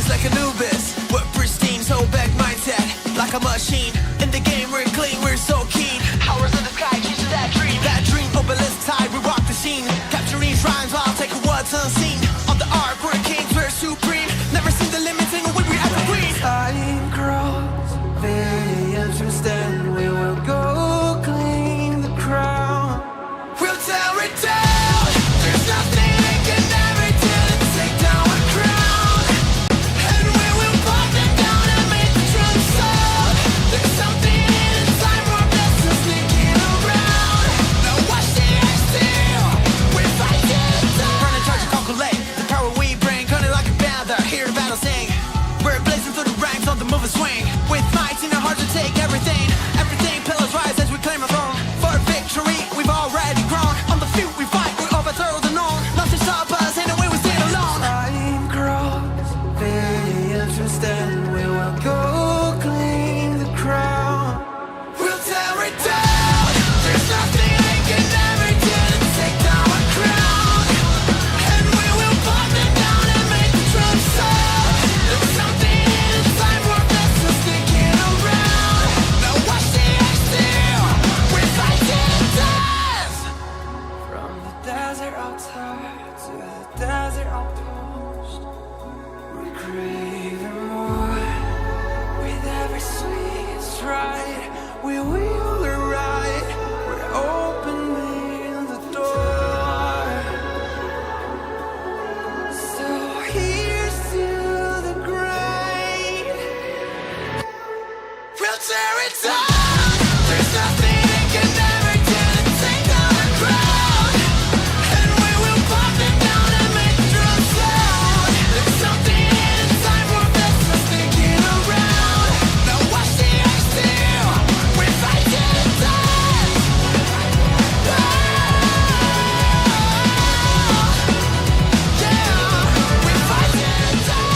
rise like Anubis. We're pristine, so back mindset. Like a machine. In the game, we're clean, we're so keen. Hours in the sky, chasing that dream. That dream, obelisk tide, we rock the scene. Capturing rhymes while taking what's unseen. On the arc, we're kings, we're supreme. Never seen the limiting when we evergreen. Time grows, very interesting. We will go claim the crown. We'll tear it down. There's nothing they can never do to take down our crown. And we will pop them down and make the truth sound. There's something inside more blessings sneaking around. Now watch the ice steel. We fight it down. Run and charge and calculate the power we bring. Cut it like a panther, hear the battle sing. We're blazing through the ranks on the move and swing. With might in our heart to take everything. Everything pillars rise as we claim our throne. For victory, we've already grown. On the field we fight, we overthrow the known. Nothing stop us, ain't no way we stay alone. Time grows, very interesting. We will go claim the crown. We'll tear it down. There's nothing they can never do to take down our crown. And we will pop them down and make the truth sound. There's something inside more blessings sneaking around. Now watch the ice steel. We fight it down. From the desert altar to the desert outpost, we're craving more. With every sweet stride, we will arrive. We're opening the door. So here's to the grind. We'll tear it down. There's nothing they can never do to take down our crown. And we will pop them down and make the drum sound. There's something inside more blessings sneaking around. Now watch the ice steel. We fight it down. Yeah, we fight it down.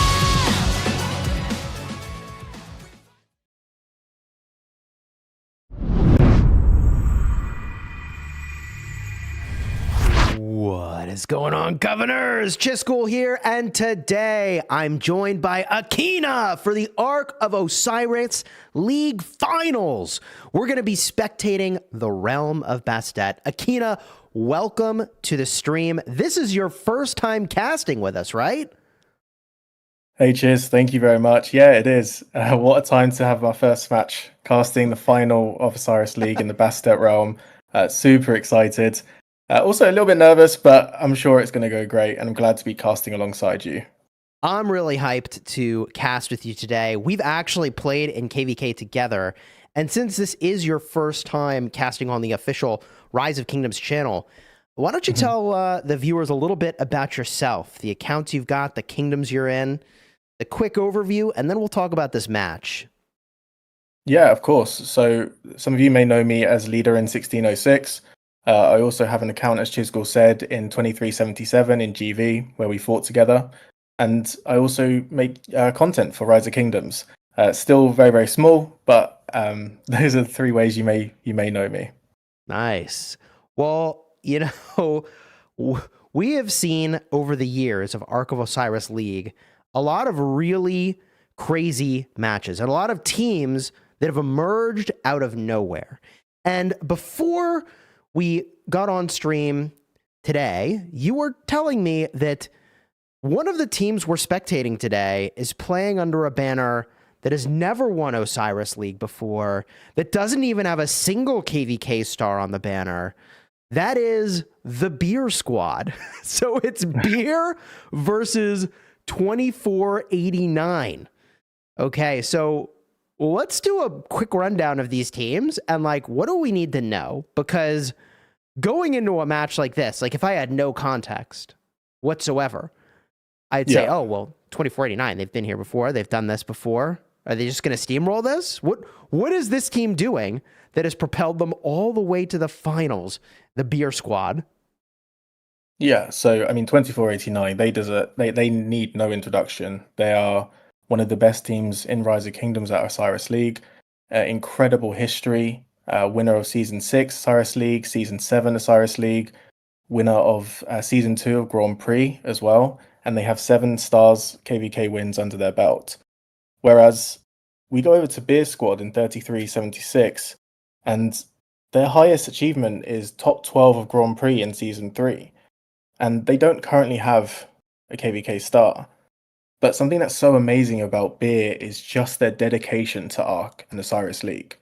What is going on, governors? Chiscool here, and today I'm joined by Akina for the Ark of Osiris League Finals. We're going to be spectating the Realm of Bastet. Akina, welcome to the stream. This is your first time casting with us, right? Hey, cheers. Thank you very much. Yeah, it is. What a time to have our first match casting the final of Osiris League in the Bastet realm. Super excited. Also a little bit nervous, but I'm sure it's going to go great, and I'm glad to be casting alongside you. I'm really hyped to cast with you today. We've actually played in KVK together, and since this is your first time casting on the official Rise of Kingdoms channel, why don't you tell the viewers a little bit about yourself, the accounts you've got, the kingdoms you're in, the quick overview, and then we'll talk about this match. Yeah, of course. So some of you may know me as leader in 1606. I also have an account, as Chisgall said, in 2377 in GV, where we fought together. And I also make content for Rise of Kingdoms. Still very, very small, but those are the three ways you may know me. Nice. Well, you know, we have seen over the years of Ark of Osiris League a lot of really crazy matches and a lot of teams that have emerged out of nowhere. And before we got on stream today, you were telling me that one of the teams we're spectating today is playing under a banner that has never won Osiris League before, that doesn't even have a single KVK star on the banner. That is the Beer Squad. So it's Beer versus 2489. Okay, so let's do a quick rundown of these teams and what do we need to know? Because going into a match like this, if I had no context whatsoever, I'd say, oh, well, 2489, they've been here before. They've done this before. Are they just going to steamroll this? What is this team doing that has propelled them all the way to the finals, the Beer Squad? Yeah, so, 2489, they need no introduction. They are one of the best teams in Rise of Kingdoms at Osiris League. Incredible history. Winner of Season 6 Osiris League, Season 7 Osiris League, winner of Season 2 of Grand Prix as well, and they have 7 stars KVK wins under their belt. Whereas we go over to Beer Squad in 3376, and their highest achievement is top 12 of Grand Prix in Season 3. And they don't currently have a KVK star. But something that's so amazing about Beer is just their dedication to Arc and Osiris League.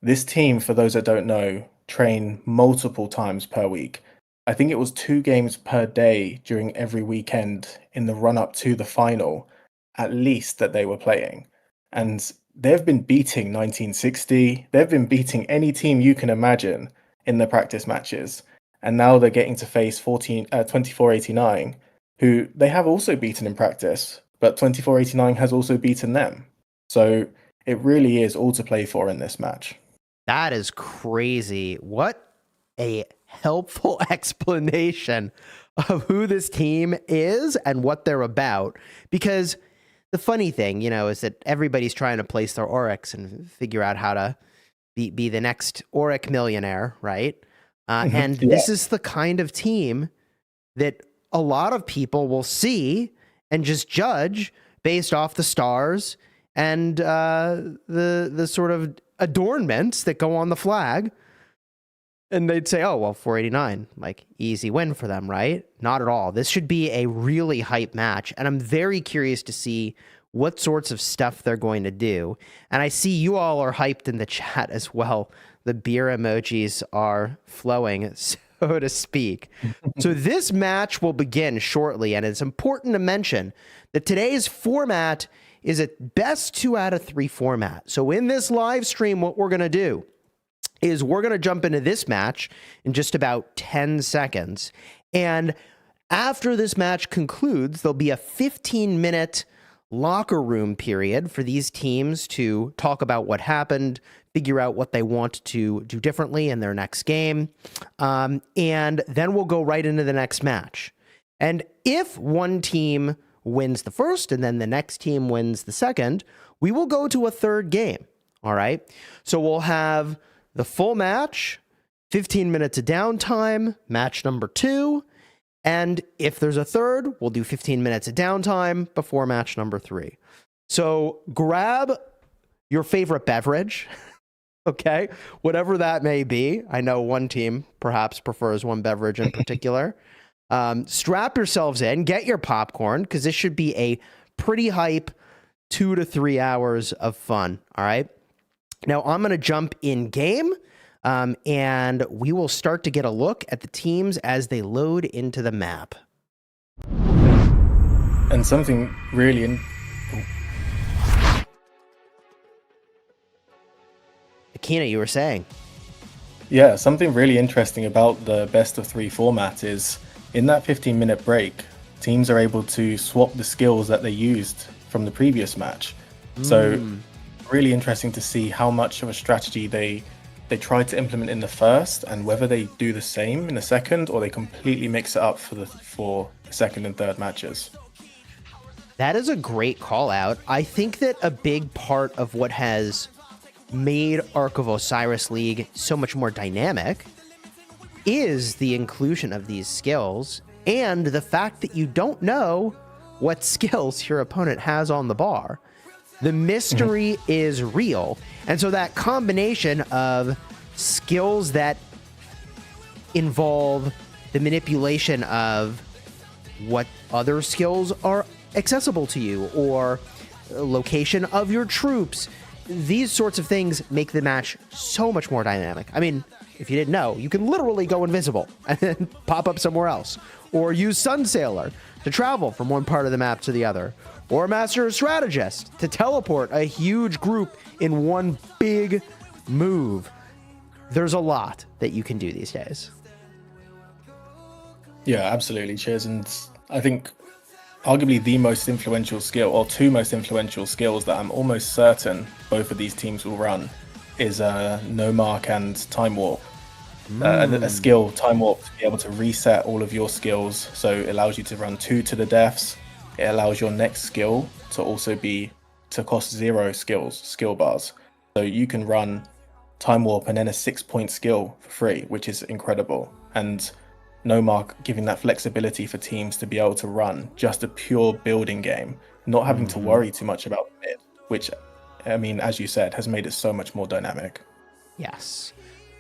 This team, for those that don't know, train multiple times per week. I think it was 2 games per day during every weekend in the run up to the final, at least, that they were playing. And they've been beating 1960. They've been beating any team you can imagine in the practice matches. And now they're getting to face 2489, who they have also beaten in practice, but 2489 has also beaten them. So it really is all to play for in this match. That is crazy. What a helpful explanation of who this team is and what they're about. Because the funny thing, is that everybody's trying to place their Oryx and figure out how to be the next Oryx millionaire, right? And this is the kind of team that a lot of people will see and just judge based off the stars and the sort of adornments that go on the flag. And they'd say, oh, well, 489, like, easy win for them, right? Not at all. This should be a really hype match. And I'm very curious to see what sorts of stuff they're going to do. And I see you all are hyped in the chat as well. The beer emojis are flowing, so to speak. So this match will begin shortly. And it's important to mention that today's format is a best 2 out of 3 format. So in this live stream, what we're going to do is we're going to jump into this match in just about 10 seconds. And after this match concludes, there'll be a 15-minute locker room period for these teams to talk about what happened, figure out what they want to do differently in their next game. And then we'll go right into the next match. And if one team wins the first and then the next team wins the second, we will go to a third game. All right. So we'll have the full match, 15 minutes of downtime, match number 2. And if there's a third, we'll do 15 minutes of downtime before match number 3. So grab your favorite beverage, okay? Whatever that may be. I know one team perhaps prefers one beverage in particular. Strap yourselves in, get your popcorn, because this should be a pretty hype 2 to 3 hours of fun, all right? Now, I'm going to jump in game, and we will start to get a look at the teams as they load into the map. And something really... Akina, you were saying? Yeah, something really interesting about the best of 3 format is in that 15-minute break, teams are able to swap the skills that they used from the previous match. So really interesting to see how much of a strategy they try to implement in the first, and whether they do the same in the second, or they completely mix it up for the second and third matches. That is a great call out. I think that a big part of what has made Ark of Osiris League so much more dynamic is the inclusion of these skills and the fact that you don't know what skills your opponent has on the bar. The mystery is real. And so that combination of skills that involve the manipulation of what other skills are accessible to you, or location of your troops, these sorts of things make the match so much more dynamic. I mean, if you didn't know, you can literally go invisible and then pop up somewhere else, or use Sun Sailor to travel from one part of the map to the other, or Master Strategist to teleport a huge group in one big move. There's a lot that you can do these days. Yeah, absolutely. Cheers. And I think arguably the most influential skill, or 2 most influential skills that I'm almost certain both of these teams will run, is No Mark and Time Warp. A skill, Time Warp, to be able to reset all of your skills. So it allows you to run 2 to the deaths. It allows your next skill to also be to cost 0 skill bars. So you can run Time Warp and then a 6-point skill for free, which is incredible. And Nomark giving that flexibility for teams to be able to run just a pure building game, not having to worry too much about mid, which, I mean, as you said, has made it so much more dynamic. Yes.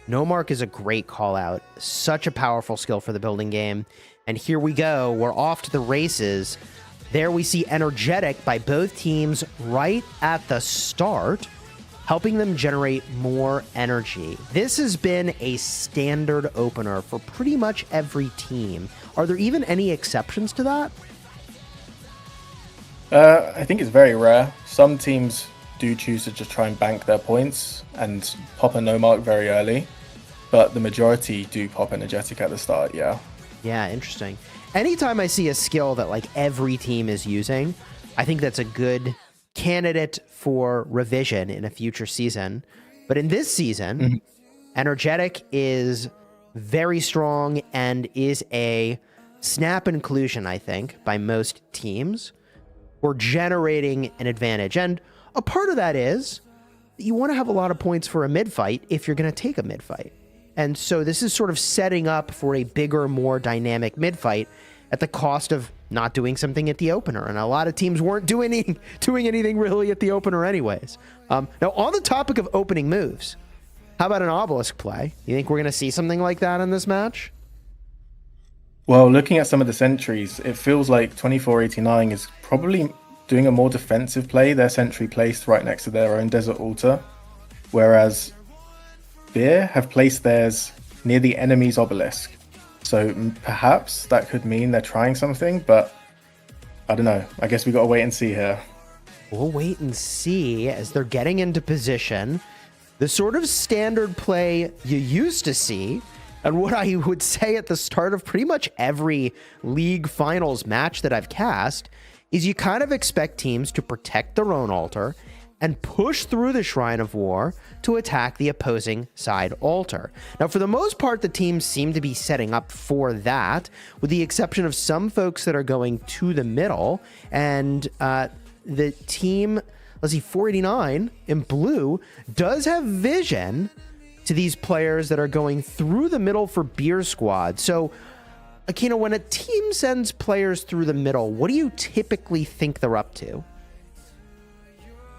Nomark is a great call out. Such a powerful skill for the building game. And here we go. We're off to the races. There we see Energetic by both teams right at the start, helping them generate more energy. This has been a standard opener for pretty much every team. Are there even any exceptions to that? I think it's very rare. Some teams do choose to just try and bank their points and pop a no-mark very early, but the majority do pop Energetic at the start, yeah. Yeah, interesting. Anytime I see a skill that like every team is using, I think that's a good candidate for revision in a future season. But in this season, Energetic is very strong and is a snap inclusion, I think, by most teams. We're generating an advantage. And a part of that is you want to have a lot of points for a mid fight if you're going to take a mid fight. And so this is sort of setting up for a bigger, more dynamic mid fight at the cost of not doing something at the opener. And a lot of teams weren't doing anything really at the opener anyways. Now, on the topic of opening moves, how about an obelisk play? You think we're going to see something like that in this match? Well, looking at some of the sentries, it feels like 2489 is probably doing a more defensive play. Their sentry placed right next to their own desert altar, whereas Beer have placed theirs near the enemy's obelisk. So perhaps that could mean they're trying something, but I don't know. I guess we got to wait and see here. We'll wait and see as they're getting into position. The sort of standard play you used to see, and what I would say at the start of pretty much every league finals match that I've cast, is you kind of expect teams to protect their own altar and push through the Shrine of War to attack the opposing side altar. Now, for the most part, the teams seem to be setting up for that, with the exception of some folks that are going to the middle. And the team, let's see, 489 in blue does have vision to these players that are going through the middle for Beer Squad. So, Aquino, when a team sends players through the middle, what do you typically think they're up to?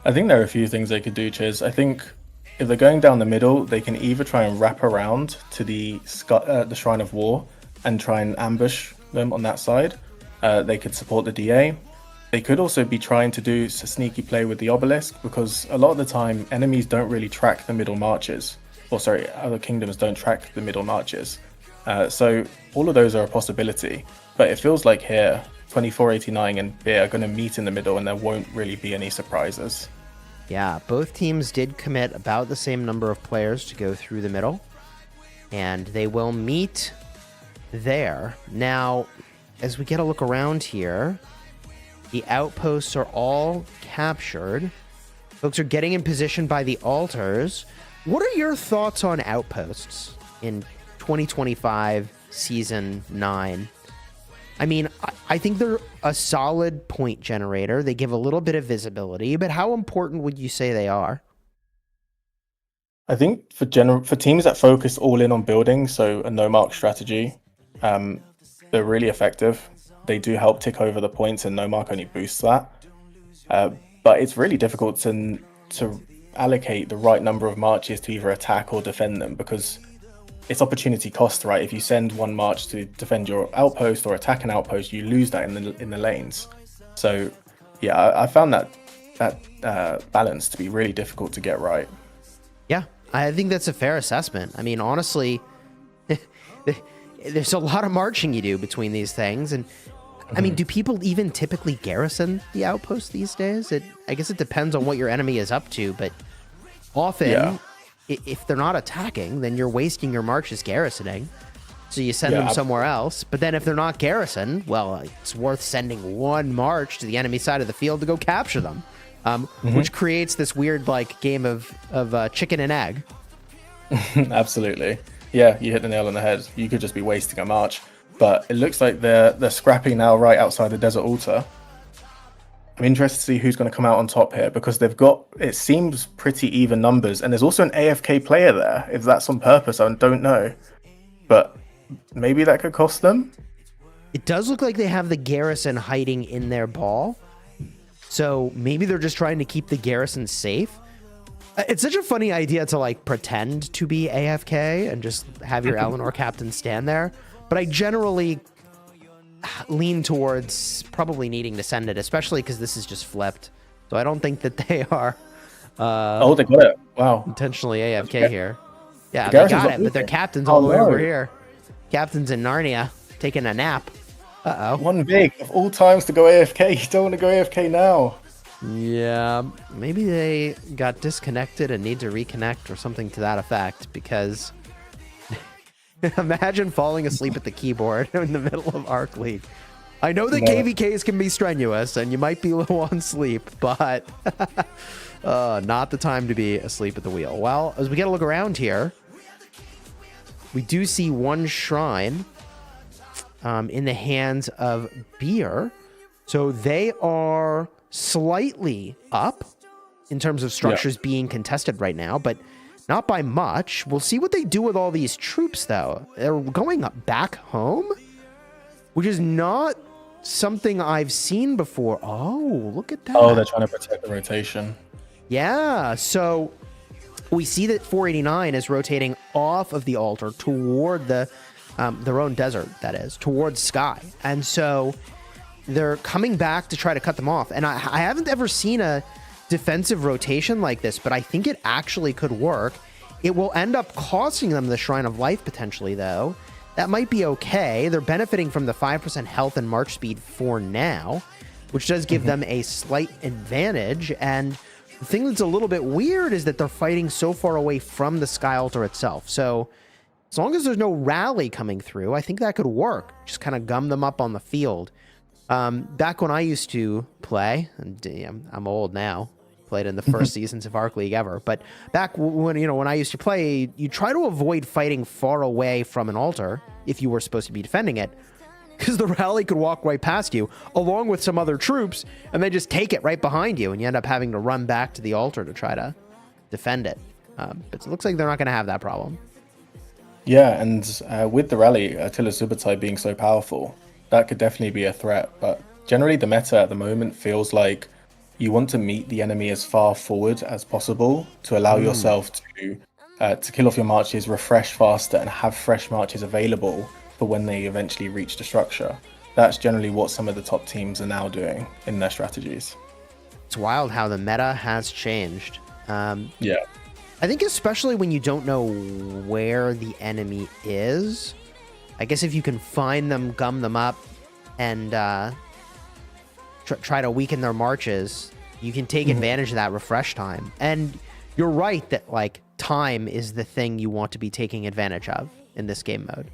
I think there are a few things they could do, Chiz. I think if they're going down the middle, they can either try and wrap around to the Shrine of War and try and ambush them on that side. They could support the DA. They could also be trying to do a sneaky play with the obelisk, because a lot of the time enemies don't really track the middle marches. Or sorry, other kingdoms don't track the middle marches. So all of those are a possibility. But it feels like here, 2489 and Beer are going to meet in the middle and there won't really be any surprises. Yeah, both teams did commit about the same number of players to go through the middle, and they will meet there. Now, as we get a look around here, the outposts are all captured. Folks are getting in position by the altars. What are your thoughts on outposts in 2025 Season 9? I mean, I think they're a solid point generator. They give a little bit of visibility, but how important would you say they are? I think for teams that focus all in on building, so a no-mark strategy, they're really effective. They do help tick over the points, and no-mark only boosts that. But it's really difficult to allocate the right number of marches to either attack or defend them, because it's opportunity cost, right? If you send one march to defend your outpost or attack an outpost, you lose that in the lanes. So yeah, I found that balance to be really difficult to get right. Yeah, I think that's a fair assessment. I mean, honestly, there's a lot of marching you do between these things. And I mean, do people even typically garrison the outpost these days? I guess it depends on what your enemy is up to, but often if they're not attacking, then you're wasting your marches garrisoning. So you send them somewhere else. But then if they're not garrisoned, well, it's worth sending one march to the enemy side of the field to go capture them, which creates this weird like game of chicken and egg. Absolutely. Yeah, you hit the nail on the head. You could just be wasting a march. But it looks like they're scrapping now right outside the desert altar. I'm interested to see who's going to come out on top here, because they've got, it seems, pretty even numbers. And there's also an AFK player there. If that's on purpose, I don't know. But maybe that could cost them. It does look like they have the garrison hiding in their ball. So maybe they're just trying to keep the garrison safe. It's such a funny idea to like pretend to be AFK and just have your Eleanor captain stand there. But I generally lean towards probably needing to send it, especially because this is just flipped. So I don't think that they are Oh, they got it. Wow. intentionally AFK here. Yeah, The they garrison's got not it, but their moving. captain's Oh, all the way no. over here. Captain's in Narnia, taking a nap. Uh-oh. One big of all times to go AFK. You don't want to go AFK now. Yeah, maybe they got disconnected and need to reconnect or something to that effect, because imagine falling asleep at the keyboard in the middle of Arc League. I know that No. KVKs can be strenuous and you might be low on sleep, but not the time to be asleep at the wheel. Well, as we get a look around here, we do see one shrine in the hands of Beer. So they are slightly up in terms of structures being contested right now, but not by much. We'll see what they do with all these troops, though. They're going back home, which is not something I've seen before. Oh, look at that. Oh, they're trying to protect the rotation. Yeah, so we see that 489 is rotating off of the altar toward their own desert, that is, towards Sky. And so they're coming back to try to cut them off. And I haven't ever seen a defensive rotation like this, but I think it actually could work. It will end up costing them the Shrine of Life potentially, though. That might be okay. They're benefiting from the 5% health and march speed for now, which does give them a slight advantage. And the thing that's a little bit weird is that they're fighting so far away from the Sky Altar itself. So as long as there's no rally coming through, I think that could work. Just kind of gum them up on the field. Back when I used to play, and I'm old now, played in the first seasons of Arc League ever, but back when I used to play, you try to avoid fighting far away from an altar if you were supposed to be defending it, because the rally could walk right past you along with some other troops, and they just take it right behind you, and you end up having to run back to the altar to try to defend it. But it looks like they're not going to have that problem. Yeah, and with the rally, Attila Subotai being so powerful, that could definitely be a threat. But generally, the meta at the moment feels like you want to meet the enemy as far forward as possible to allow yourself to kill off your marches, refresh faster, and have fresh marches available for when they eventually reach the structure. That's generally what some of the top teams are now doing in their strategies. It's wild how the meta has changed. Yeah. I think especially when you don't know where the enemy is. I guess if you can find them, gum them up, and try to weaken their marches, you can take advantage of that refresh time. And you're right that like time is the thing you want to be taking advantage of in this game mode.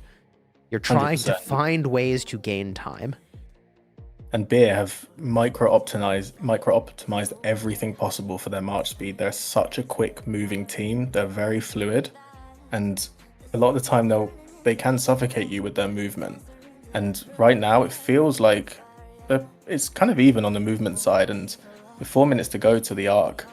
You're trying to 100%. find ways to gain time. And Beer have micro-optimized everything possible for their march speed. They're such a quick moving team. They're very fluid. And a lot of the time they can suffocate you with their movement. And right now it feels like it's kind of even on the movement side. And with 4 minutes to go to the arc,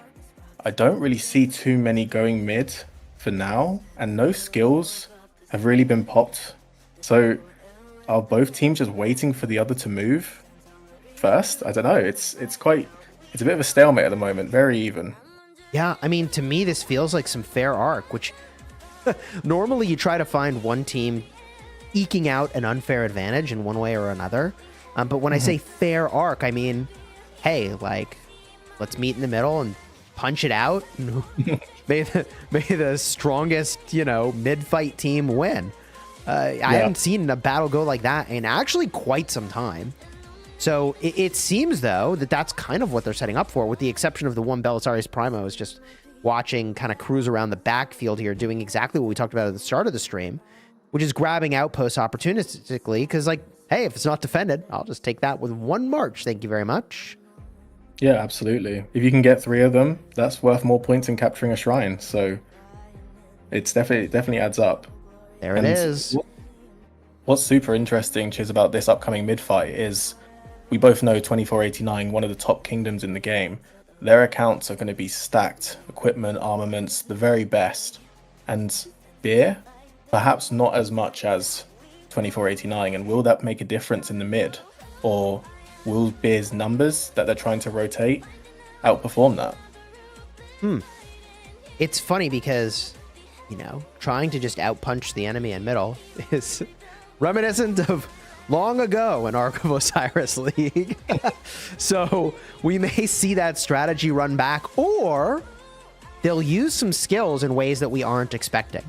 I don't really see too many going mid for now. And no skills have really been popped. So are both teams just waiting for the other to move first? I don't know. It's a bit of a stalemate at the moment. Very even. Yeah, I mean, to me, this feels like some fair arc, which normally you try to find one team eking out an unfair advantage in one way or another. But when I say fair arc, I mean, hey, like, let's meet in the middle and punch it out. And may the strongest, mid-fight team win. I haven't seen a battle go like that in actually quite some time. So it seems, though, that that's kind of what they're setting up for, with the exception of the one Belisarius Primo is just watching kind of cruise around the backfield here, doing exactly what we talked about at the start of the stream, which is grabbing outposts opportunistically, because, like, hey, if it's not defended, I'll just take that with one march. Thank you very much. Yeah, absolutely. If you can get 3 of them, that's worth more points than capturing a shrine. So it's definitely adds up. There it is. What's super interesting, Chiz, about this upcoming mid-fight is we both know 2489, one of the top kingdoms in the game. Their accounts are going to be stacked, equipment, armaments, the very best. And Beer, perhaps not as much as 2489, and will that make a difference in the mid, or will Beer's numbers that they're trying to rotate outperform that? It's funny because, trying to just outpunch the enemy in middle is reminiscent of long ago in Ark of Osiris League. So we may see that strategy run back, or they'll use some skills in ways that we aren't expecting.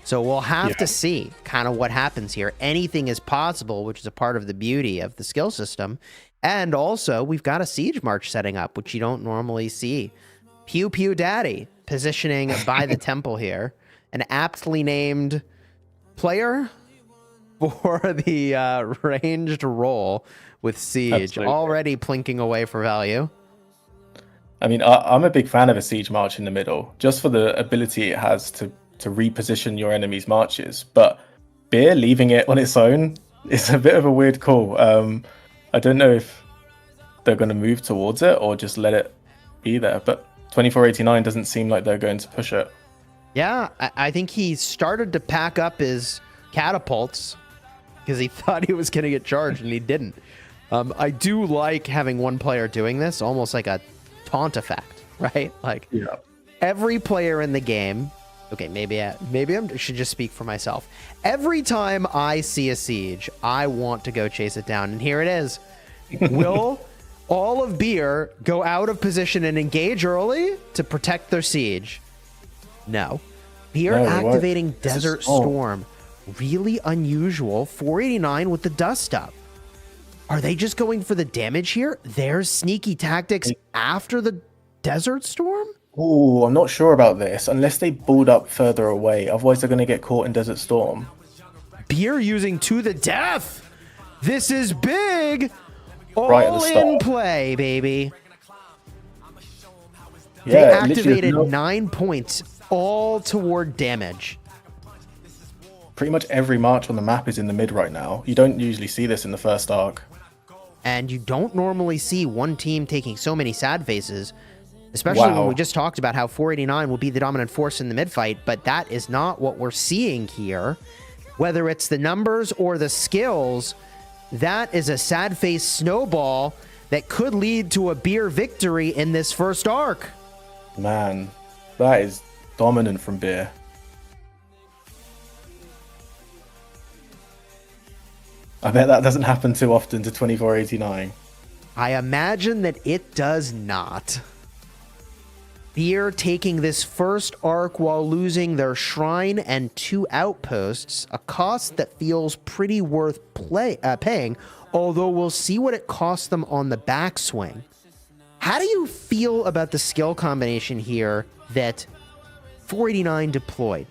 So we'll have to see kind of what happens here. Anything is possible, which is a part of the beauty of the skill system. And also, we've got a Siege March setting up, which you don't normally see. Pew Pew Daddy positioning by the temple here. An aptly named player for the ranged role with Siege. Absolutely. Already plinking away for value. I mean, I'm a big fan of a Siege March in the middle, just for the ability it has to reposition your enemy's marches. But Beer leaving it on its own is a bit of a weird call. I don't know if they're going to move towards it or just let it be there. But 2489 doesn't seem like they're going to push it. Yeah, I think he started to pack up his catapults because he thought he was going to get charged and he didn't. I do like having one player doing this, almost like a taunt effect, right? Like every player in the game. Okay, maybe I should just speak for myself. Every time I see a siege, I want to go chase it down. And here it is. Will all of Beer go out of position and engage early to protect their siege? No. Beer activating Desert Storm. Really unusual. 489 with the dust up. Are they just going for the damage here? There's sneaky tactics after the Desert Storm? Oh, I'm not sure about this. Unless they build up further away. Otherwise, they're going to get caught in Desert Storm. Beer using to the death. This is big. Right at the All start. in play, baby. Yeah, They literally activated no- 9 points, all toward damage. Pretty much every march on the map is in the mid right now. You don't usually see this in the first arc. And you don't normally see one team taking so many sad faces, especially when we just talked about how 489 will be the dominant force in the mid fight, but that is not what we're seeing here. Whether it's the numbers or the skills, that is a sad face snowball that could lead to a Beer victory in this first arc. Man, that is dominant from Beer. I bet that doesn't happen too often to 2489. I imagine that it does not. Beer taking this first arc while losing their shrine and 2 outposts, a cost that feels pretty worth paying, although we'll see what it costs them on the backswing. How do you feel about the skill combination here that 489 deployed,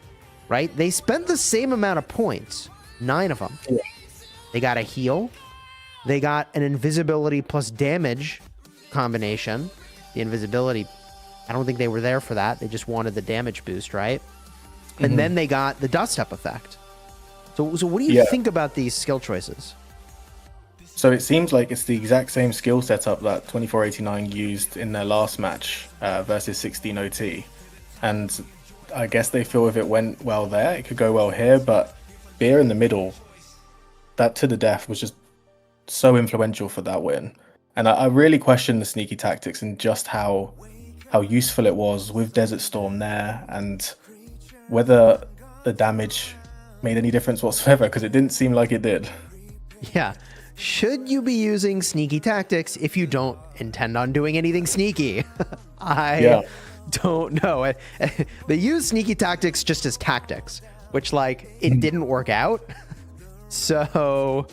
right? They spent the same amount of points, 9 of them. Yeah. They got a heal. They got an invisibility plus damage combination. The invisibility, I don't think they were there for that. They just wanted the damage boost, right? And then they got the dust up effect. So what do you think about these skill choices? So it seems like it's the exact same skill setup that 2489 used in their last match versus 16 OT. And I guess they feel if it went well there, it could go well here. But Beer in the middle, that to the death was just so influential for that win. And I really question the sneaky tactics and just how useful it was with Desert Storm there, and whether the damage made any difference whatsoever, because it didn't seem like it did. Yeah. Should you be using sneaky tactics if you don't intend on doing anything sneaky? I don't know. They use sneaky tactics just as tactics, which, like, it didn't work out. So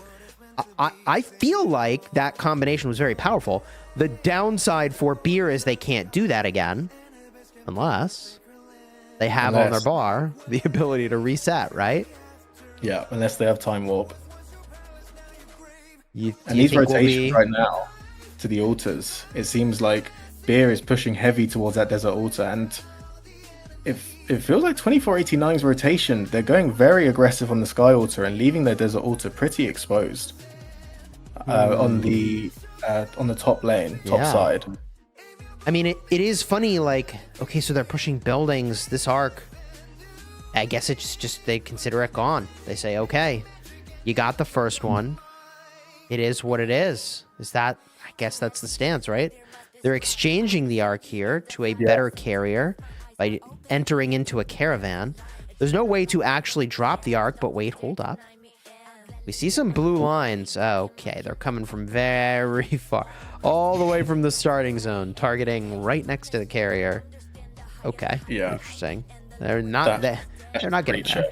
I feel like that combination was very powerful. The downside for Beer is they can't do that again unless they have on their bar the ability to reset, right? Yeah, unless they have time warp. And these rotations right now to the altars, it seems like Beer is pushing heavy towards that desert altar, and it feels like 2489's rotation, they're going very aggressive on the sky altar and leaving their desert altar pretty exposed on the top lane, top side. I mean, it is funny, like, okay, so they're pushing buildings this arc. I guess it's just they consider it gone. They say, okay, You got the first one. It is what it is. I guess that's the stance, right? They're exchanging the Ark here to a better carrier by entering into a caravan. There's no way to actually drop the Ark, but wait, hold up. We see some blue lines. Okay, they're coming from very far. All the way from the starting zone, targeting right next to the carrier. Okay, Yeah. interesting. They're not they're not getting there.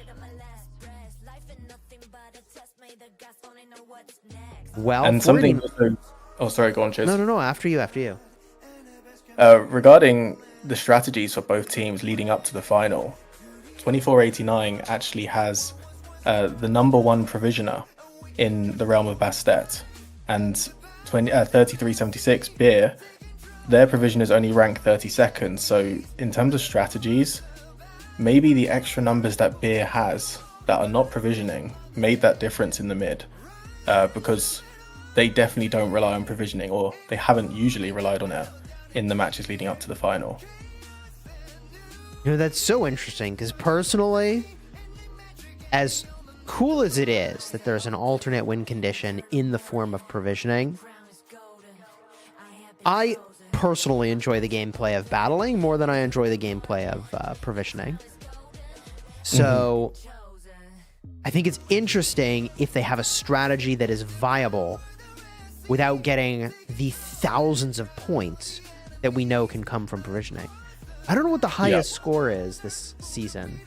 Well, And something also, oh, sorry, go on, Chiz. No, after you. Regarding the strategies for both teams leading up to the final, 2489 actually has the number one provisioner in the realm of Bastet, and 3376 Beer, their provisioners only rank 32nd. So in terms of strategies, maybe the extra numbers that Beer has that are not provisioning made that difference in the mid, because they definitely don't rely on provisioning, or they haven't usually relied on it in the matches leading up to the final. You know, that's so interesting, because personally, as cool as it is that there's an alternate win condition in the form of provisioning, I personally enjoy the gameplay of battling more than I enjoy the gameplay of provisioning. So I think it's interesting if they have a strategy that is viable without getting the thousands of points that we know can come from provisioning. I don't know what the highest score is this season.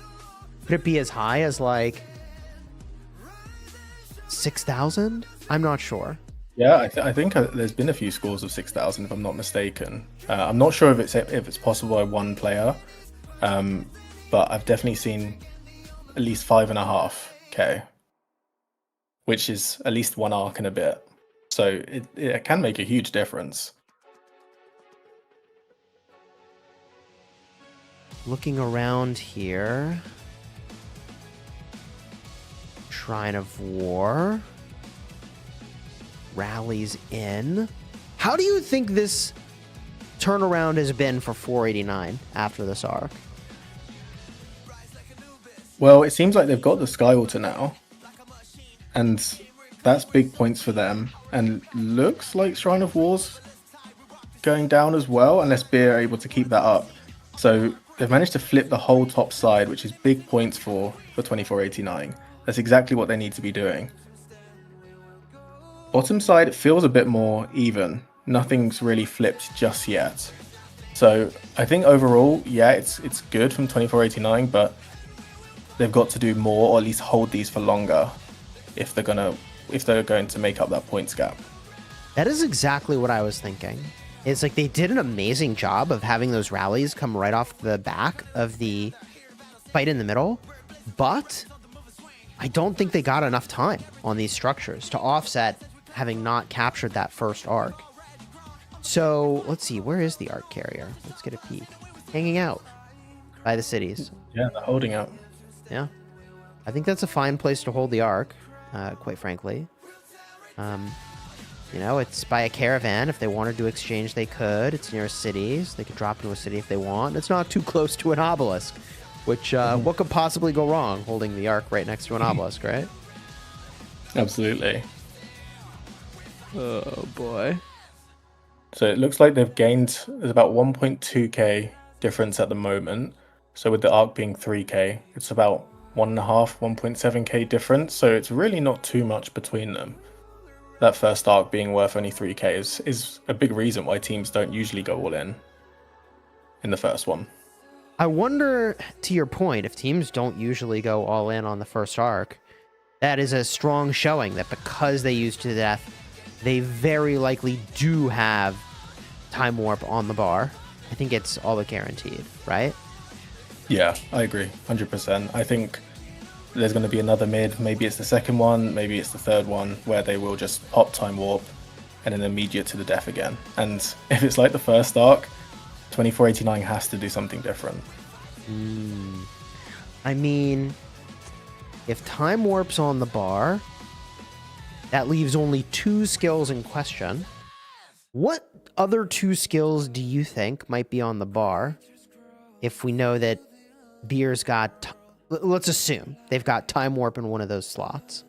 Could it be as high as like 6,000? I'm not sure. Yeah, I think there's been a few scores of 6,000 if I'm not mistaken. I'm not sure if it's possible by one player, but I've definitely seen at least 5.5k, which is at least one arc and a bit. So it can make a huge difference. Looking around here. Shrine of War. Rallies in. How do you think this turnaround has been for 489 after this arc? Well, it seems like they've got the Sky Altar now, and that's big points for them. And looks like Shrine of War's going down as well, unless Beer are able to keep that up. So they've managed to flip the whole top side, which is big points for 2489. That's exactly what they need to be doing. Bottom side, it feels a bit more even. Nothing's really flipped just yet. So I think overall, yeah, it's good from 2489, but they've got to do more, or at least hold these for longer if they're going to make up that points gap. That is exactly what I was thinking. It's like they did an amazing job of having those rallies come right off the back of the fight in the middle, but I don't think they got enough time on these structures to offset having not captured that first arc. So let's see, where is the arc carrier? Let's get a peek. Hanging out by the cities. Yeah, they're holding out. Yeah, I think that's a fine place to hold the arc, quite frankly. You know, it's by a caravan. If they wanted to exchange, they could. It's near cities. They could drop into a city if they want. It's not too close to an obelisk, which, what could possibly go wrong holding the arc right next to an obelisk, right? Absolutely. Oh, boy. So it looks like they've gained, there's about 1.2k difference at the moment. So with the arc being 3k, it's about 1.7k difference. So it's really not too much between them. That first arc being worth only 3k is a big reason why teams don't usually go all in the first one. I wonder, to your point, if teams don't usually go all in on the first arc, that is a strong showing that because they used to death, they very likely do have time warp on the bar. I think it's all but guaranteed, right? Yeah, I agree, 100%. I think there's going to be another mid. Maybe it's the second one, maybe it's the third one, where they will just pop time warp and then immediate to the death again. And if it's like the first arc, 2489 has to do something different. I mean, if time warp's on the bar, that leaves only 2 skills in question. What other 2 skills do you think might be on the bar if we know that Beer's got... let's assume they've got time warp in one of those slots.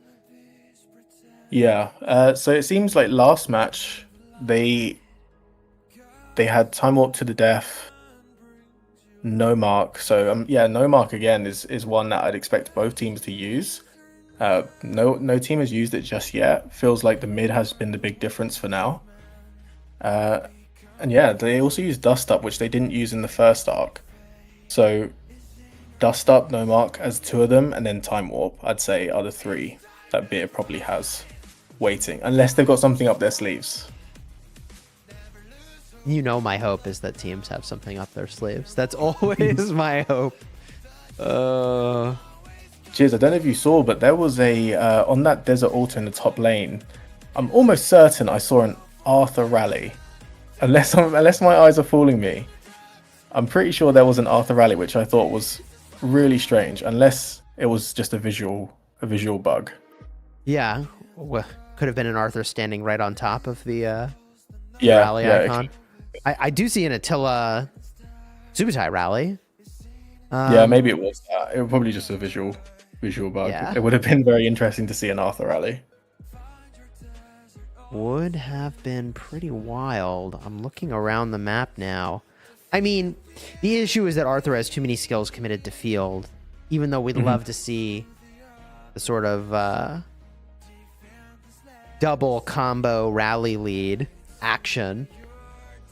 Yeah. So it seems like last match they had time warp to the death, no mark. So yeah, no mark again is one that I'd expect both teams to use. No team has used it just yet. Feels like the mid has been the big difference for now. And yeah, they also use Dust Up, which they didn't use in the first arc. So Dust Up, no mark as two of them, and then Time Warp, I'd say, are the three that Beer probably has waiting, unless they've got something up their sleeves. You know, my hope is that teams have something up their sleeves. That's always my hope. Cheers, I don't know if you saw, but there was a, on that Desert Altar in the top lane, I'm almost certain I saw an Arthur rally. Unless my eyes are fooling me. I'm pretty sure there was an Arthur rally, which I thought was really strange, unless it was just a visual bug. Yeah, well, could have been an Arthur standing right on top of the rally icon. I do see an Attila Subutai rally. Yeah, maybe it was that. It was probably just a visual bug. Yeah. It would have been very interesting to see an Arthur rally. Would have been pretty wild. I'm looking around the map now. I mean, the issue is that Arthur has too many skills committed to field, even though we'd love to see the sort of double combo rally lead action.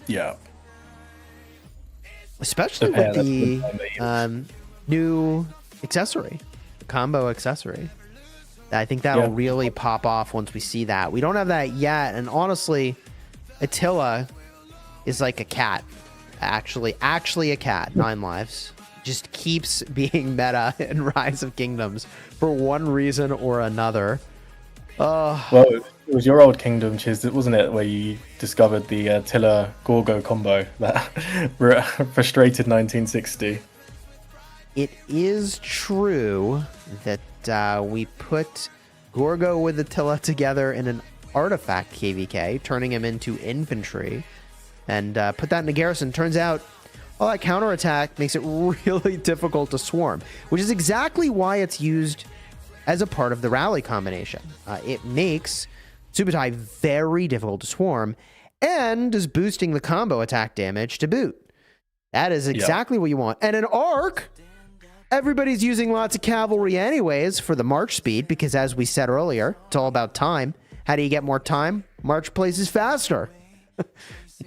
Yeah. Especially with the new accessory, the combo accessory. I think that'll really pop off once we see that. We don't have that yet, and honestly, Attila is like a cat. Actually a cat. 9 lives. Just keeps being meta in Rise of Kingdoms for one reason or another. Well, it was your old kingdom, Chiz, wasn't it, where you discovered the Attila Gorgo combo that frustrated 1960. It is true that we put Gorgo with Attila together in an artifact KVK, turning him into infantry, and put that in a garrison. Turns out all that counterattack makes it really difficult to swarm, which is exactly why it's used as a part of the rally combination. It makes Subutai very difficult to swarm and is boosting the combo attack damage to boot. That is exactly what you want. And an arc, everybody's using lots of cavalry anyways for the march speed, because as we said earlier, it's all about time. How do you get more time? March places faster.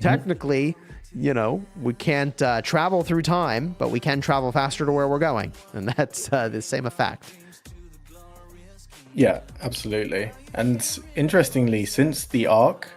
Technically, you know, we can't travel through time, but we can travel faster to where we're going. And that's the same effect. Yeah, absolutely. And interestingly, since the arc,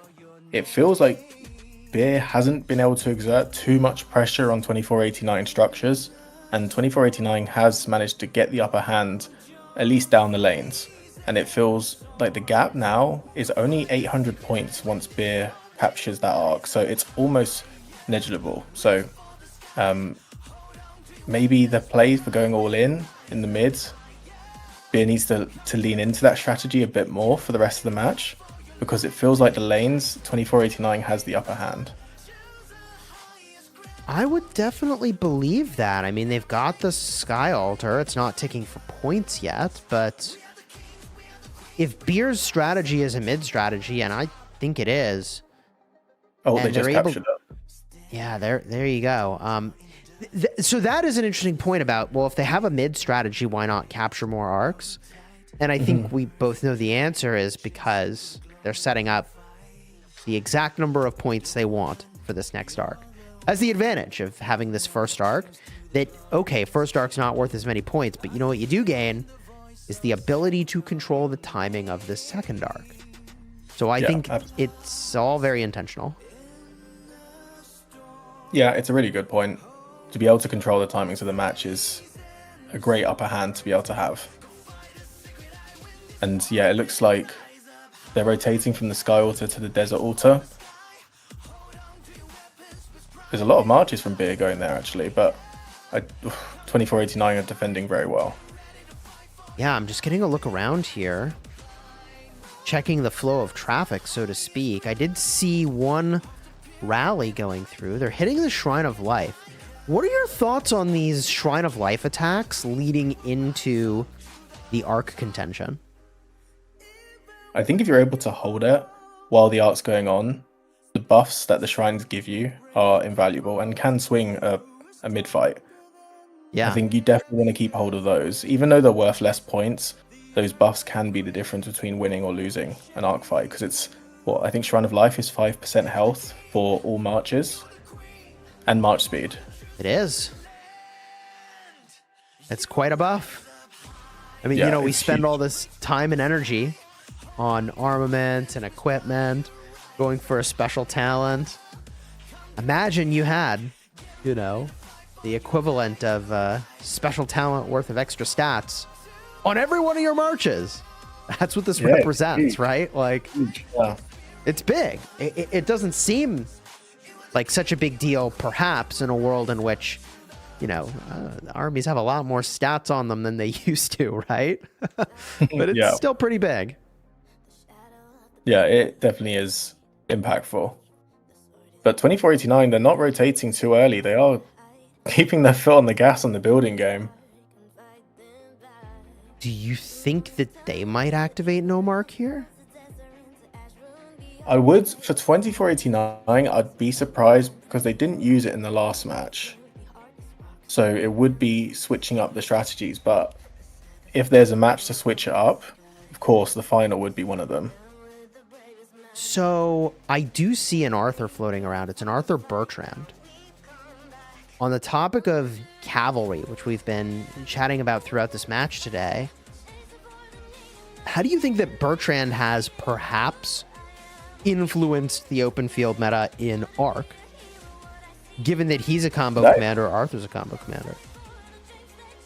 it feels like Beer hasn't been able to exert too much pressure on 2489 structures, and 2489 has managed to get the upper hand, at least down the lanes. And it feels like the gap now is only 800 points once Beer captures that arc, so it's almost negligible. So maybe the play for going all in the mids, Beer needs to lean into that strategy a bit more for the rest of the match, because it feels like the lanes 2489 has the upper hand. I would definitely believe that. I mean, they've got the Sky Altar. It's not ticking for points yet, but if Beer's strategy is a mid strategy, and I think it is. Oh, they just captured it. Yeah, there you go. So that is an interesting point about, well, if they have a mid strategy, why not capture more arcs? And I think we both know the answer is because they're setting up the exact number of points they want for this next arc. That's the advantage of having this first arc, that, okay, first arc's not worth as many points, but you know what you do gain is the ability to control the timing of the second arc. So I think it's all very intentional. Yeah, it's a really good point. To be able to control the timings of the match is a great upper hand to be able to have. And yeah, it looks like they're rotating from the Sky Altar to the Desert Altar. There's a lot of marches from Beer going there, actually, but 2489 are defending very well. Yeah, I'm just getting a look around here, checking the flow of traffic, so to speak. I did see one rally going through. They're hitting the Shrine of Life. What are your thoughts on these Shrine of Life attacks leading into the arc contention? I think if you're able to hold it while the arc's going on, the buffs that the shrines give you are invaluable and can swing a mid-fight. Yeah. I think you definitely want to keep hold of those. Even though they're worth less points, those buffs can be the difference between winning or losing an arc fight, because it's, what, I think Shrine of Life is 5% health for all marches, and march speed. It is. It's quite a buff. I mean, Yeah, you know, we it's spend huge. all this time and energy on armament and equipment, going for a special talent. Imagine you had, you know, the equivalent of special talent worth of extra stats on every one of your marches. That's what this Yeah, it's represents, huge. right? Like, Yeah. it's big. It doesn't seem like such a big deal, perhaps, in a world in which, you know, armies have a lot more stats on them than they used to, right? But it's Yeah. still pretty big. Yeah, it definitely is impactful. But 2489, they're not rotating too early. They are keeping their foot on the gas on the building game. Do you think that they might activate No Mark here? I would, for 2489, I'd be surprised because they didn't use it in the last match. So it would be switching up the strategies. But if there's a match to switch it up, of course, the final would be one of them. So I do see an Arthur floating around. It's an Arthur Bertrand. On the topic of cavalry, which we've been chatting about throughout this match today, how do you think that Bertrand has perhaps influenced the open field meta in Arc, given that he's a combo commander, Arthur's a combo commander?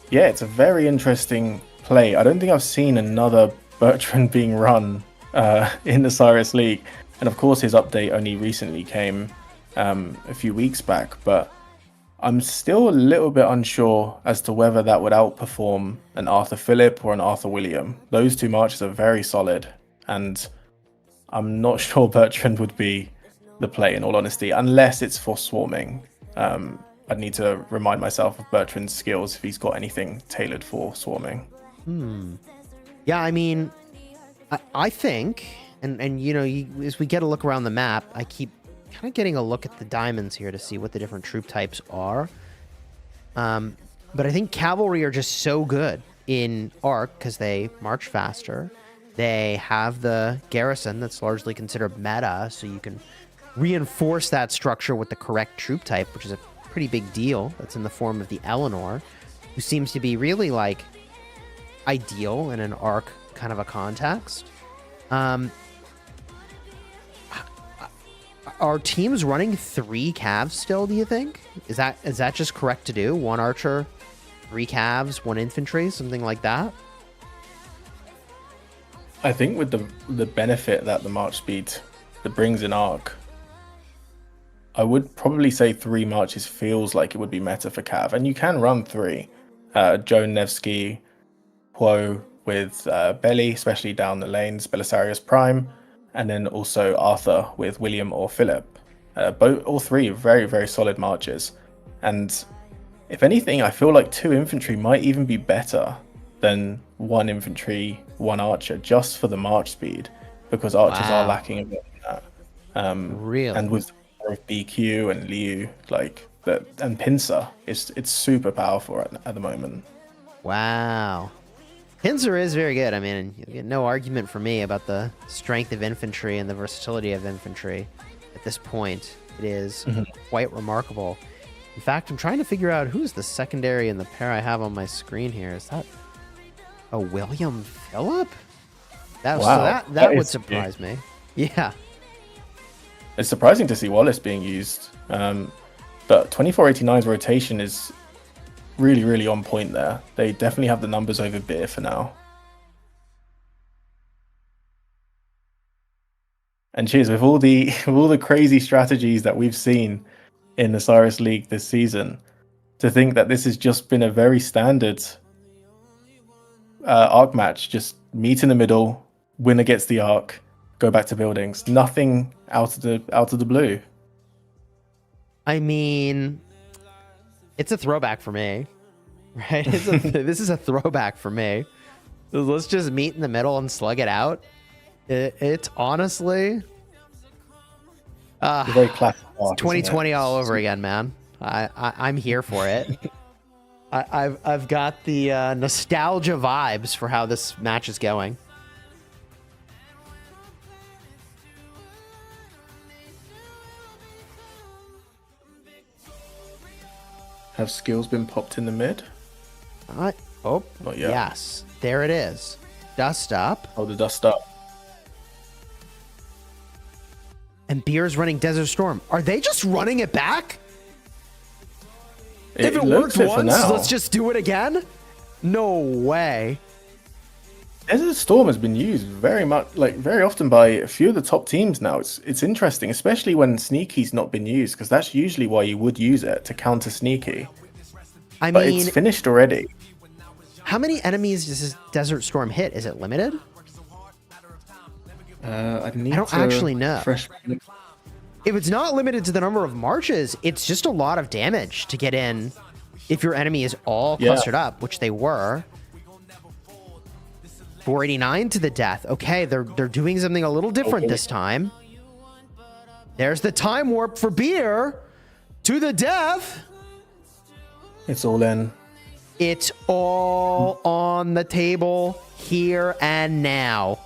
Yeah, it's a very interesting play. I don't think I've seen another Bertrand being run in the Osiris League. And of course, his update only recently came a few weeks back, but I'm still a little bit unsure as to whether that would outperform an Arthur Philip or an Arthur William. Those two marches are very solid, and I'm not sure Bertrand would be the play, in all honesty, unless it's for swarming. I'd need to remind myself of Bertrand's skills if he's got anything tailored for swarming. Yeah, I mean, I think, and you know, as we get a look around the map, I keep kind of getting a look at the diamonds here to see what the different troop types are. But I think cavalry are just so good in Arc because they march faster. They have the garrison that's largely considered meta, so you can reinforce that structure with the correct troop type, which is a pretty big deal. That's in the form of the Eleanor, who seems to be really, like, ideal in an Arc kind of a context. Are teams running 3 calves still, do you think? Is that just correct to do? 1 archer, 3 calves, 1 infantry, something like that? I think with the benefit that the march speed that brings in Arc, I would probably say 3 marches feels like it would be meta for Cav, and you can run 3. Joan Nevsky, Poe with Belly, especially down the lanes, Belisarius Prime, and then also Arthur with William or Philip. All 3 are very, very solid marches. And if anything, I feel like 2 infantry might even be better than 1 infantry, 1 archer, just for the march speed, because archers are lacking a bit of that. Really? And with BQ and Liu, like that, and Pincer, it's super powerful at the moment. Wow. Pincer is very good. I mean, you get no argument from me about the strength of infantry and the versatility of infantry at this point. It is quite remarkable. In fact, I'm trying to figure out who's the secondary in the pair I have on my screen here. Is that a William Phillip? That would surprise me. Yeah. It's surprising to see Wallace being used, but 2489's rotation is really, really on point there. They definitely have the numbers over Beer for now. And cheers, with all the crazy strategies that we've seen in the Osiris League this season, to think that this has just been a very standard Arc match, just meet in the middle, winner gets the Arc, go back to buildings. Nothing out of the blue. I mean, it's a throwback for me, right? This is a throwback for me. Let's just meet in the middle and slug it out. It's honestly It's a very classic arc, 2020 isn't it? all over again, man. I'm here for it. I've got the nostalgia vibes for how this match is going. Have skills been popped in the mid? Oh, Not yet. yes, there it is. Dust up. Oh, the dust up. And Beer's running Desert Storm. Are they just running it back? If it looks worked for once, now. let's just do it again? No way. Desert Storm has been used very often by a few of the top teams now. It's interesting, especially when Sneaky's not been used, because that's usually why you would use it, to counter Sneaky. I But mean, it's finished already. how many enemies does this Desert Storm hit? Is it limited? I don't actually know. Fresh. If it's not limited to the number of marches, it's just a lot of damage to get in if your enemy is all clustered up, which they were. 489 to the death. Okay, they're doing something a little different this time. There's the time warp for Beer to the death. It's all in. It's all on the table here and now.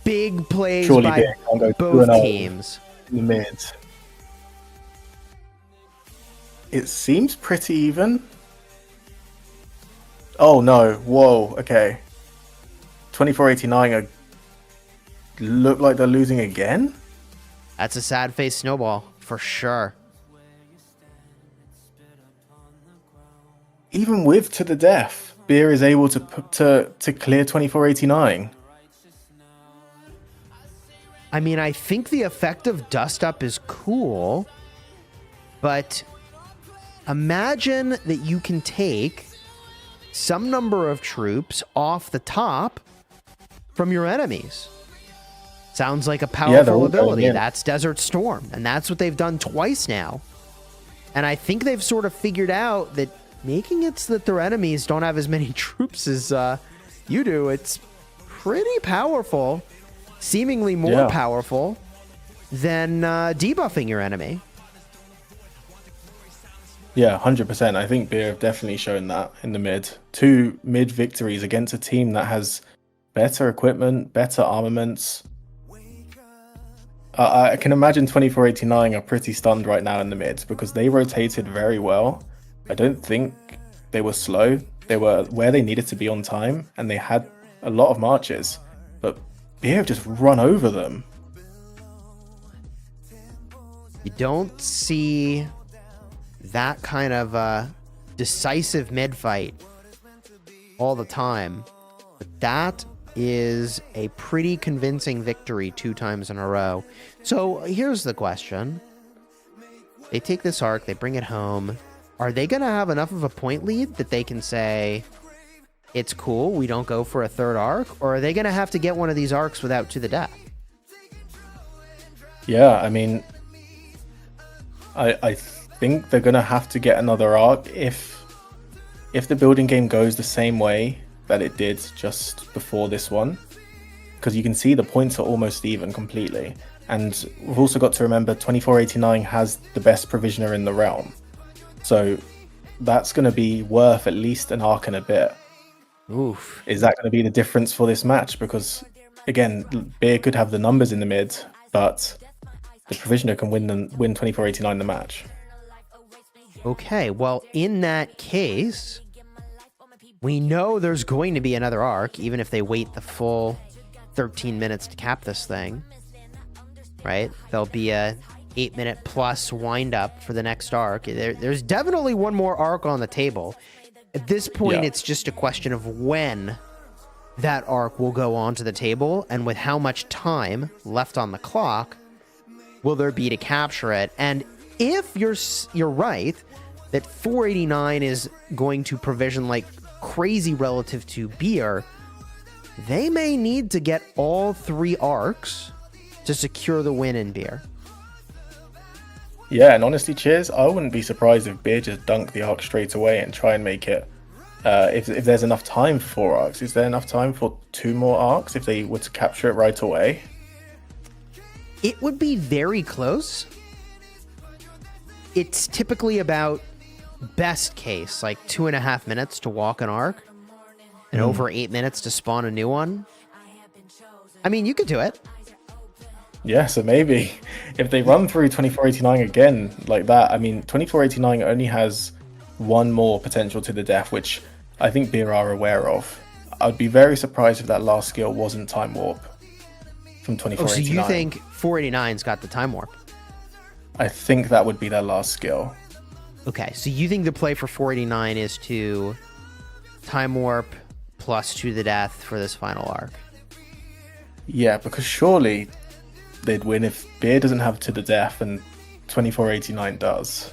Big plays Surely by Beer can't go both 2-0 teams. in the mid. It seems pretty even. Oh no! Whoa. Okay. 2489 look like they're losing again. That's a sad face snowball for sure. Even with to the death, Beer is able to clear 2489. I mean, I think the effect of Dust Up is cool, but imagine that you can take some number of troops off the top from your enemies. Sounds like a they're powerful all ability. going in. That's Desert Storm, and that's what they've done twice now. And I think they've sort of figured out that making it so that their enemies don't have as many troops as you do, it's pretty powerful. Seemingly more powerful than debuffing your enemy. Yeah, 100%. I think Beer have definitely shown that in the mid. 2 mid victories against a team that has better equipment, better armaments. I can imagine 2489 are pretty stunned right now in the mid because they rotated very well. I don't think they were slow. They were where they needed to be on time, and they had a lot of marches. But Beer have just run over them. You don't see that kind of decisive mid fight all the time, but that is a pretty convincing victory 2 times in a row. So here's the question. They take this arc, they bring it home. Are they going to have enough of a point lead that they can say, it's cool, we don't go for a 3rd arc? Or are they going to have to get one of these arcs without to the death? Yeah, I mean, I think they're going to have to get another arc if the building game goes the same way that it did just before this one. Because you can see the points are almost even completely. And we've also got to remember 2489 has the best provisioner in the realm. So that's going to be worth at least an arc and a bit. Oof. Is that going to be the difference for this match? Because, again, Beer could have the numbers in the mid, but the provisioner can win 2489 the match. Okay, well, in that case, we know there's going to be another arc, even if they wait the full 13 minutes to cap this thing. Right? There'll be a 8-minute plus wind up for the next arc. There's definitely one more arc on the table. At this point, it's just a question of when that arc will go onto the table and with how much time left on the clock will there be to capture it. And if you're right that 489 is going to provision like crazy relative to Beer, they may need to get all 3 arcs to secure the win in Beer. Yeah, and honestly, Cheers, I wouldn't be surprised if Beer just dunked the arc straight away and try and make it if there's enough time for 4 arcs, is there enough time for 2 more arcs if they were to capture it right away? It would be very close. It's typically about, best case, like 2.5 minutes to walk an arc and over 8 minutes to spawn a new one. I mean, you could do it. Yeah, so maybe if they run through 2489 again like that, I mean, 2489 only has 1 more potential to the death, which I think Beer are aware of. I'd be very surprised if that last skill wasn't time warp from 2489. So you think 489's got the time warp? I think that would be their last skill. Okay, so you think the play for 489 is to time warp plus to the death for this final arc? Yeah, because surely they'd win if Beer doesn't have to the death and 2489 does.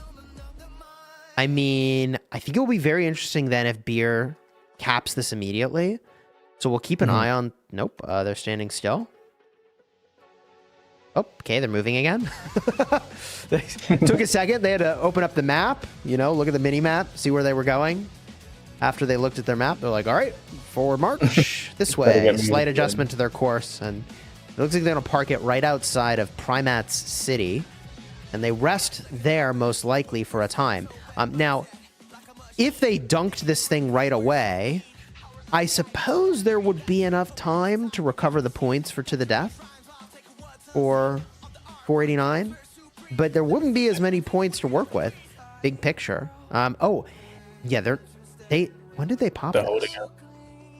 I mean, I think it will be very interesting then if Beer caps this immediately. So we'll keep an eye on... Nope, they're standing still. Oh, okay, they're moving again. They took a second. They had to open up the map, you know, look at the mini map, see where they were going. After they looked at their map, they're like, all right, forward march this way. Slight adjustment to their course. And it looks like they're going to park it right outside of Primate's city. And they rest there most likely for a time. Now, if they dunked this thing right away, I suppose there would be enough time to recover the points for To the Death or 489, but there wouldn't be as many points to work with. Big picture. Oh, yeah, when did they pop They're this? holding it.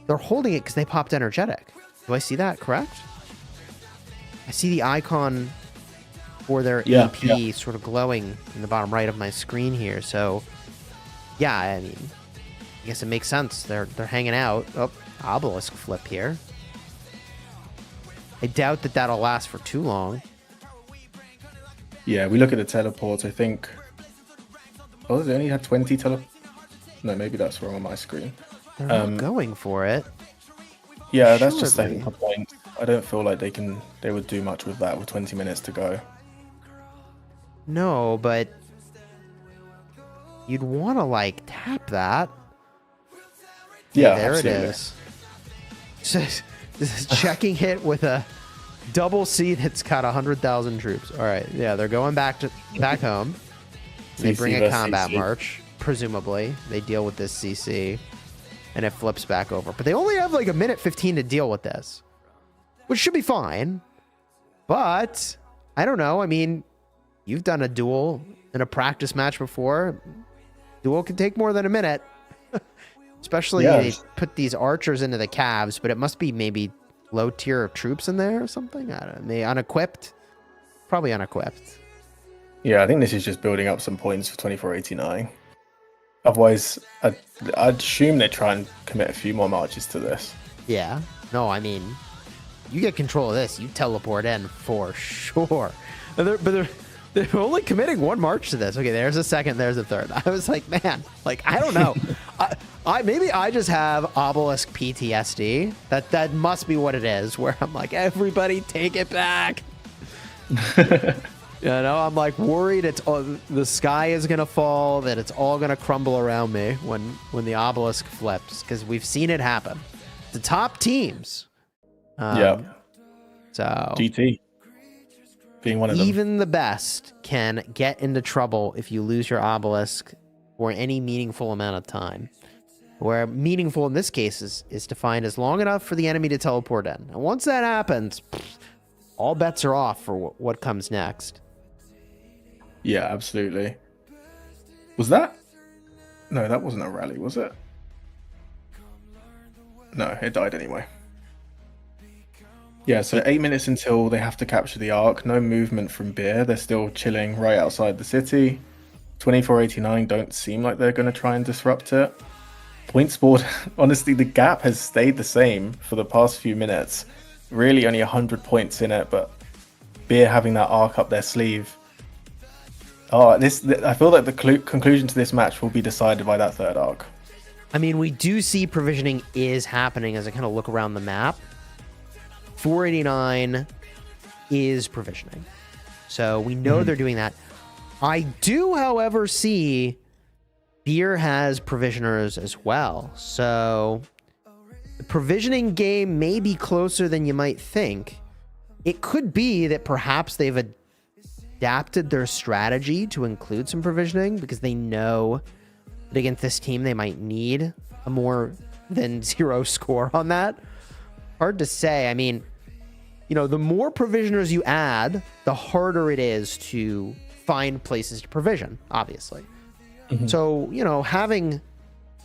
They're holding it because they popped energetic. Do I see that correct? I see the icon for their AP sort of glowing in the bottom right of my screen here. So, yeah, I mean, I guess it makes sense. They're hanging out. Oh, obelisk flip here. I doubt that that'll last for too long. Yeah, we look at the teleports, I think... Oh, they only had 20 teleports? No, maybe that's wrong on my screen. They're not going for it. Yeah, that's just Surely. the point. I don't feel like they would do much with that with 20 minutes to go. No, but you'd want to, like, tap that. Yeah, there absolutely. it is. This is checking hit with a double C that's got 100,000 troops. All right, yeah, they're going back home. They bring a combat CC. march, presumably. They deal with this CC, and it flips back over. But they only have like a minute 15 to deal with this, which should be fine. But I don't know. I mean, you've done a duel in a practice match before. Duel can take more than a minute. Especially they put these archers into the calves, but it must be maybe low tier of troops in there or something. I don't know. Maybe unequipped. Probably unequipped. Yeah, I think this is just building up some points for 2489. Otherwise, I'd assume they try and commit a few more marches to this. Yeah. No, I mean, you get control of this, you teleport in for sure. They're only committing 1 march to this. Okay, there's a second, there's a third. I was like, man, like, I don't know. Maybe I just have obelisk PTSD. That must be what it is, where I'm like, everybody take it back. You know, I'm like worried the sky is gonna fall, that it's all gonna crumble around me when the obelisk flips, because we've seen it happen. The top teams. Yeah. So GT being one of them. even the best can get into trouble if you lose your obelisk for any meaningful amount of time. Where meaningful in this case is defined as long enough for the enemy to teleport in. And once that happens, all bets are off for what comes next. Yeah, absolutely. Was that? No, that wasn't a rally, was it? No, it died anyway. Yeah, so 8 minutes until they have to capture the Ark. No movement from Beer. They're still chilling right outside the city. 2489 don't seem like they're going to try and disrupt it. Points board, honestly, the gap has stayed the same for the past few minutes. Really only 100 points in it, but Beer having that Ark up their sleeve. Oh, I feel like the conclusion to this match will be decided by that third Ark. I mean, we do see provisioning is happening as I kind of look around the map. 489 is provisioning. So we know they're doing that. I do, however, see Beer has provisioners as well. So the provisioning game may be closer than you might think. It could be that perhaps they've adapted their strategy to include some provisioning because they know that against this team they might need a more than 0 score on that. Hard to say. I mean, you know, the more provisioners you add, the harder it is to find places to provision, obviously. So, you know, having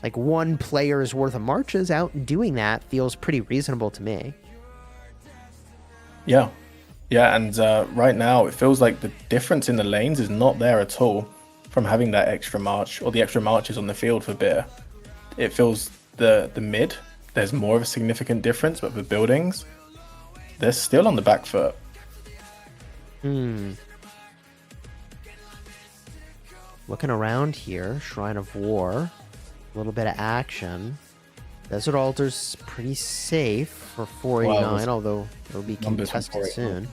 like one player's worth of marches out and doing that feels pretty reasonable to me. Yeah. Yeah, and right now it feels like the difference in the lanes is not there at all from having that extra march or the extra marches on the field for Beer. It feels the mid, there's more of a significant difference, but the buildings, they're still on the back foot. Looking around here, Shrine of War, a little bit of action. Desert Altar's pretty safe for 489, although it'll be contested soon.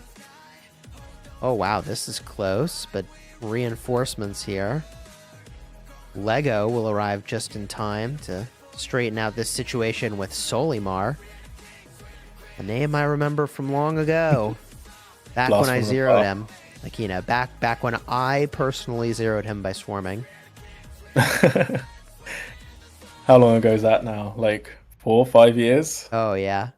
Oh wow, this is close, but reinforcements here. Lego will arrive just in time to straighten out this situation with Solimar. A name I remember from long ago. Back when I zeroed him. Like, you know, back when I personally zeroed him by swarming. How long ago is that now? Like 4 or 5 years? Oh, yeah.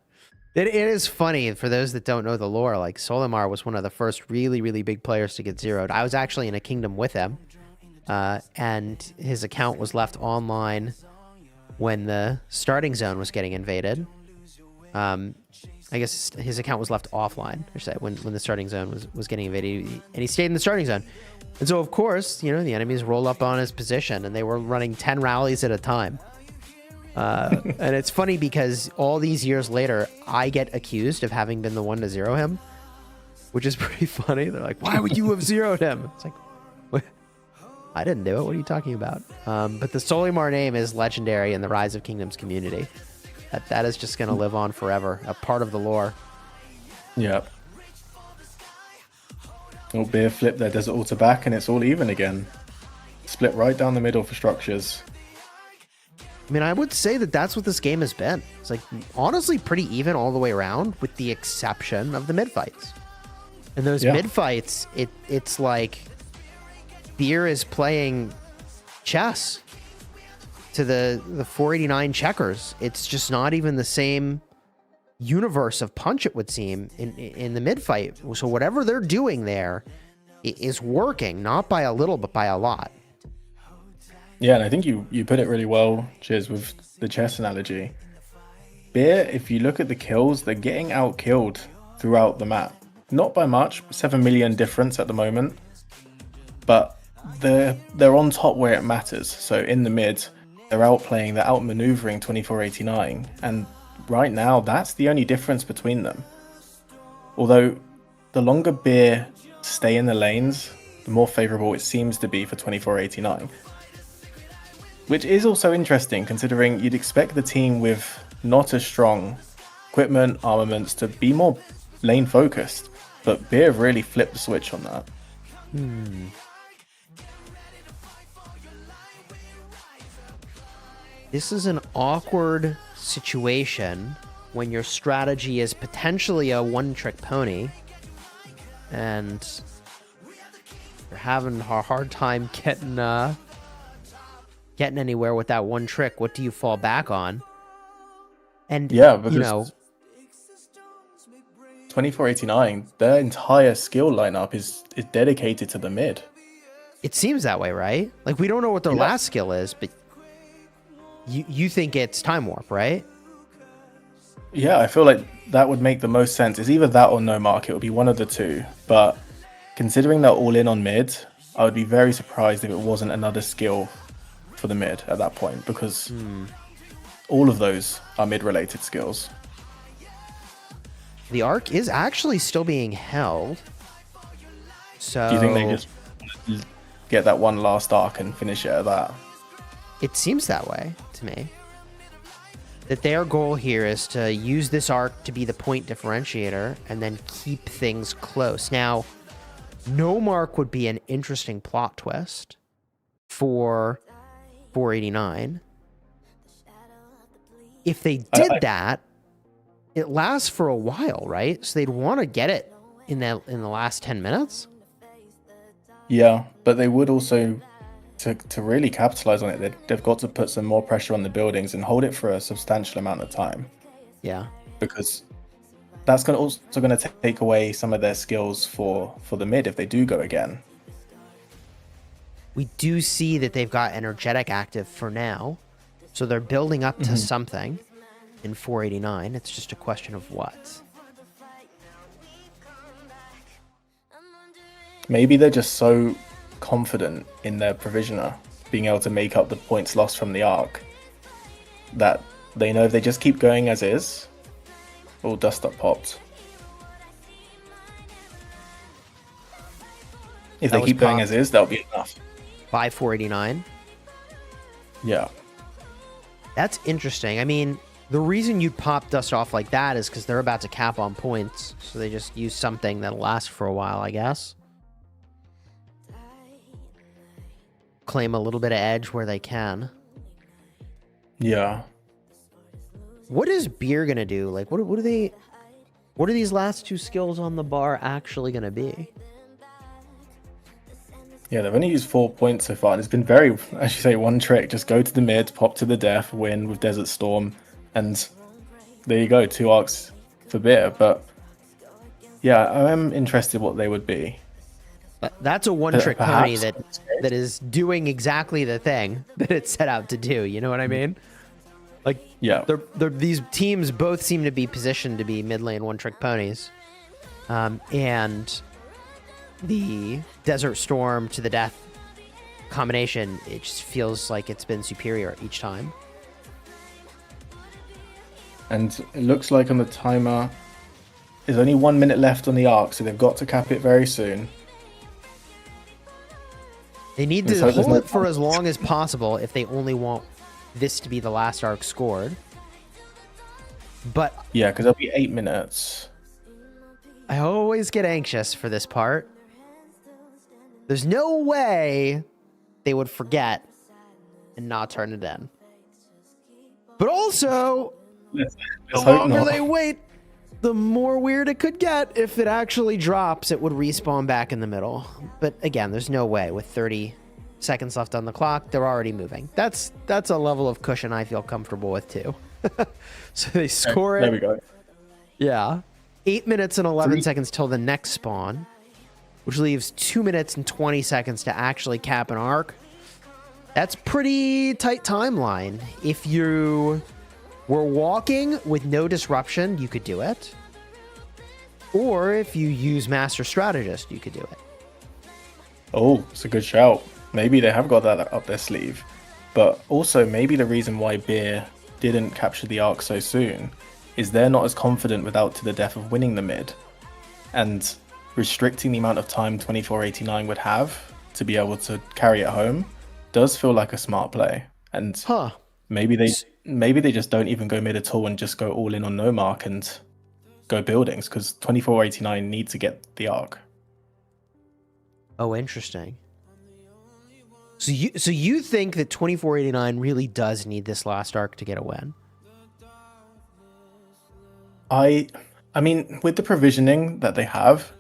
It is funny, for those that don't know the lore, like, Solimar was one of the first really, really big players to get zeroed. I was actually in a kingdom with him, and his account was left online when the starting zone was getting invaded. I guess his account was left offline, I should say, when the starting zone was getting invaded, and he stayed in the starting zone. And so, of course, you know, the enemies roll up on his position, and they were running 10 rallies at a time. And it's funny because all these years later, I get accused of having been the one to zero him, which is pretty funny. They're like, why would you have zeroed him? It's like, what? I didn't do it. What are you talking about? But the Solimar name is legendary in the Rise of Kingdoms community. That is just going to live on forever, a part of the lore. Yep. Little Beer flip their Desert Altar back, and it's all even again. Split right down the middle for structures. I mean, I would say that that's what this game has been. It's like, honestly, pretty even all the way around, with the exception of the mid-fights. And those mid-fights, it's like Beer is playing chess to the 489 checkers. It's just not even the same universe of punch, it would seem, in the mid-fight. So whatever they're doing there is working, not by a little, but by a lot. Yeah, and I think you put it really well, Chiz, with the chess analogy. Beer, if you look at the kills, they're getting out-killed throughout the map. Not by much, 7 million difference at the moment, but they're on top where it matters. So in the mid, they're outplaying, they're outmaneuvering 2489, and right now that's the only difference between them. Although the longer Beer stay in the lanes, the more favourable it seems to be for 2489. Which is also interesting, considering you'd expect the team with not as strong equipment, armaments to be more lane focused, but Beer really flipped the switch on that. This is an awkward situation when your strategy is potentially a one-trick pony, and you're having a hard time getting anywhere with that one trick. What do you fall back on? And yeah, because you know, 2489, their entire skill lineup is dedicated to the mid. It seems that way, right? Like, we don't know what their last skill is, but you think it's Time Warp, right? Yeah, I feel like that would make the most sense. It's either that or no mark. It would be one of the two. But considering they're all in on mid, I would be very surprised if it wasn't another skill for the mid at that point, because all of those are mid-related skills. The arc is actually still being held. So do you think they just get that one last arc and finish it at that? It seems that way to me. That their goal here is to use this arc to be the point differentiator and then keep things close. Now, no mark would be an interesting plot twist for 489. If they did that, it lasts for a while, right? So they'd want to get it in the last 10 minutes. Yeah, but they would also, to really capitalize on it, they've got to put some more pressure on the buildings and hold it for a substantial amount of time. Yeah. Because that's also going to take away some of their skills for the mid if they do go again. We do see that they've got energetic active for now. So they're building up to something in 489. It's just a question of what. Maybe they're just so confident in their provisioner being able to make up the points lost from the arc that they know if they just keep going as is, all dust up popped. If they keep going as is, that'll be enough. By 489. Yeah. That's interesting. I mean, the reason you'd pop dust off like that is because they're about to cap on points. So they just use something that'll last for a while, I guess. Claim a little bit of edge where they can. Yeah. What is beer gonna do? Like, what are these last two skills on the bar actually gonna be? Yeah, they've only used 4 points so far, and it's been very, as you say, one trick. Just go to the mid, pop to the death, win with Desert Storm, and there you go, 2 arcs for beer. But yeah, I am interested what they would be. That's a one-trick pony that is doing exactly the thing that it's set out to do. You know what I mean? Like, yeah, these teams both seem to be positioned to be mid-lane one-trick ponies. And the Desert Storm to the death combination, it just feels like it's been superior each time. And it looks like on the timer, there's only 1 minute left on the arc, so they've got to cap it very soon. They need to hold it for as long as possible if they only want this to be the last arc scored. But yeah, because there'll be 8 minutes. I always get anxious for this part. There's no way they would forget and not turn it in. But also, the longer they wait, the more weird it could get. If it actually drops, it would respawn back in the middle. But again, there's no way. With 30 seconds left on the clock, they're already moving. That's a level of cushion I feel comfortable with too. So they score it. There we go. Yeah. 8 minutes and 11 seconds till the next spawn, which leaves 2 minutes and 20 seconds to actually cap an arc. That's pretty tight timeline. If you were walking with no disruption, you could do it. Or if you use Master Strategist, you could do it. Oh, it's a good shout. Maybe they have got that up their sleeve. But also, maybe the reason why Beer didn't capture the arc so soon is they're not as confident without to the death of winning the mid. And restricting the amount of time 2489 would have to be able to carry it home does feel like a smart play. And maybe they just don't even go mid at all and just go all in on no mark and go buildings, because 2489 need to get the arc. Oh, interesting. So you think that 2489 really does need this last arc to get a win? I mean, with the provisioning that they have,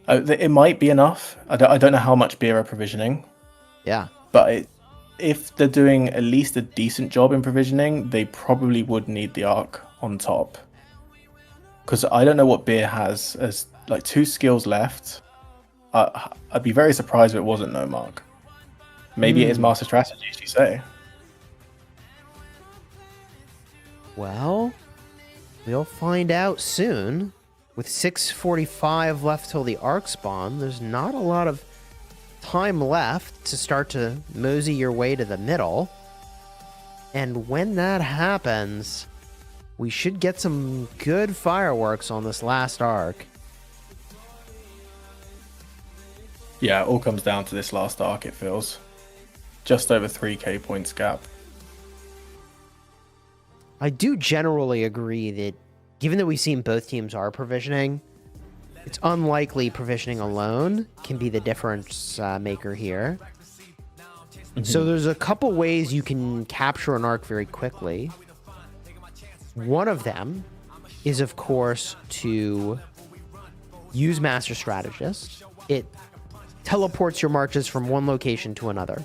it might be enough. I don't know how much beer are provisioning. Yeah. But if they're doing at least a decent job in provisioning, they probably would need the arc on top. Because I don't know what beer has as like 2 skills left. I'd be very surprised if it wasn't no mark. Maybe it is Master Strategy, as you say. Well, we'll find out soon. With 6:45 left till the arc spawn, there's not a lot of time left to start to mosey your way to the middle. And when that happens, we should get some good fireworks on this last arc. Yeah, it all comes down to this last arc, it feels. Just over 3k points gap. I do generally agree that, given that we've seen both teams are provisioning, it's unlikely provisioning alone can be the difference maker here. So there's a couple ways you can capture an arc very quickly. One of them is, of course, to use Master Strategist. It teleports your marches from one location to another.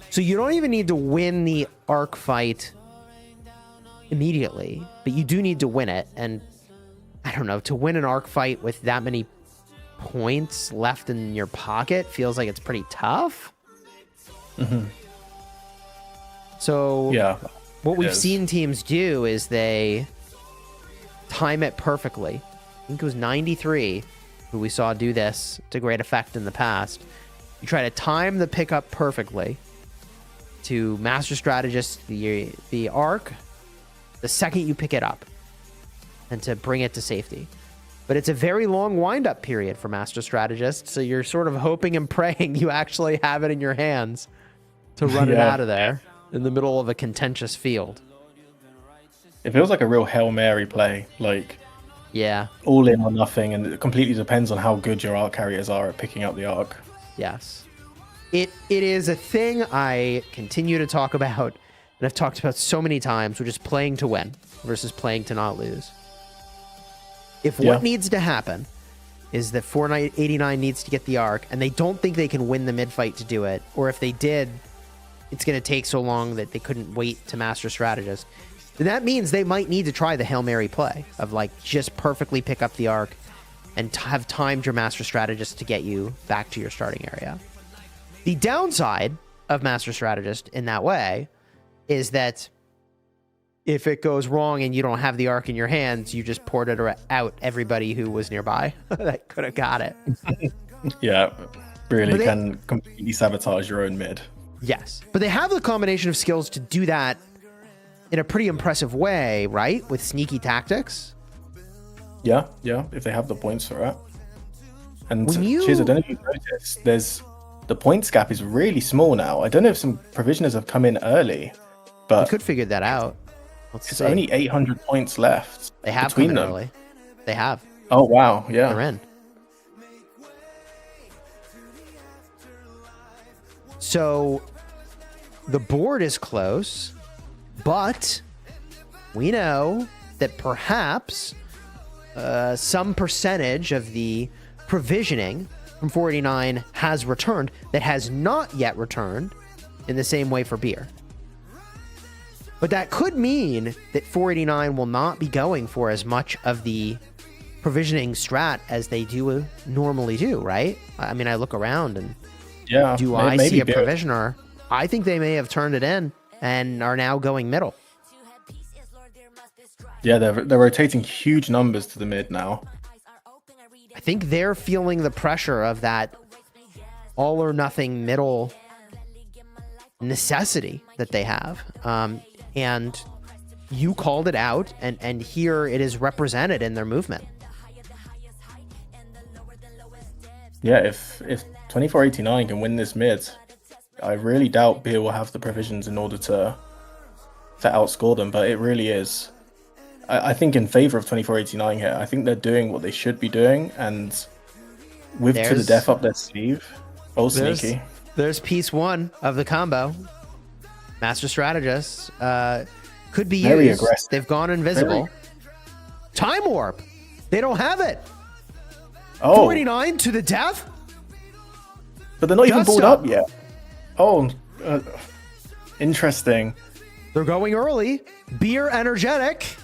So you don't even need to win the arc fight immediately, but you do need to win it. And I don't know, to win an arc fight with that many points left in your pocket feels like it's pretty tough. So Yeah. what we've seen teams do is they time it perfectly. I think it was 93 who we saw do this to great effect in the past. You try to time the pickup perfectly to Master Strategist the arc the second you pick it up and to bring it to safety. But it's a very long wind-up period for Master Strategist, so you're sort of hoping and praying you actually have it in your hands to run it out of there in the middle of a contentious field. It feels like a real Hail Mary play, like all in or nothing, and it completely depends on how good your arc carriers are at picking up the arc. Yes. It is a thing I continue to talk about, and I've talked about so many times, which is playing to win versus playing to not lose. If what needs to happen is that 489 needs to get the arc, and they don't think they can win the mid-fight to do it, or if they did, it's going to take so long that they couldn't wait to Master Strategist, then that means they might need to try the Hail Mary play of, like, just perfectly pick up the arc and have timed your Master Strategist to get you back to your starting area. The downside of Master Strategist in that way is that if it goes wrong and you don't have the arc in your hands, you just poured it out everybody who was nearby that could have got it. Yeah, really can completely sabotage your own mid. Yes, but they have the combination of skills to do that in a pretty impressive way, right? With sneaky tactics. Yeah, if they have the points for it. And Chiz, I don't know if you've noticed, the points gap is really small now. I don't know if some provisioners have come in early, but you could figure that out. It's only 800 points left. They have come in early. They have. Oh, wow. Yeah. They're in. So the board is close, but we know that perhaps some percentage of the provisioning from 489 has returned that has not yet returned in the same way for beer. But that could mean that 489 will not be going for as much of the provisioning strat as they do normally do, right? I mean, I look around and do I see a provisioner? I think they may have turned it in and are now going middle. Yeah, they're rotating huge numbers to the mid now. I think they're feeling the pressure of that all or nothing middle necessity that they have. And you called it out, and here it is represented in their movement. Yeah, if 2489 can win this mid, I really doubt Beer will have the provisions in order to outscore them, but it really is. I think in favor of 2489 here. I think they're doing what they should be doing, and with To the Death up their sleeve. Oh, sneaky. There's piece one of the combo. Master Strategist could be very used. Aggressive. They've gone invisible. Time Warp. They don't have it. Oh. 49 to the death. But they're not even pulled up yet. Oh, interesting. They're going early. Beer energetic.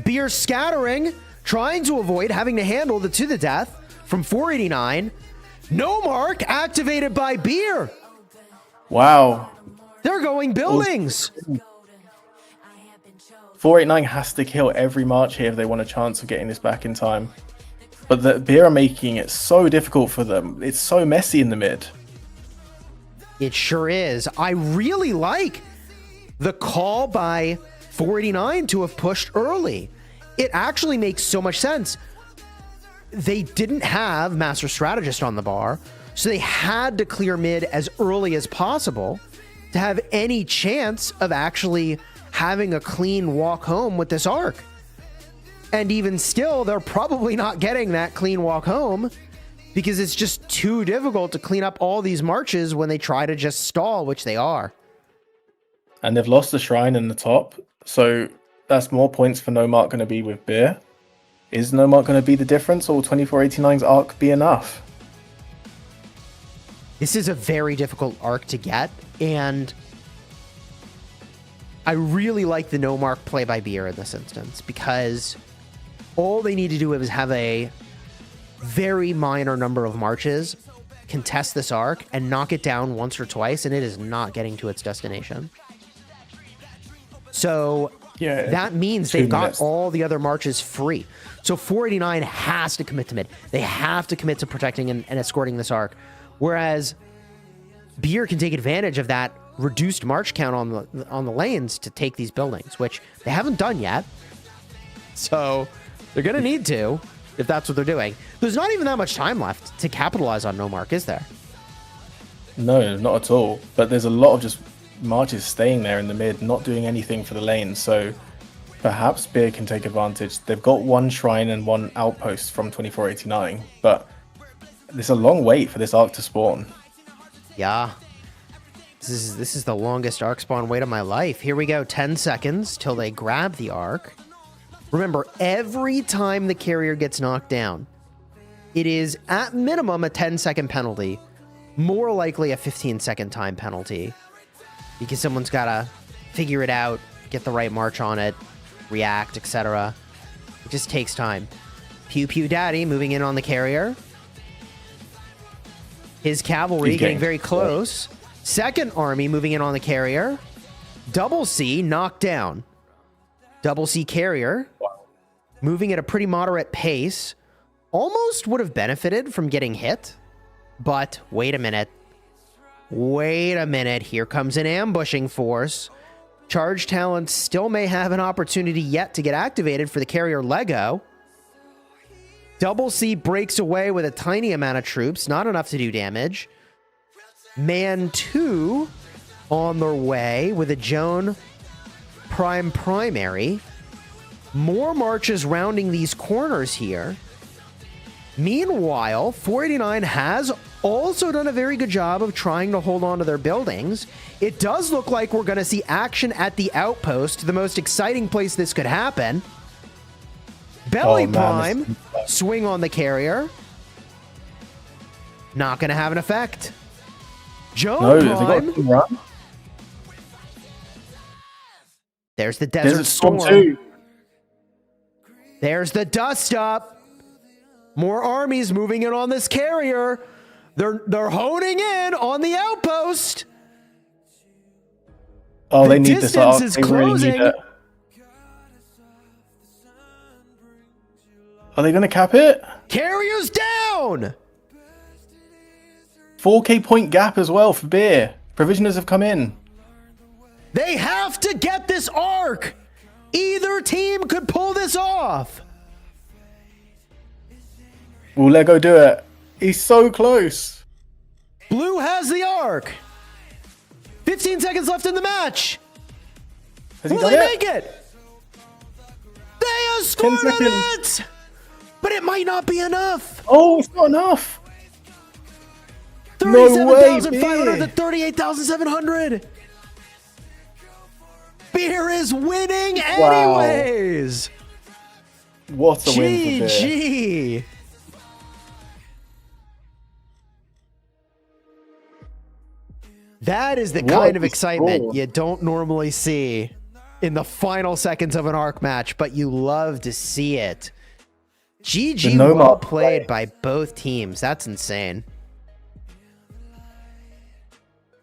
Beer scattering, trying to avoid having to handle the To the Death from 489. No mark activated by Beer. Wow. They're going buildings. 489 has to kill every march here if they want a chance of getting this back in time. But the Beer are making it so difficult for them. It's so messy in the mid. It sure is. I really like the call by 489 to have pushed early. It actually makes so much sense. They didn't have Master Strategist on the bar, so they had to clear mid as early as possible to have any chance of actually having a clean walk home with this arc. And even still, they're probably not getting that clean walk home because it's just too difficult to clean up all these marches when they try to just stall, which they are. And they've lost the shrine in the top, so that's more points for Nomark going to be with Beer. Is Nomark going to be the difference, or will 2489's arc be enough? This is a very difficult arc to get, and I really like the Nomark play by Beer in this instance, because all they need to do is have a very minor number of marches, contest this arc, and knock it down once or twice, and it is not getting to its destination. So Yeah, that means 2 they've got minutes. all the other marches free. So 489 has to commit to mid. They have to commit to protecting and escorting this arc. Whereas Beer can take advantage of that reduced march count on the lanes to take these buildings, which they haven't done yet. So they're going to need to, if that's what they're doing. There's not even that much time left to capitalize on Nomark, is there? No, not at all. But there's a lot of just marches staying there in the mid, not doing anything for the lanes. So perhaps Beer can take advantage. They've got 1 shrine and 1 outpost from 2489, but there's a long wait for this arc to spawn. Yeah. This is the longest arc spawn wait of my life. Here we go, 10 seconds till they grab the arc. Remember, every time the carrier gets knocked down, it is at minimum a 10-second penalty, more likely a 15-second time penalty, because someone's got to figure it out, get the right march on it, react, etc. It just takes time. Pew Pew Daddy moving in on the carrier. His cavalry He's getting getting very close. Second army moving in on the carrier. Double C knocked down. Double C carrier moving at a pretty moderate pace. Almost would have benefited from getting hit. But wait a minute. Wait a minute. Here comes an ambushing force. Charge talent still may have an opportunity yet to get activated for the carrier Lego. Double C breaks away with a tiny amount of troops, not enough to do damage. Man 2 on their way with a Joan Prime primary. More marches rounding these corners here. Meanwhile, 489 has also done a very good job of trying to hold on to their buildings. It does look like we're going to see action at the outpost, the most exciting place this could happen. Belly Prime, swing on the carrier. Not going to have an effect. Joan Prime. Run. There's the Desert Storm. Too. There's the dust up. More armies moving in on this carrier. They're honing in on the outpost. Oh, The they need this distance arc. is They really need closing. it. Are they going to cap it? Carrier's down. 4k point gap as well for Beer. Provisioners have come in. They have to get this arc. Either team could pull this off. Will Lego do it? He's so close. Blue has the arc. 15 seconds left in the match. Has he Will done they it? make it? They escorted 10 seconds. it. But it might not be enough. Oh, it's not enough. No way, 37,500 to Beer. 38,700. Beer is winning Wow. anyways. What a win for Beer. GG. That is the What kind of a excitement score. you don't normally see in the final seconds of an arc match, but you love to see it. GG, The no well mark played play. by both teams. That's insane.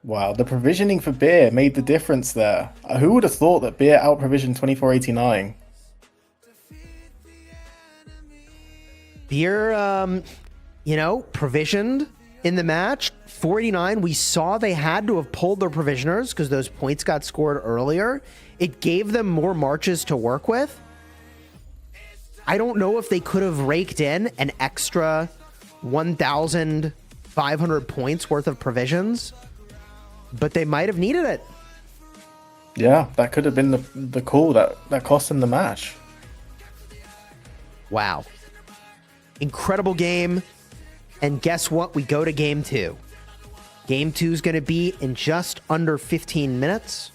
Wow, the provisioning for Beer made the difference there. Who would have thought that Beer out-provisioned 2489? Beer, provisioned in the match. 49, we saw they had to have pulled their provisioners because those points got scored earlier. It gave them more marches to work with. I don't know if they could have raked in an extra 1,500 points worth of provisions, but they might have needed it. Yeah, that could have been the call that cost them the match. Wow. Incredible game. And guess what? We go to game 2. Game 2 is going to be in just under 15 minutes.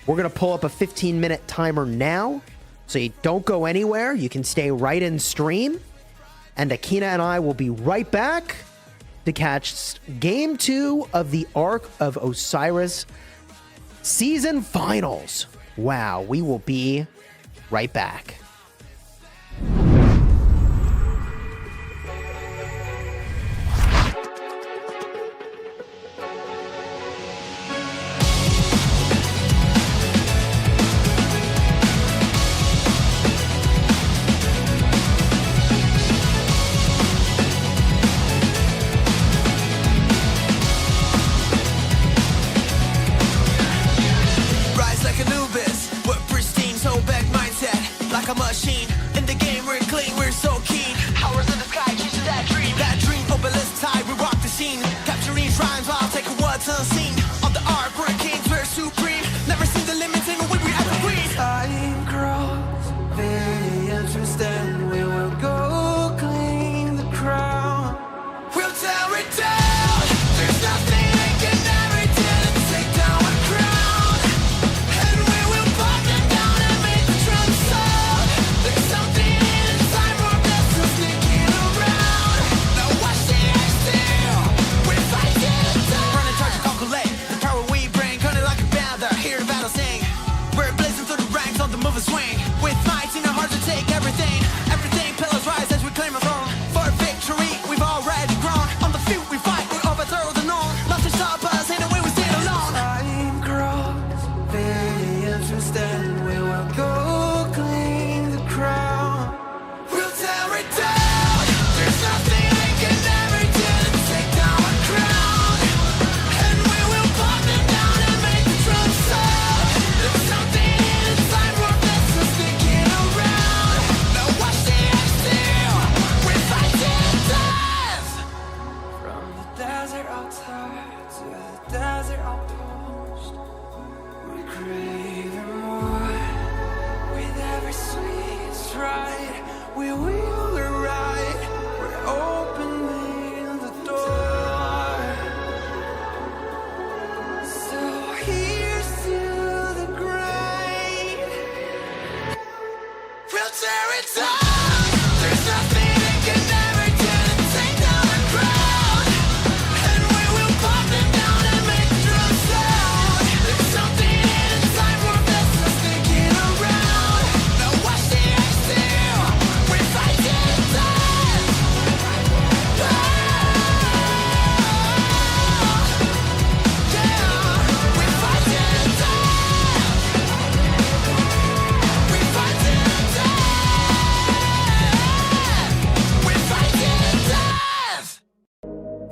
We're going to pull up a 15-minute timer now, so you don't go anywhere. You can stay right in stream. And Akina and I will be right back to catch game 2 of the Ark of Osiris season finals. Wow, we will be right back. Rise like Anubis with pristine toe back mindset. Like a machine in the game, we're clean, we're so keen. Hours in the sky, chasing that dream. That dream, obelisk tide, we rock the scene. Capturing rhymes while taking what's unseen. On the arc, we're kings, we're supreme. Never seen the limits in we ever breathe. Time grows very interesting. We will go claim the crown. We'll tear it down. There's nothing they can never do to take down a crown. And we will pop them down and make the drum sound. There's something inside more blessings sneaking around. Now watch the ice still. We fight it down. Run and try to calculate the power we bring. Cut it like a band, they're here to battle sing. We're blazing through the ranks on the move and swing. With might in our heart to take everything. Everything pillars rise as we claim a throne. For victory, we've already grown. On the field we fight, we overthrow the known. Nothing stop us, ain't no way we stand alone. Time grows very interesting. We will go claim the crown. We'll tear it down. There's nothing they can never do to take down a crown. And we will pop them down and make the drum sound. There's something inside more blessings sneaking around. Now watch the ice still. We fight it death. From the desert altar to the desert outpost, we crave more. With every sweet stride, we will the right. We're opening the door. So here's to the grind. We'll tear it down. There's nothing they can never do to take down a crown. And we will pop them down and make the drum sound. There's something inside more blessings sneaking around. Now watch the ice still. We fight it down. Yeah, we fight it down. We fight it down. We fight it down.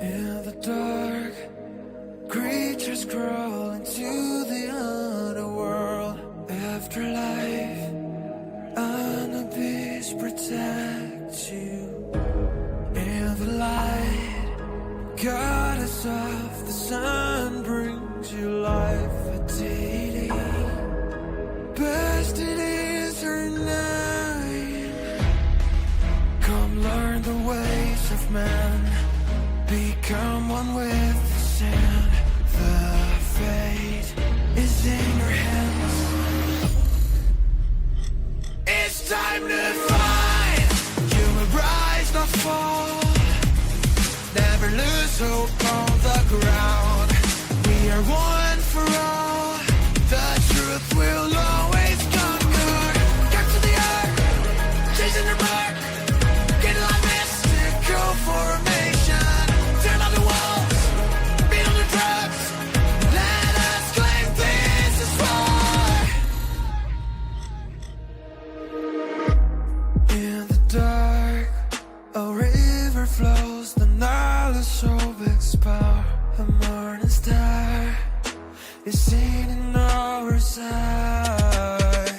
In the dark, creatures crawl into the underworld. Afterlife, an abyss protects you. In the light, goddess of the sun brings you life. A deity, best it is her name. Come learn the ways of man. Become one with the sand. The fate is in your hands. It's time to fight. You will rise, not fall. Never lose hope on the ground. We are one for all. The truth will always conquer. Capture the earth, chasing the mark. Get like mystical formation. Turn on the walls, beat on the drums. Let us claim this is war. In the dark, a river flows. The Nile is so expound. A morning star is seen in our sight.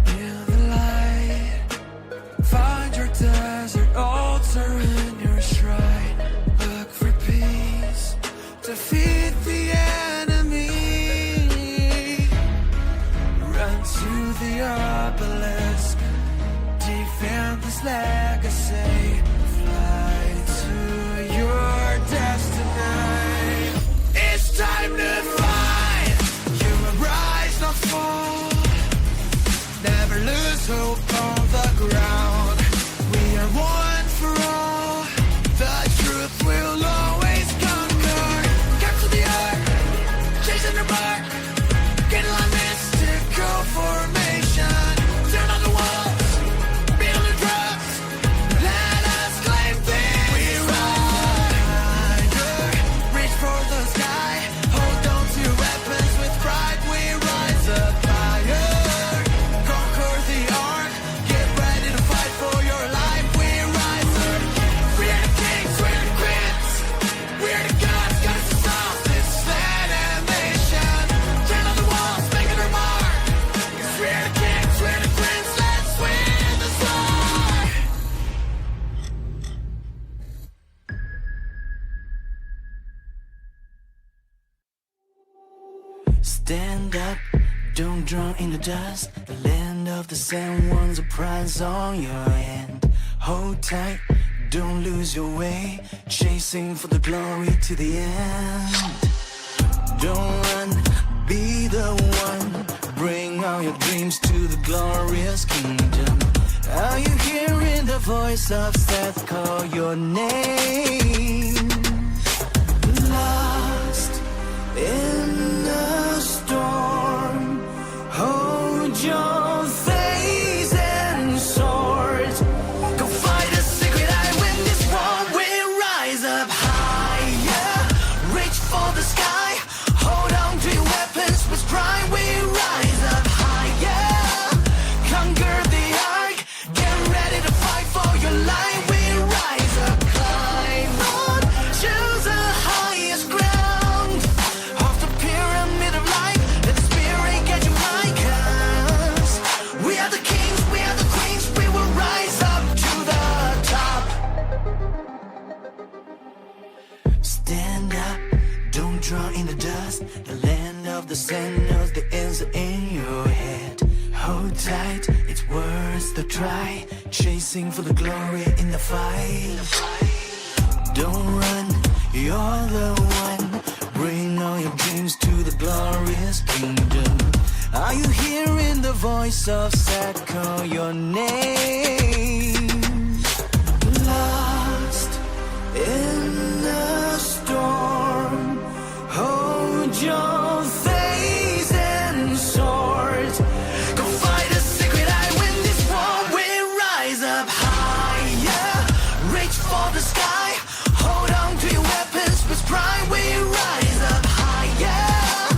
In the light, find your desert altar and your shrine. Look for peace, defeat the enemy. Run to the obelisk, defend this legacy. Fly to hope on the ground. We are one for all. The truth will always conquer. Capture the ark, chasing the mark. Get in line, mystical formation. Turn on the walls, beat on the drums. Let us claim this. We ride, reach for the sky. Hold on to weapons with pride. We rise up higher. Conquer the ark. Get ready to fight for your life. We rise up. We are the kings, we are the queens. We are the gods, goddesses of this land and nation. Turn on the walls, making our mark. 'Cause we are the kings, we are the queens. Let's win this war. Stand up, don't drown in the dust. The land of the sand one's a prize on your hand. Hold tight, don't lose your way. Chasing for the glory to the end. Don't run, be the one. Bring all your dreams to the glorious kingdom. Are you hearing the voice of Seth call your name? Lost in the storm, hold your face and sword. Go fight a secret, I win this war. We rise up higher, reach for the sky. Hold on to your weapons with pride. We rise up higher, conquer the ark. Get ready to fight for your life. We rise up, climb on, choose the highest ground. Off the pyramid of life, let the spirit get you high. 'Cause we are the kings, we are the queens. We will rise up to the top. Stand up, don't draw in the dust. The land of the sand knows the answer in your head. Hold tight, it's worth the try. Chasing for the glory in the fight. Don't run, you're the one. Bring all your dreams to the glorious kingdom. Are you hearing the voice of Seth call your name? Lost in the storm, hold your face and sword. Go fight a secret, I win this war. We rise up higher, reach for the sky. Hold on to your weapons with pride. We rise up higher,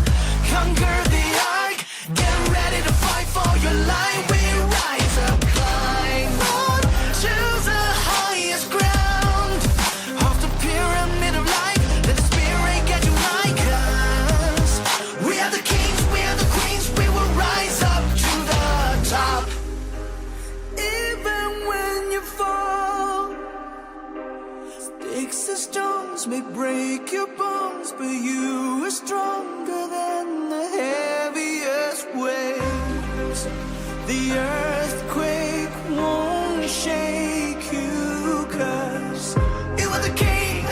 conquer the ark. Get ready to fight for your life. We rise up, climb on, choose the highest ground. Off the pyramid of life, let the spirit get you high. 'Cause we are the kings, we are the queens. We will rise up to the top. Even when you fall, sticks and stones may break your bones, but you are stronger than the heaviest waves. The earthquake won't shake you, 'cause you are the king,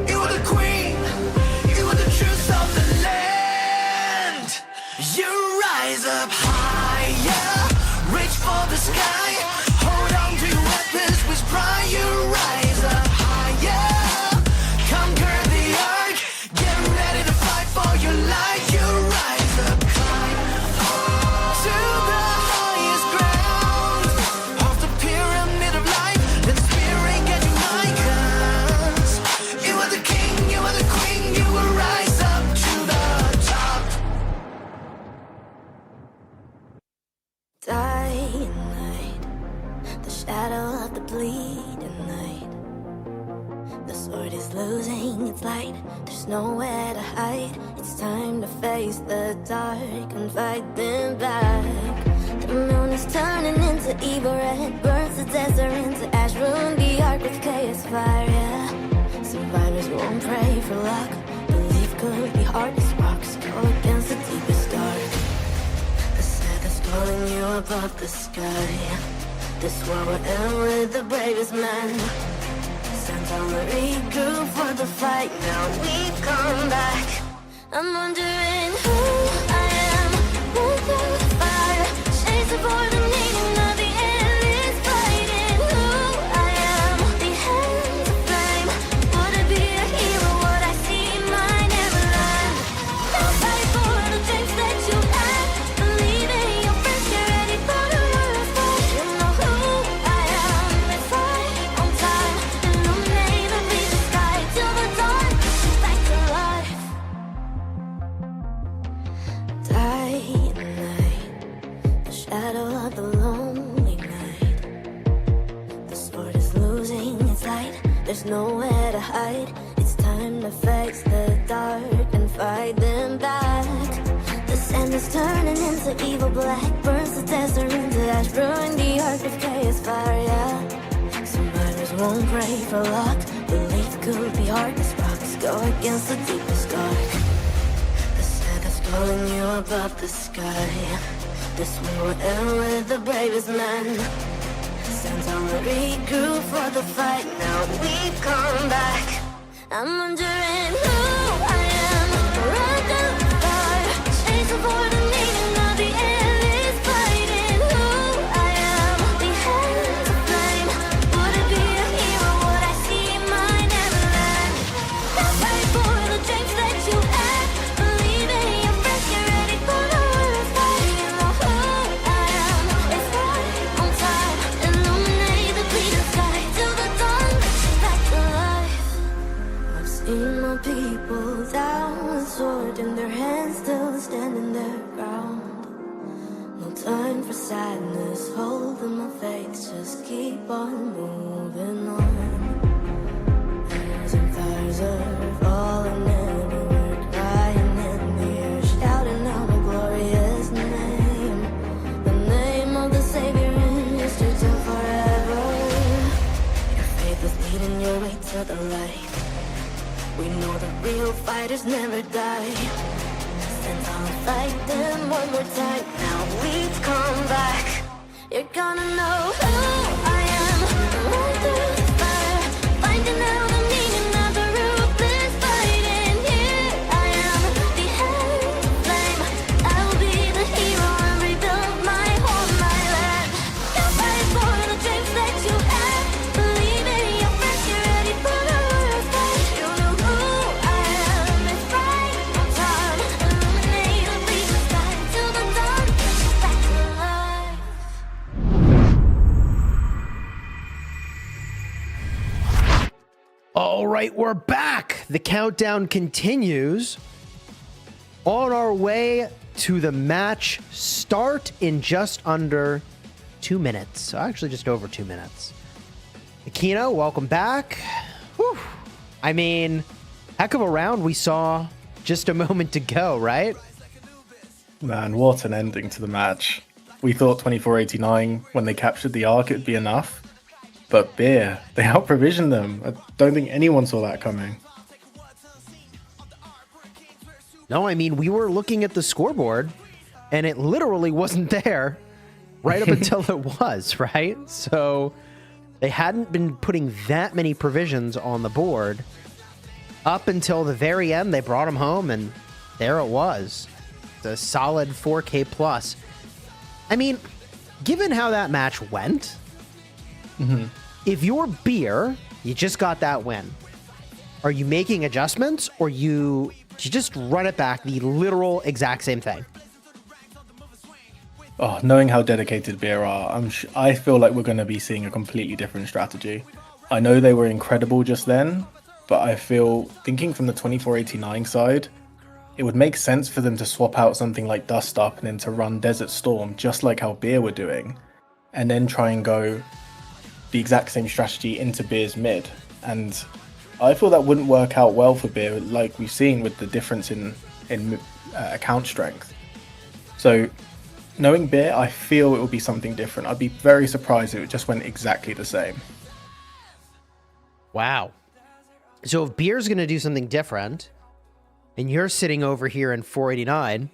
you are the queen, you are the truth of the land. You rise up higher, reach for the sky. Hold on to your weapons with pride. You rise up higher, conquer the ark. Get ready to fight for your life. You rise up, climb to the highest ground. Off the pyramid of life, let the spirit get you high. 'Cause you are the king, you are the queen. You will rise up to the top. Dying night, the shadow of the bleeding night. The sword is losing its light, there's nowhere to hide. It's time to face the dark and fight them back. The moon is turning into evil red, burns the desert into ash, ruin the ark with chaos fire, yeah. Survivors won't pray for luck, belief could be hard as rocks, go against the deepest dark. The saddest calling you above the sky. This war will end with the bravest man. Santa Marie grew for the fight, now we've come back. I'm wondering who I am, moving with fire, chasing for the needing night. there's nowhere to hide. It's time to face the dark and fight them back. The sand is turning into evil black, burns the desert into ash, brewing the arc of chaos fire, yeah. Survivors won't pray for luck, belief could be hard as rocks go against the deepest dark. The sand is calling you above the sky. This one will end with the bravest man. Sand's already grew for the fight, now we've come back. I'm wondering who I am. Run through the fire, chasing for the meaning of the end is fighting. Who I am, the hands of flame. Would it be a hero? Would I see my neverland? Now fight for the dreams that you had. Believe in your friends, get ready for the world's fight. You know who I am. It's right on time. Illuminate the bleeding sky till the dawn brings back to life. I've seen my people down with sword in their hands, still standing their ground. No time for sadness, holding my faith, just keep on moving on. Airs and fires are falling everywhere, crying in the air, shouting out a glorious name. The name of the Savior in history till forever. Your faith is leading your way to the light. We know the real fighters never die. Stand on and fight them one more time. Now we've come back. You're gonna know who I am. Run through the fire, finding out the meaning of the ruthless fighting. Here I am, the hand of flame. I will be the hero and rebuild my home, my land. Now fight for the dreams that you had. Believe in your friends, get ready for the world's fight. You know who I am. It's right on time. Illuminate the bleeding sky till the dawn brings back to life. All right, we're back. The countdown continues. On our way to the match start in just under 2 minutes. Actually, just over 2 minutes. Aquino, welcome back. Whew. I mean, heck of a round we saw just a moment to go, right? Man, what an ending to the match. We thought 2489, when they captured the Ark, it'd be enough. But Beer, they out-provisioned them. I don't think anyone saw that coming. No, I mean, we were looking at the scoreboard, and it literally wasn't there right up until it was, right? So they hadn't been putting that many provisions on the board up until the very end. They brought them home, and there it was. The solid 4K plus. I mean, given how that match went, if you're Beer, you just got that win. Are you making adjustments, or you just run it back the literal exact same thing? Oh, knowing how dedicated Beer are, I feel like we're going to be seeing a completely different strategy. I know they were incredible just then, but I feel, thinking from the 2489 side, it would make sense for them to swap out something like Dust Up and then to run Desert Storm, just like how Beer were doing, and then try and go the exact same strategy into Beer's mid. And I feel that wouldn't work out well for Beer, like we've seen with the difference in account strength. So knowing Beer, I feel it will be something different. I'd be very surprised if it just went exactly the same. Wow. So if Beer's going to do something different, and you're sitting over here in 489,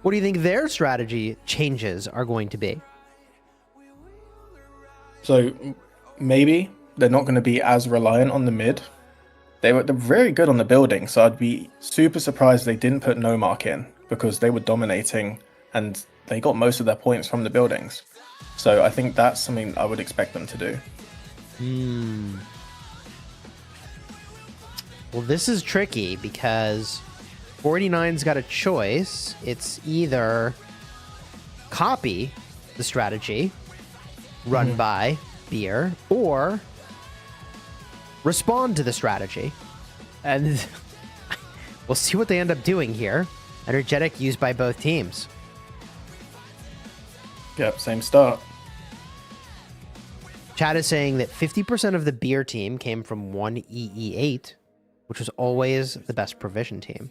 what do you think their strategy changes are going to be? So maybe they're not going to be as reliant on the mid. They're very good on the building, so I'd be super surprised they didn't put No Mark in, because they were dominating and they got most of their points from the buildings. So I think that's something I would expect them to do. Well, this is tricky because 49's got a choice. It's either copy the strategy run by Beer, or respond to the strategy. And we'll see what they end up doing here. Energetic used by both teams. Yep, same start. Chat is saying that 50% of the beer team came from one EE8, which was always the best provision team.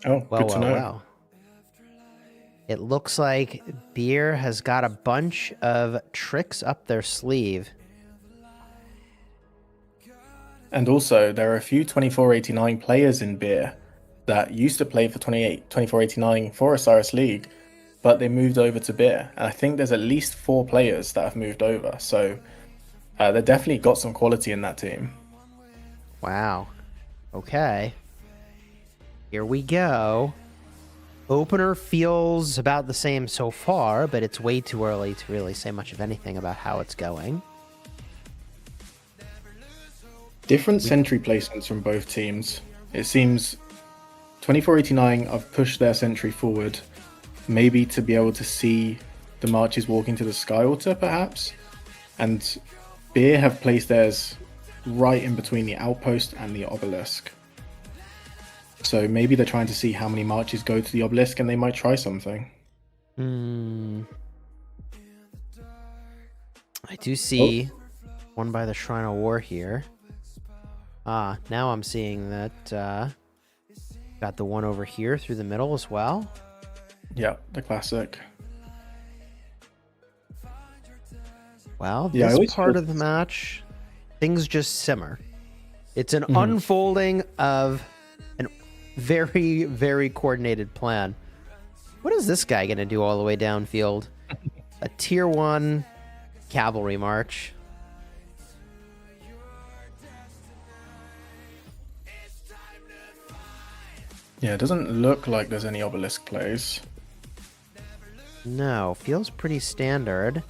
Oh, good to know. Well. It looks like beer has got a bunch of tricks up their sleeve. And also, there are a few 2489 players in beer that used to play for 2489 for Osiris League, but they moved over to beer. And I think there's at least 4 players that have moved over. So they definitely got some quality in that team. Wow. Okay. Here we go. Opener feels about the same so far, but it's way too early to really say much of anything about how it's going. Different sentry placements from both teams. It seems 2489 have pushed their sentry forward, maybe to be able to see the marches walking to the Sky Altar, perhaps. And Beer have placed theirs right in between the outpost and the obelisk. So maybe they're trying to see how many marches go to the obelisk, and they might try something. I do see one by the Shrine of War here. Ah, now I'm seeing that got the one over here through the middle as well. Yeah, the classic. Well, this part of the match, things just simmer. It's an unfolding of a very, very coordinated plan. What is this guy going to do all the way downfield? A tier 1 cavalry march. Yeah, it doesn't look like there's any obelisk plays. No, feels pretty standard.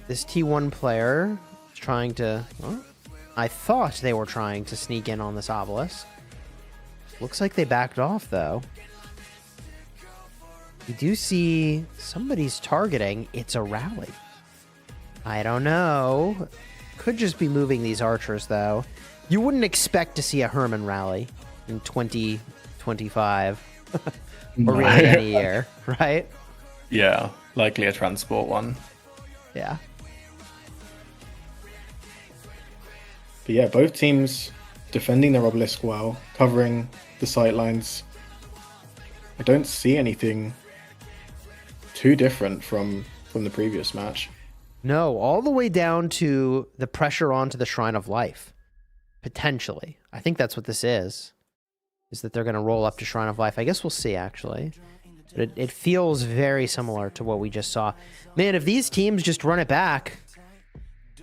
This T1 player is trying to... Well, I thought they were trying to sneak in on this obelisk. Looks like they backed off, though. You do see somebody's targeting. It's a rally. I don't know. Could just be moving these archers, though. You wouldn't expect to see a Herman rally in 2025 or really any year, right? Yeah, likely a transport one. Yeah. But yeah, both teams defending their obelisk well, covering the sightlines. I don't see anything too different from the previous match. No, all the way down to the pressure onto the Shrine of Life. Potentially. I think that's what this is that they're going to roll up to Shrine of Life. I guess we'll see, actually. But it feels very similar to what we just saw. Man, if these teams just run it back,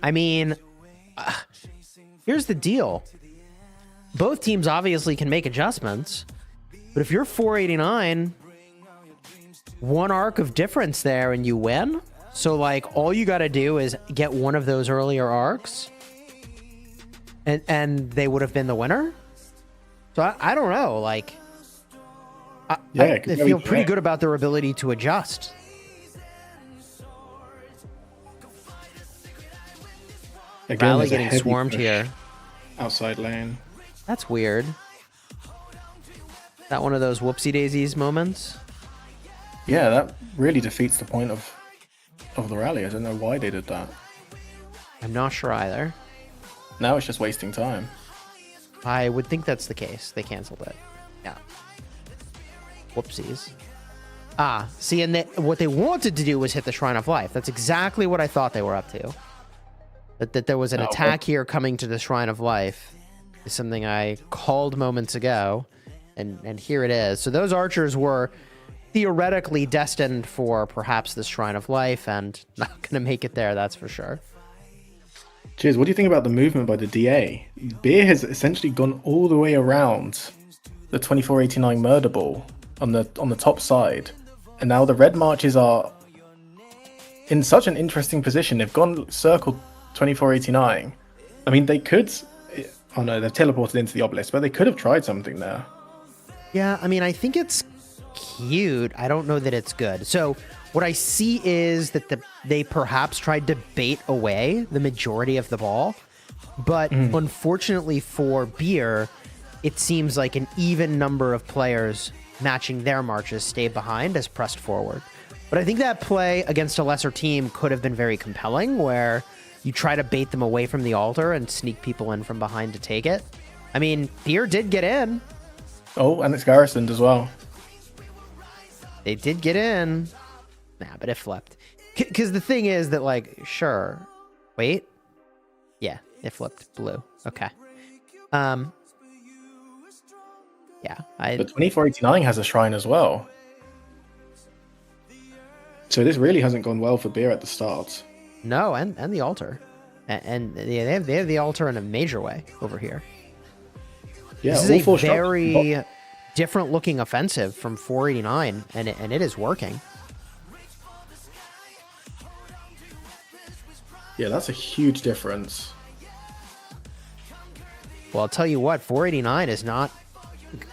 I mean, here's the deal. Both teams obviously can make adjustments, but if you're 489, one arc of difference there and you win. So, like, all you got to do is get one of those earlier arcs, and they would have been the winner. So I don't know, like, I feel pretty good about their ability to adjust. Again, Rally getting swarmed here. Outside lane. That's weird. That one of those whoopsie daisies moments? Yeah, that really defeats the point of the rally. I don't know why they did that. I'm not sure either. Now it's just wasting time. I would think that's the case. They canceled it. Yeah. Whoopsies. Ah, see, and what they wanted to do was hit the Shrine of Life. That's exactly what I thought they were up to. That there was an attack here coming to the Shrine of Life is something I called moments ago, and here it is. So those archers were theoretically destined for perhaps the Shrine of Life, and not going to make it there, that's for sure. Cheers, what do you think about the movement by the DA? Beer has essentially gone all the way around the 2489 murder ball on the top side, and now the red marches are in such an interesting position. They've gone circled 2489. I mean, they could... Oh no, they've teleported into the obelisk, but they could have tried something there. Yeah, I mean, I think it's cute. I don't know that it's good. So what I see is that they perhaps tried to bait away the majority of the ball, but unfortunately for Beer, it seems like an even number of players matching their marches stayed behind as pressed forward. But I think that play against a lesser team could have been very compelling, where you try to bait them away from the altar and sneak people in from behind to take it. I mean, Fear did get in. Oh, and it's garrisoned as well. They did get in. Nah, but it flipped. Because the thing is that, like, sure. Wait. Yeah, it flipped blue. Okay. Yeah, But 2489 has a shrine as well. So this really hasn't gone well for Beer at the start. No, and the altar. And they have the altar in a major way over here. Yeah, this all is four a very different looking offensive from 489, and it is working. Yeah, that's a huge difference. Well, I'll tell you what, 489 is not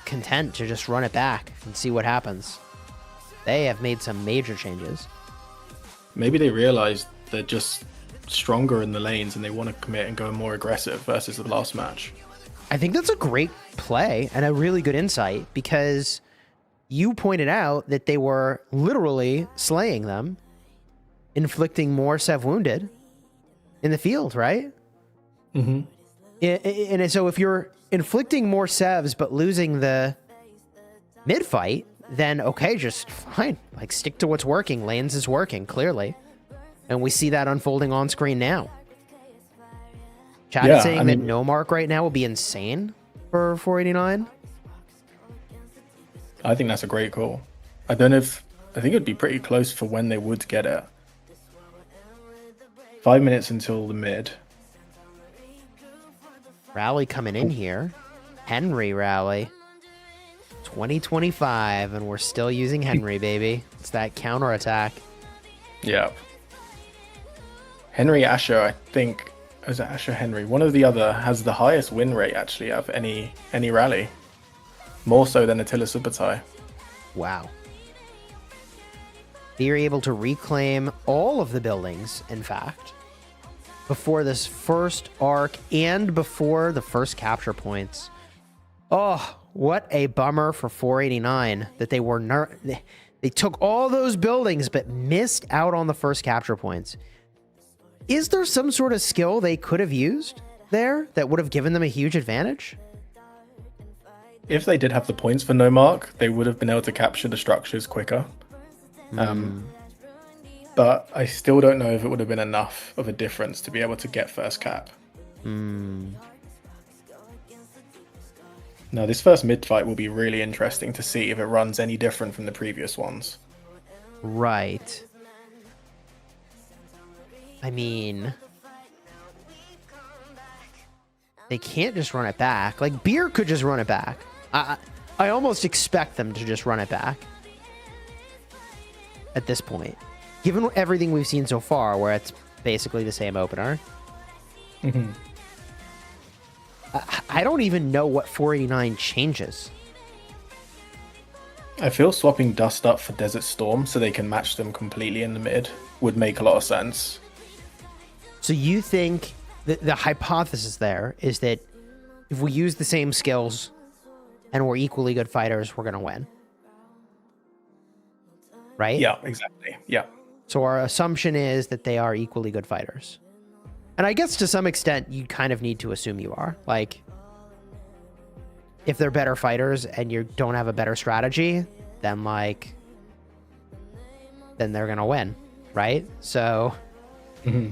content to just run it back and see what happens. They have made some major changes. Maybe they realized they're just stronger in the lanes and they want to commit and go more aggressive versus the last match. I think that's a great play and a really good insight, because you pointed out that they were literally slaying them, inflicting more Sev wounded in the field, right? Mm-hmm. And so if you're inflicting more Sevs but losing the mid fight, then okay, just fine. Like, stick to what's working. Lanes is working, clearly. And we see that unfolding on screen now. Chat is saying that no mark right now will be insane for 489. I think that's a great call. I don't know if... I think it'd be pretty close for when they would get it. 5 minutes until the mid. Rally coming in here. Henry rally. 2025, and we're still using Henry, baby. It's that counterattack. Yeah. Henry Asher, I think... Is it Asher Henry? One or the other has the highest win rate, actually, of any rally. More so than Attila Subotai. Wow. They're able to reclaim all of the buildings, in fact, before this first arc and before the first capture points. Oh, what a bummer for 489 that they were not... They took all those buildings but missed out on the first capture points. Is there some sort of skill they could have used there that would have given them a huge advantage? If they did have the points for no mark, they would have been able to capture the structures quicker. But I still don't know if it would have been enough of a difference to be able to get first cap. Now, this first mid fight will be really interesting to see if it runs any different from the previous ones. Right. I mean, they can't just run it back. Like, Beer could just run it back. I almost expect them to just run it back at this point, given everything we've seen so far, where it's basically the same opener. Mm-hmm. I don't even know what 489 changes. I feel swapping Dust up for Desert Storm so they can match them completely in the mid would make a lot of sense. So you think that the hypothesis there is that if we use the same skills and we're equally good fighters, we're going to win? Right? Yeah, exactly. Yeah. So our assumption is that they are equally good fighters. And I guess to some extent, you kind of need to assume you are. Like, if they're better fighters and you don't have a better strategy, then then they're going to win, right? So... Mm-hmm.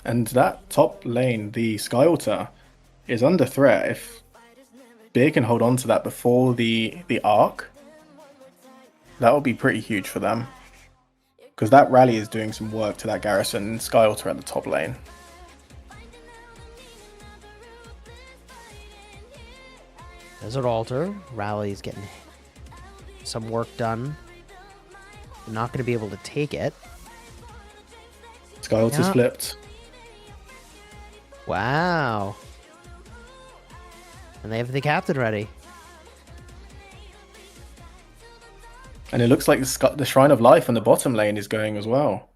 And that top lane, the Sky Altar, is under threat. If Beer can hold on to that before the arc, that would be pretty huge for them. Because that rally is doing some work to that garrison and Sky Altar at the top lane. Desert Altar, Rally's getting some work done. They're not going to be able to take it. Sky Altar's flipped. Wow. And they have the captain ready. And it looks like the Shrine of Life on the bottom lane is going as well.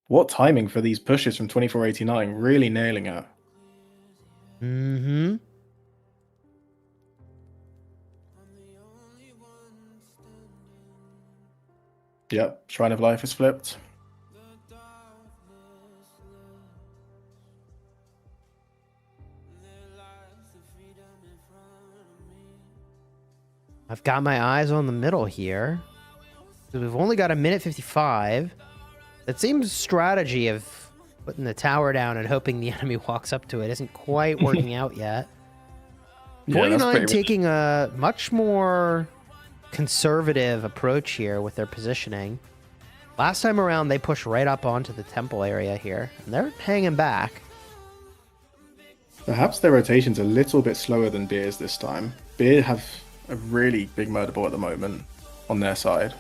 What timing for these pushes from 2489, really nailing it. Mm-hmm. Yep, Shrine of Life is flipped. I've got my eyes on the middle here. We've only got a minute 55. That seems strategy of putting the tower down and hoping the enemy walks up to it isn't quite working out yet. Yeah, that's 49 pretty taking a much more conservative approach here with their positioning. Last time around, they pushed right up onto the temple area here, and they're hanging back. Perhaps their rotation's a little bit slower than Beer's this time. Beer have a really big murder ball at the moment on their side.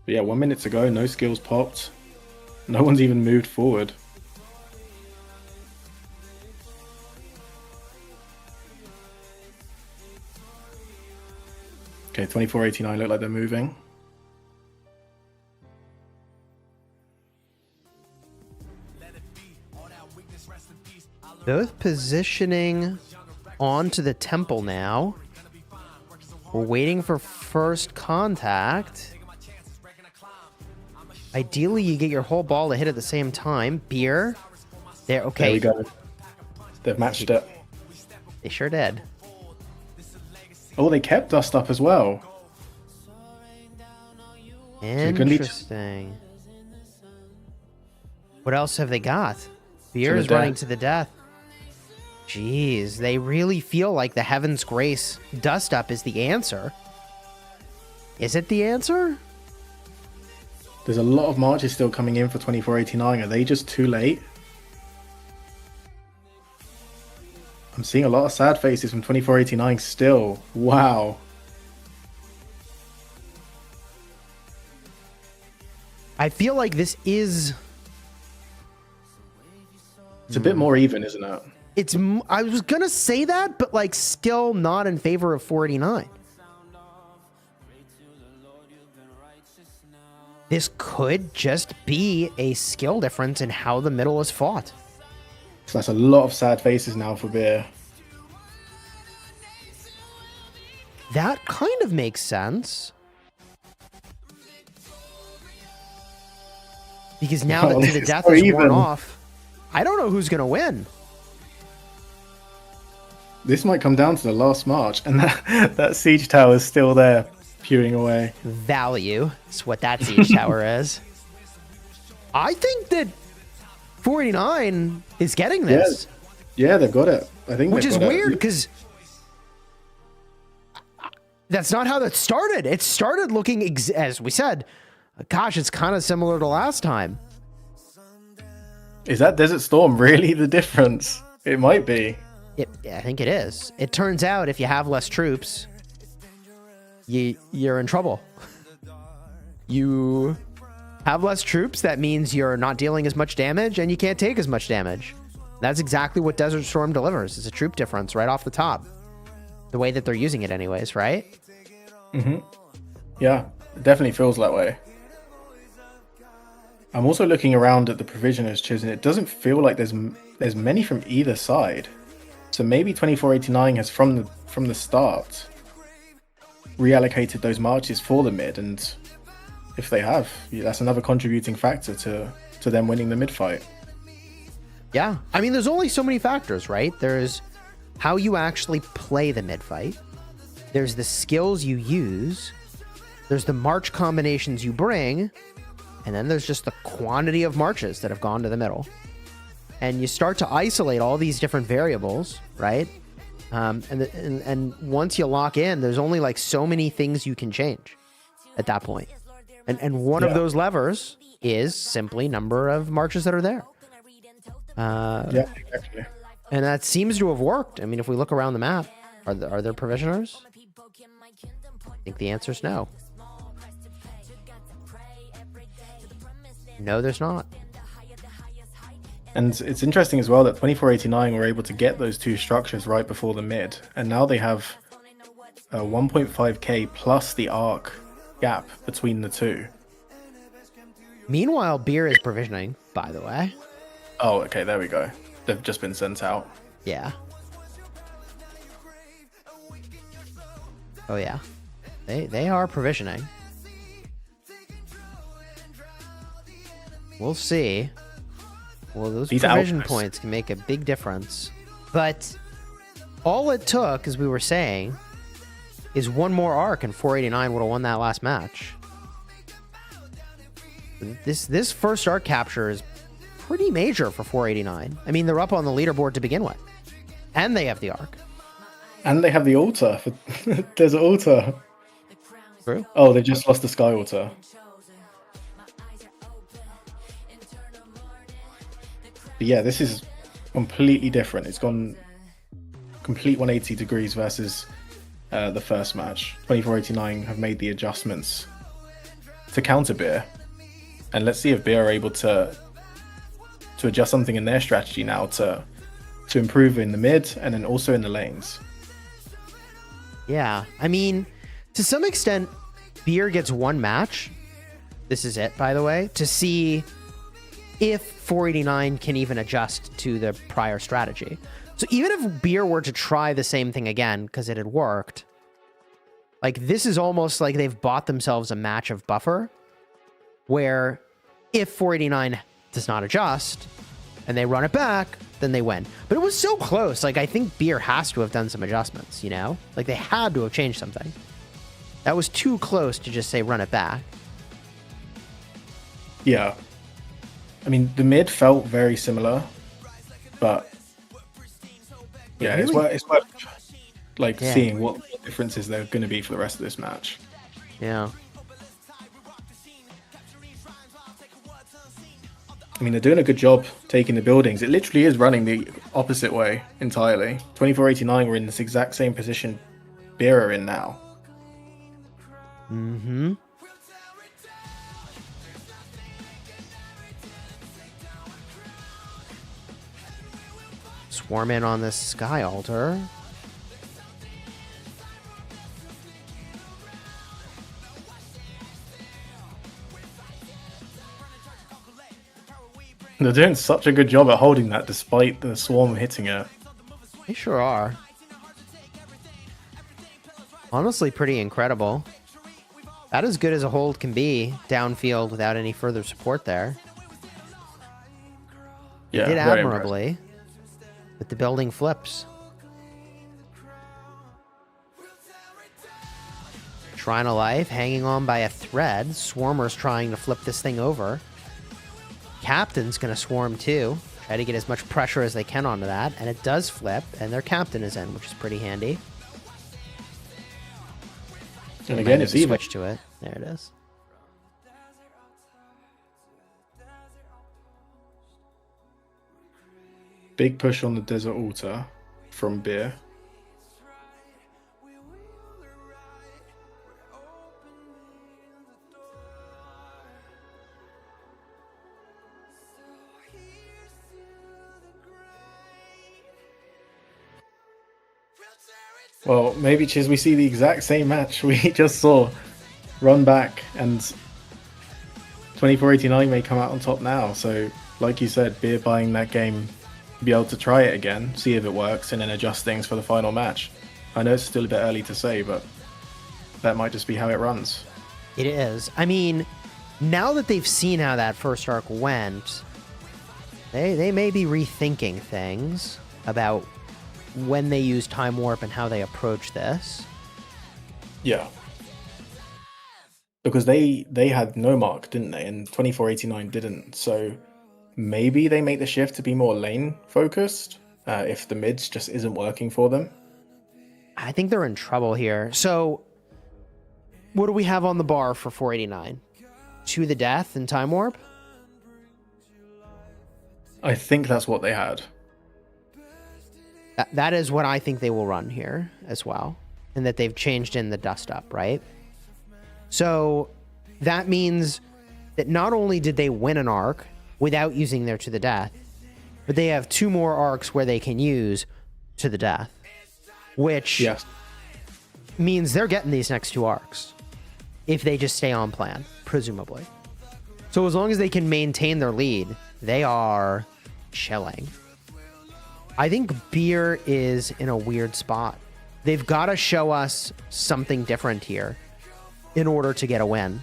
But yeah, 1 minute to go, no skills popped. No one's even moved forward. Okay, 2489 look like they're moving. Both positioning onto the temple now. We're waiting for first contact. Ideally, you get your whole ball to hit at the same time. Beer. There, okay. There we go. They've matched it. They sure did. Oh, they kept Dust up as well. Interesting. What else have they got? Beer is running to the death. Jeez, they really feel like the Heaven's Grace Dust Up is the answer. Is it the answer? There's a lot of marches still coming in for 2489. Are they just too late? I'm seeing a lot of sad faces from 2489 still. Wow. I feel like this is... It's a bit more even, isn't it? It's. I was going to say that, but like still not in favor of 489. This could just be a skill difference in how the middle is fought. So that's a lot of sad faces now for Beer. That kind of makes sense. Because now that To the Death is worn off, I don't know who's going to win. This might come down to the last march, and that siege tower is still there, pewing away. Value is what that siege tower is. I think that 49 is getting this. Yeah, they've got it. I think, which is weird because that's not how that started. It started looking, as we said, gosh, it's kind of similar to last time. Is that Desert Storm really the difference? It might be. I think it is. It turns out if you have less troops, you're in trouble. You have less troops, that means you're not dealing as much damage and you can't take as much damage. That's exactly what Desert Storm delivers. It's a troop difference right off the top. The way that they're using it anyways, right? Mm-hmm. Yeah, it definitely feels that way. I'm also looking around at the provisioners, Chiz, and it doesn't feel like there's many from either side. So maybe 2489 has from the start reallocated those marches for the mid, and if they have, that's another contributing factor to them winning the mid fight. Yeah, I mean, there's only so many factors, right? There's how you actually play the mid fight. There's the skills you use. There's the march combinations you bring. And then there's just the quantity of marches that have gone to the middle. And you start to isolate all these different variables, right? And once you lock in, there's only like so many things you can change at that point. And one of those levers is simply number of marches that are there. Yeah, exactly. And that seems to have worked. I mean, if we look around the map, are there provisioners? I think the answer is no. No, there's not. And it's interesting as well that 2489 were able to get those two structures right before the mid, and now they have 1.5k plus the arc gap between the two. Meanwhile, Beer is provisioning, by the way. Oh, okay, there we go. They've just been sent out. Yeah. Oh yeah. They are provisioning. We'll see. Well, those provision points can make a big difference. But all it took, as we were saying, is one more arc, and 489 would have won that last match. This first arc capture is pretty major for 489. I mean, they're up on the leaderboard to begin with, and they have the arc. And they have the altar. There's an altar. True. Oh, they just lost the sky altar. But yeah, this is completely different. It's gone complete 180 degrees versus the first match. 2489 have made the adjustments to counter Beer. And let's see if Beer are able to adjust something in their strategy now to improve in the mid and then also in the lanes. Yeah, I mean, to some extent, Beer gets one match. This is it, by the way, to see if 489 can even adjust to the prior strategy. So even if Beer were to try the same thing again, because it had worked, like, this is almost like they've bought themselves a match of buffer, where if 489 does not adjust and they run it back, then they win. But it was so close. Like, I think Beer has to have done some adjustments, you know? Like, they had to have changed something. That was too close to just say run it back. Yeah. I mean, the mid felt very similar, but yeah, Really? it's worth like seeing what differences there are going to be for the rest of this match. Yeah. I mean, they're doing a good job taking the buildings. It literally is running the opposite way entirely. 2489 were in this exact same position Beer are in now. Mm-hmm. Swarm in on this sky altar. They're doing such a good job at holding that despite the swarm hitting it. They sure are. Honestly, pretty incredible. About as good as a hold can be downfield without any further support there. Yeah, Did very admirably, but the building flips. Shrine of Life hanging on by a thread. Swarmer's trying to flip this thing over. Captain's going to swarm too. Try to get as much pressure as they can onto that. And it does flip. And their captain is in, which is pretty handy. And again, it's even. Switch to it. There it is. Big push on the desert altar from Beer. Well, maybe, Chiz, we see the exact same match we just saw run back, and 2489 may come out on top now. So, like you said, Beer buying that game, be able to try it again, see if it works, and then adjust things for the final match. I know it's still a bit early to say, but that might just be how it runs. It is. I mean, now that they've seen how that first arc went, they may be rethinking things about when they use Time Warp and how they approach this. Yeah. Because they had no mark, didn't they? And 2489 didn't. So maybe they make the shift to be more lane focused if the mids just isn't working for them. I think they're in trouble here. So what do we have on the bar for 489? To the death and Time Warp? I think that's what they had. That is what I think they will run here as well. And that they've changed in the dust up, right? So that means that not only did they win an arc without using their To the Death, but they have 2 more arcs where they can use To the Death. Which means they're getting these next 2 arcs. If they just stay on plan, presumably. So as long as they can maintain their lead, they are chilling. I think Beer is in a weird spot. They've got to show us something different here in order to get a win.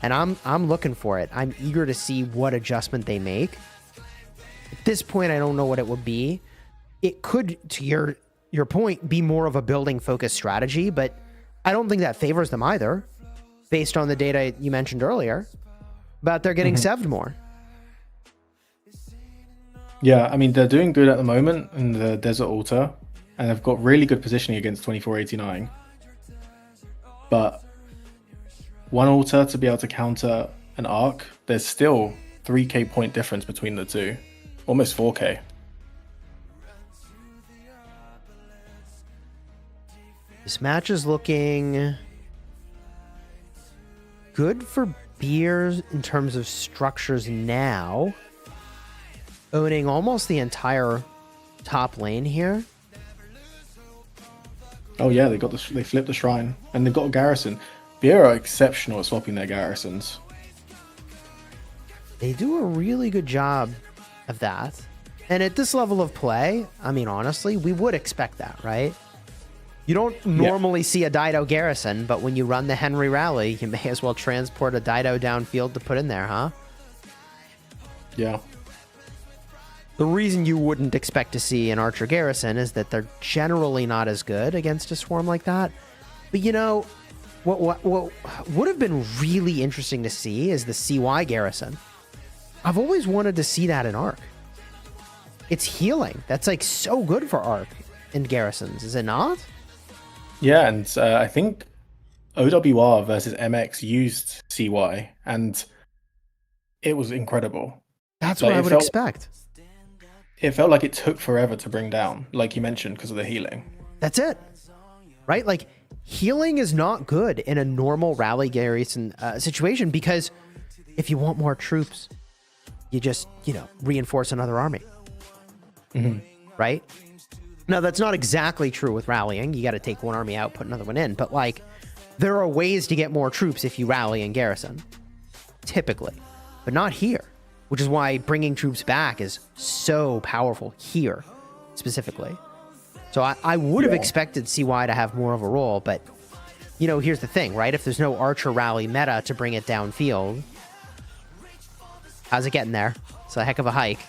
And I'm looking for it. I'm eager to see what adjustment they make. At this point, I don't know what it would be. It could, to your your point, be more of a building focused strategy, but I don't think that favors them either, based on the data you mentioned earlier about they're getting sevved more. Yeah, I mean, they're doing good at the moment in the Desert Altar, and they've got really good positioning against 2489. But one altar to be able to counter an arc, there's still 3k point difference between the two, almost 4k. This match is looking good for Beers in terms of structures now, owning almost the entire top lane here. Oh yeah, they flipped the shrine, and they've got a garrison. Beer are exceptional at swapping their garrisons. They do a really good job of that. And at this level of play, I mean, honestly, we would expect that, right? You don't normally see a Dido garrison, but when you run the Henry Rally, you may as well transport a Dido downfield to put in there, huh? Yeah. The reason you wouldn't expect to see an Archer garrison is that they're generally not as good against a swarm like that. But you know, what would have been really interesting to see is the CY garrison. I've always wanted to see that in Arc. It's healing. That's like so good for Arc and garrisons, is it not? Yeah, and I think OWR versus MX used CY, and it was incredible. That's what I would expect. It felt like it took forever to bring down, like you mentioned, because of the healing. That's it. Right? Like, healing is not good in a normal rally garrison situation, because if you want more troops, you just, reinforce another army. Right? Now, that's not exactly true with rallying. You got to take one army out, put another one in. But, like, there are ways to get more troops if you rally and garrison. Typically. But not here. Which is why bringing troops back is so powerful here, specifically. So I would have expected CY to have more of a role, but, here's the thing, right? If there's no Archer rally meta to bring it downfield, how's it getting there? It's a heck of a hike.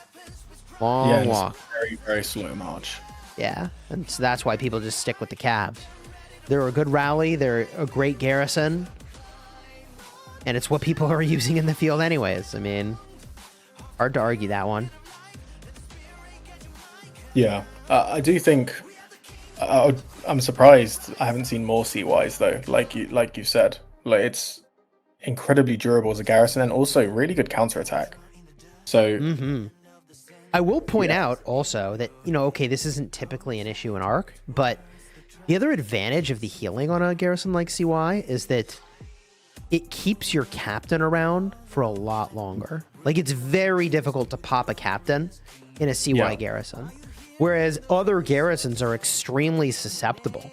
Long walk. Very, very slow march. Yeah, and so that's why people just stick with the Cavs. They're a good rally, they're a great garrison, and it's what people are using in the field anyways. I mean, hard to argue that one. Yeah, I do think I'm surprised I haven't seen more CYs though. Like you said, like it's incredibly durable as a garrison and also really good counterattack. So I will point out also that okay, this isn't typically an issue in Arc, but the other advantage of the healing on a garrison like CY is that it keeps your captain around for a lot longer. Like, it's very difficult to pop a captain in a CY garrison. Whereas other garrisons are extremely susceptible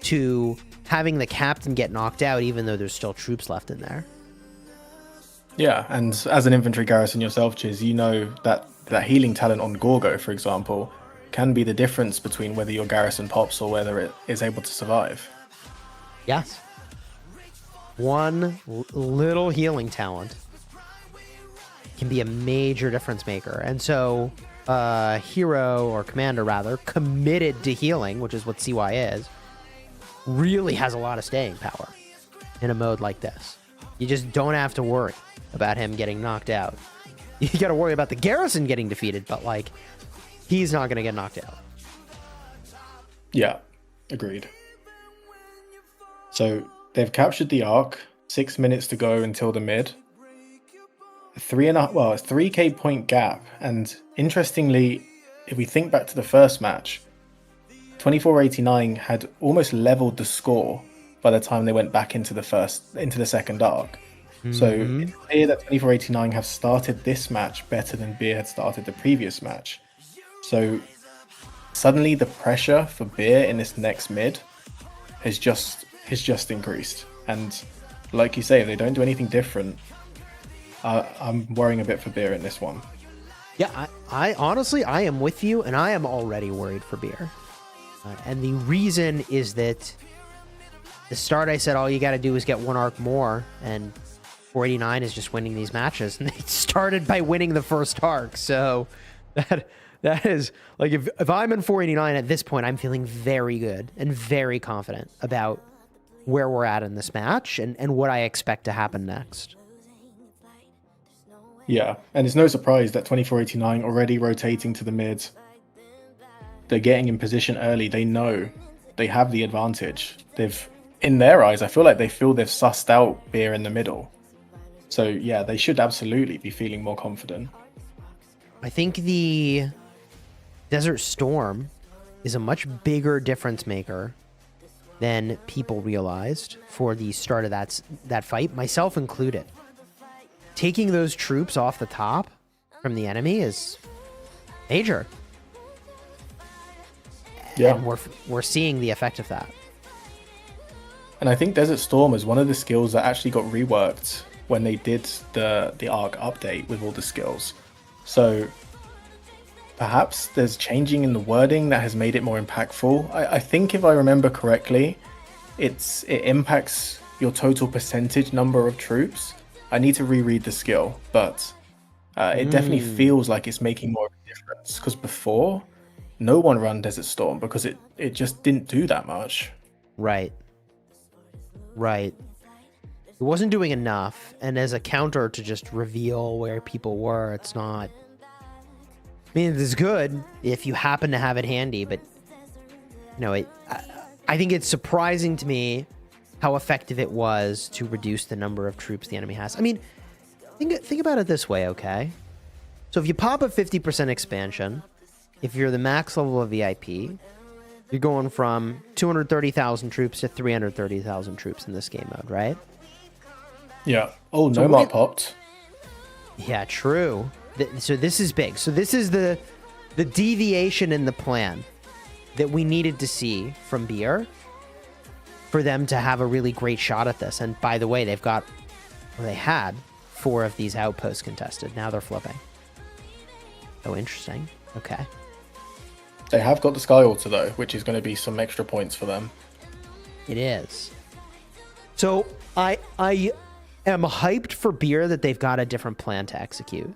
to having the captain get knocked out even though there's still troops left in there. Yeah, and as an infantry garrison yourself, Chiz, you know that healing talent on Gorgo, for example, can be the difference between whether your garrison pops or whether it is able to survive. Yes. One little healing talent can be a major difference maker. And so hero, or commander rather, committed to healing, which is what CY is, really has a lot of staying power in a mode like this. You just don't have to worry about him getting knocked out. You got to worry about the garrison getting defeated, but like, he's not going to get knocked out. Yeah, agreed. So they've captured the arc. 6 minutes to go until the mid. It's 3k point gap. And interestingly, if we think back to the first match, 2489 had almost leveled the score by the time they went back into the second arc. So it's clear that 2489 have started this match better than Beer had started the previous match. So suddenly the pressure for Beer in this next mid has just increased. And like you say, if they don't do anything different, I'm worrying a bit for Beer in this one. Yeah, I honestly, I am with you, and I am already worried for Beer. And the reason is that the start I said all you got to do is get one arc more, and 489 is just winning these matches, and they started by winning the first arc, so That is like if I'm in 489 at this point, I'm feeling very good and very confident about where we're at in this match and what I expect to happen next. Yeah, and it's no surprise that 2489 already rotating to the mid. They're getting in position early. They know they have the advantage. In their eyes, I feel like they feel they've sussed out Beer in the middle. So yeah, they should absolutely be feeling more confident. I think the Desert Storm is a much bigger difference maker than people realized for the start of that fight, myself included. Taking those troops off the top from the enemy is major. Yeah, and we're seeing the effect of that. And I think Desert Storm is one of the skills that actually got reworked when they did the Arc update with all the skills. So perhaps there's changing in the wording that has made it more impactful. I think if I remember correctly, it impacts your total percentage number of troops. I need to reread the skill, but it definitely feels like it's making more of a difference. Because before, no one ran Desert Storm because it just didn't do that much. Right. It wasn't doing enough, and as a counter to just reveal where people were, it's not... I mean, it's good if you happen to have it handy, but I think it's surprising to me how effective it was to reduce the number of troops the enemy has. I mean, think about it this way, okay? So if you pop a 50% expansion, if you're the max level of VIP, you're going from 230,000 troops to 330,000 troops in this game mode, right? Yeah. Oh, So no mark popped. Yeah, true. So this is big. So this is the deviation in the plan that we needed to see from Beer for them to have a really great shot at this. And by the way, they had 4 of these outposts contested. Now they're flipping. Oh, interesting. Okay. They have got the Sky Altar though, which is going to be some extra points for them. It is. So I am hyped for Beer that they've got a different plan to execute.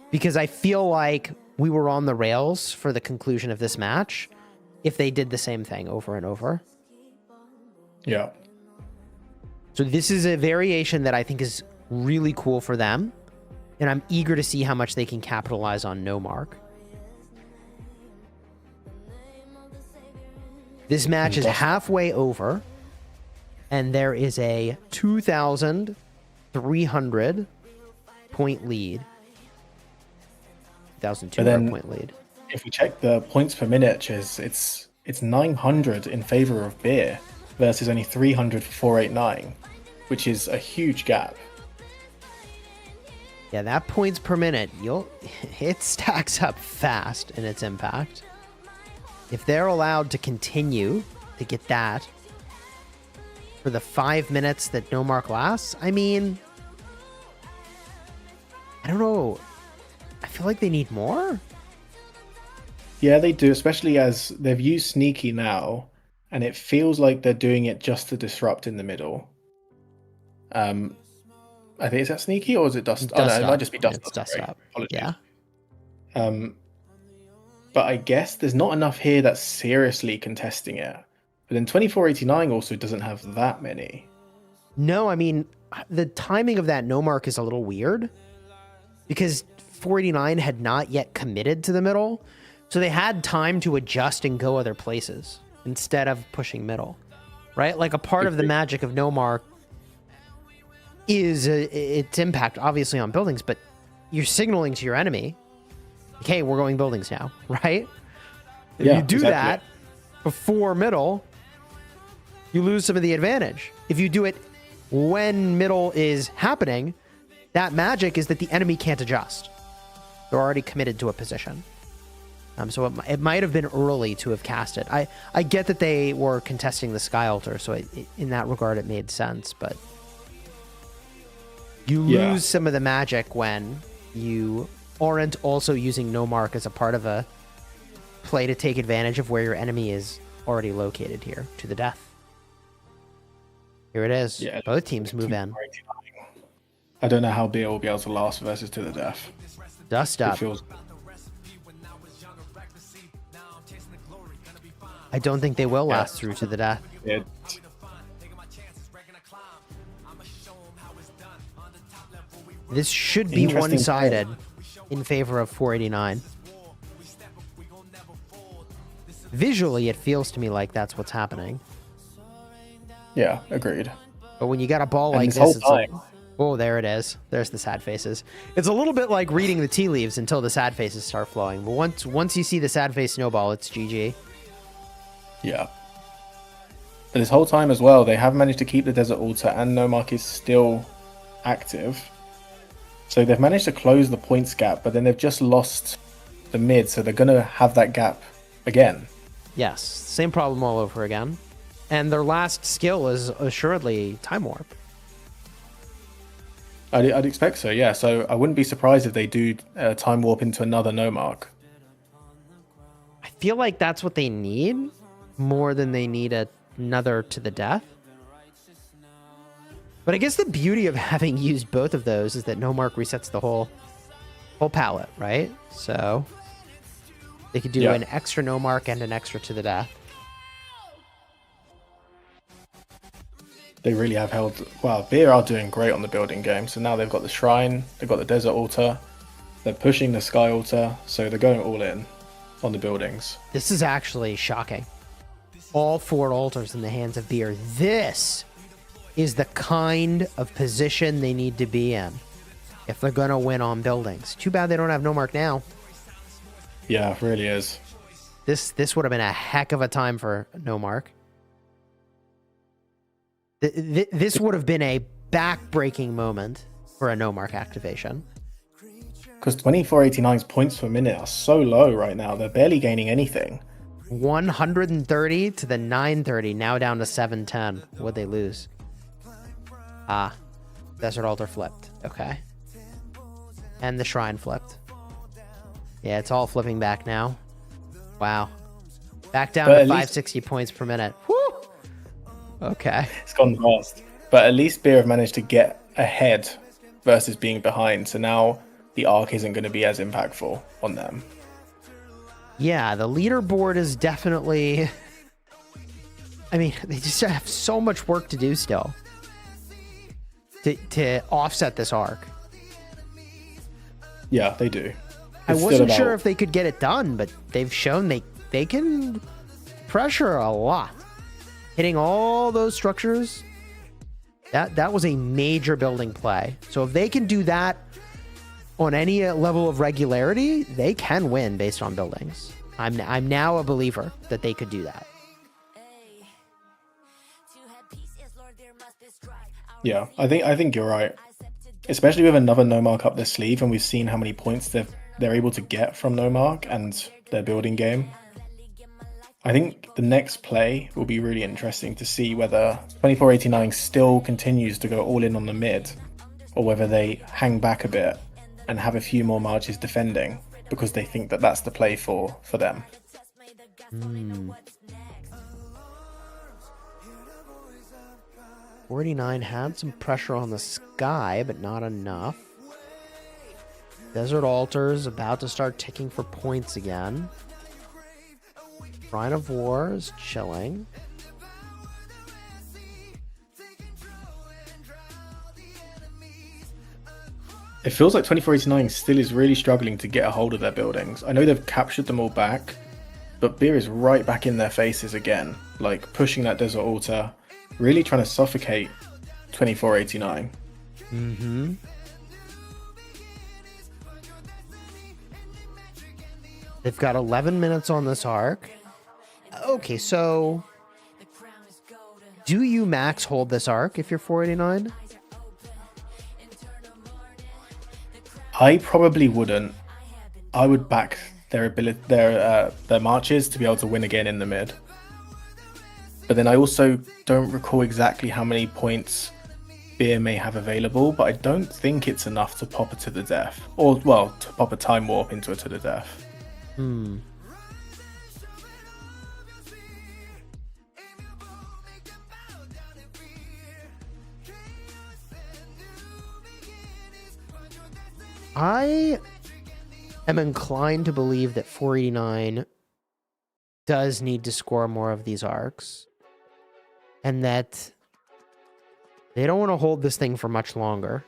Because I feel like we were on the rails for the conclusion of this match if they did the same thing over and over. Yeah. So this is a variation that I think is really cool for them. And I'm eager to see how much they can capitalize on no mark. This match is halfway over. And there is a 2,300 point lead. 1,200 point lead. If we check the points per minute, it's 900 in favor of Beer versus only 300 for 489, which is a huge gap. Yeah, that points per minute, it stacks up fast in its impact. If they're allowed to continue to get that for the 5 minutes that no mark lasts, I mean, I don't know. I feel like they need more. Yeah, they do, especially as they've used Sneaky now, and it feels like they're doing it just to disrupt in the middle. I think, is that Sneaky or is it Dust? Oh, no, it might just be Dust. It's Dust Up. Apologies. Yeah. But I guess there's not enough here that's seriously contesting it. But then 2489 also doesn't have that many. No, I mean, the timing of that no mark is a little weird because 489 had not yet committed to the middle. So they had time to adjust and go other places instead of pushing middle, right? Like a part of the magic of no mark is its impact obviously on buildings, but you're signaling to your enemy, okay, we're going buildings now, right? If you do that before middle, you lose some of the advantage. If you do it when middle is happening, that magic is that the enemy can't adjust. They're already committed to a position. So it might have been early to have cast it. I get that they were contesting the Sky Altar, so in that regard it made sense, but you lose some of the magic when you aren't also using no mark as a part of a play to take advantage of where your enemy is already located here to the death. Here it is. Yeah, both teams move in. I don't know how Beer will be able to last versus to the death. Dust Up. I don't think they will last through to the death. It, This should be Interesting one-sided in favor of 489. Visually, it feels to me like that's what's happening. yeah, agreed. But when you got a ball And like this whole this, it's like, time- oh, there it is. There's the sad faces. It's a little bit like reading the tea leaves until the sad faces start flowing. But once you see the sad face snowball, it's GG. Yeah. But this whole time as well, they have managed to keep the Desert Altar, and Nomark is still active. So they've managed to close the points gap, but then they've just lost the mid, so they're going to have that gap again. Yes, same problem all over again. And their last skill is assuredly Time Warp. I'd expect so, yeah. So I wouldn't be surprised if they do Time Warp into another Nomark. I feel like that's what they need more than they need another to the death. But I guess the beauty of having used both of those is that no mark resets the whole palette, right? So they could do an extra no mark and an extra to the death. They really have held... Wow, Beer are doing great on the building game. So now they've got the Shrine, they've got the Desert Altar, they're pushing the Sky Altar, so they're going all in on the buildings. This is actually shocking. All 4 altars in the hands of Beer. This is the kind of position they need to be in if they're going to win on buildings. Too bad they don't have no mark now. Yeah, it really is. This would have been a heck of a time for no mark. This would have been a back-breaking moment for a no mark activation. Because 2489's points per minute are so low right now. They're barely gaining anything. 130 to the 930, now down to 710. What'd they lose? Ah, Desert Altar flipped. Okay. And the Shrine flipped. Yeah, it's all flipping back now. Wow. Back down to 560 points per minute. Woo! Okay. It's gone fast. But at least Beer have managed to get ahead versus being behind. So now the arc isn't going to be as impactful on them. Yeah, the leaderboard is definitely... I mean, they just have so much work to do still to offset this arc. Yeah, they do. I wasn't sure if they could get it done, but they've shown they can pressure a lot. Hitting all those structures, that was a major building play. So if they can do that on any level of regularity, they can win based on buildings. I'm now a believer that they could do that. Yeah, I think you're right. Especially with another Nomark up their sleeve, and we've seen how many points they're able to get from Nomark and their building game. I think the next play will be really interesting to see whether 2489 still continues to go all in on the mid, or whether they hang back a bit and have a few more marches defending because they think that that's the play for them. 49 had some pressure on the sky, but not enough. Desert Altar's about to start ticking for points again. Shrine of War is chilling. It feels like 2489 still is really struggling to get a hold of their buildings. I know they've captured them all back, but Beer is right back in their faces again, like pushing that Desert Altar, really trying to suffocate 2489. Mm-hmm. They've got 11 minutes on this arc. Okay, so do you max hold this arc if you're 489? I probably wouldn't. I would back their marches to be able to win again in the mid. But then I also don't recall exactly how many points Beer may have available, but I don't think it's enough to pop it to the death. Or, well, to pop a Time Warp into it to the death. I am inclined to believe that 489 does need to score more of these arcs, and that they don't want to hold this thing for much longer.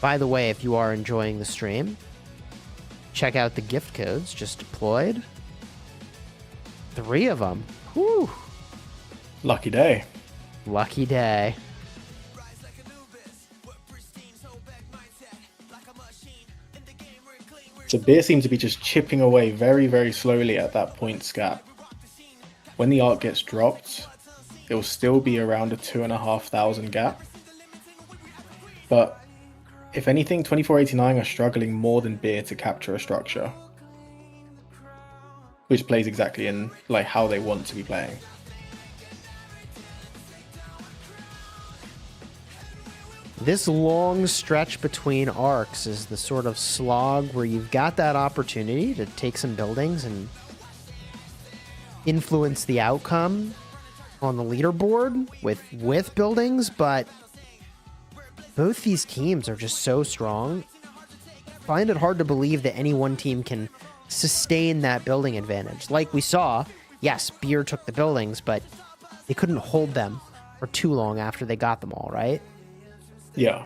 By the way, if you are enjoying the stream, check out the gift codes just deployed. 3 of them. Whew. Lucky day. Lucky day. So Beer seems to be just chipping away very, very slowly at that points gap. When the arc gets dropped, it will still be around a 2,500 gap. But if anything, 2489 are struggling more than Beer to capture a structure, which plays exactly in like how they want to be playing. This long stretch between arcs is the sort of slog where you've got that opportunity to take some buildings and influence the outcome on the leaderboard with buildings, but both these teams are just so strong. I find it hard to believe that any one team can sustain that building advantage. Like we saw, yes, Beer took the buildings, but they couldn't hold them for too long after they got them all, right? Yeah.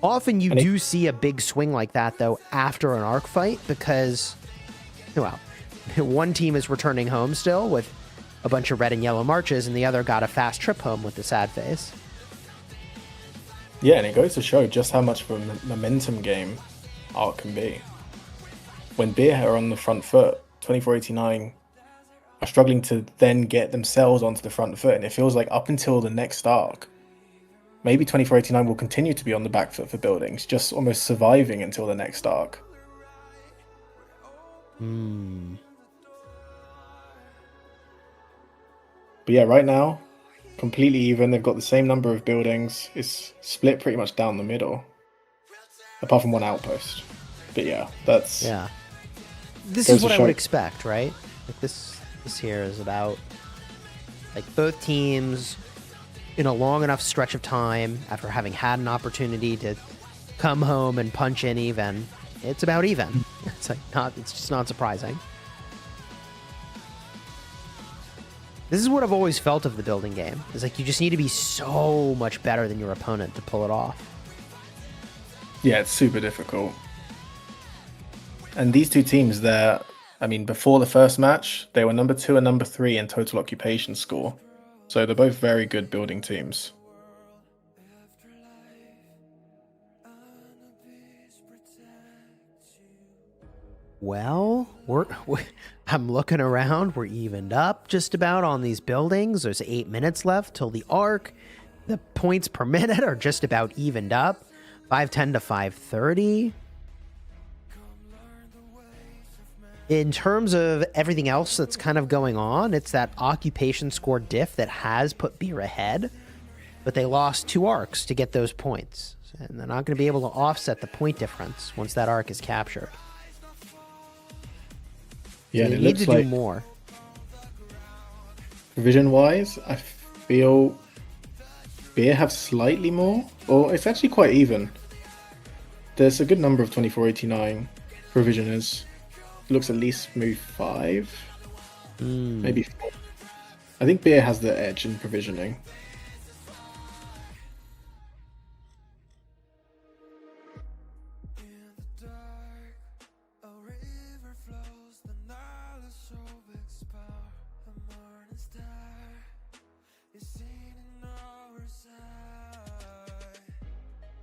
Often you do see a big swing like that, though, after an arc fight, because, well, one team is returning home still with a bunch of red and yellow marches, and the other got a fast trip home with the sad face. Yeah, and it goes to show just how much of a momentum game arc can be. When Beer are on the front foot, 2489 are struggling to then get themselves onto the front foot, and it feels like up until the next arc, maybe 2489 will continue to be on the back foot for buildings, just almost surviving until the next arc. But yeah, right now, completely even. They've got the same number of buildings. It's split pretty much down the middle, apart from one outpost. But yeah, that's... Yeah. This is what I would expect, right? Like this here is about, like, both teams in a long enough stretch of time after having had an opportunity to come home and punch in even. It's about even. It's just not surprising. This is what I've always felt of the building game. It's like you just need to be so much better than your opponent to pull it off. Yeah, it's super difficult. And these two teams, before the first match, they were number 2 and number 3 in total occupation score. So they're both very good building teams. Well, I'm looking around. We're evened up just about on these buildings. There's 8 minutes left till the arc. The points per minute are just about evened up. 510 to 530. In terms of everything else that's kind of going on, it's that occupation score diff that has put Beer ahead, but they lost 2 arcs to get those points, and they're not going to be able to offset the point difference once that arc is captured. Yeah, so and they it need looks to like do more. Provision-wise, I feel Beer have slightly more, or it's actually quite even. There's a good number of 2489 provisioners. Looks at least move 5, maybe 4. I think Beer has the edge in provisioning.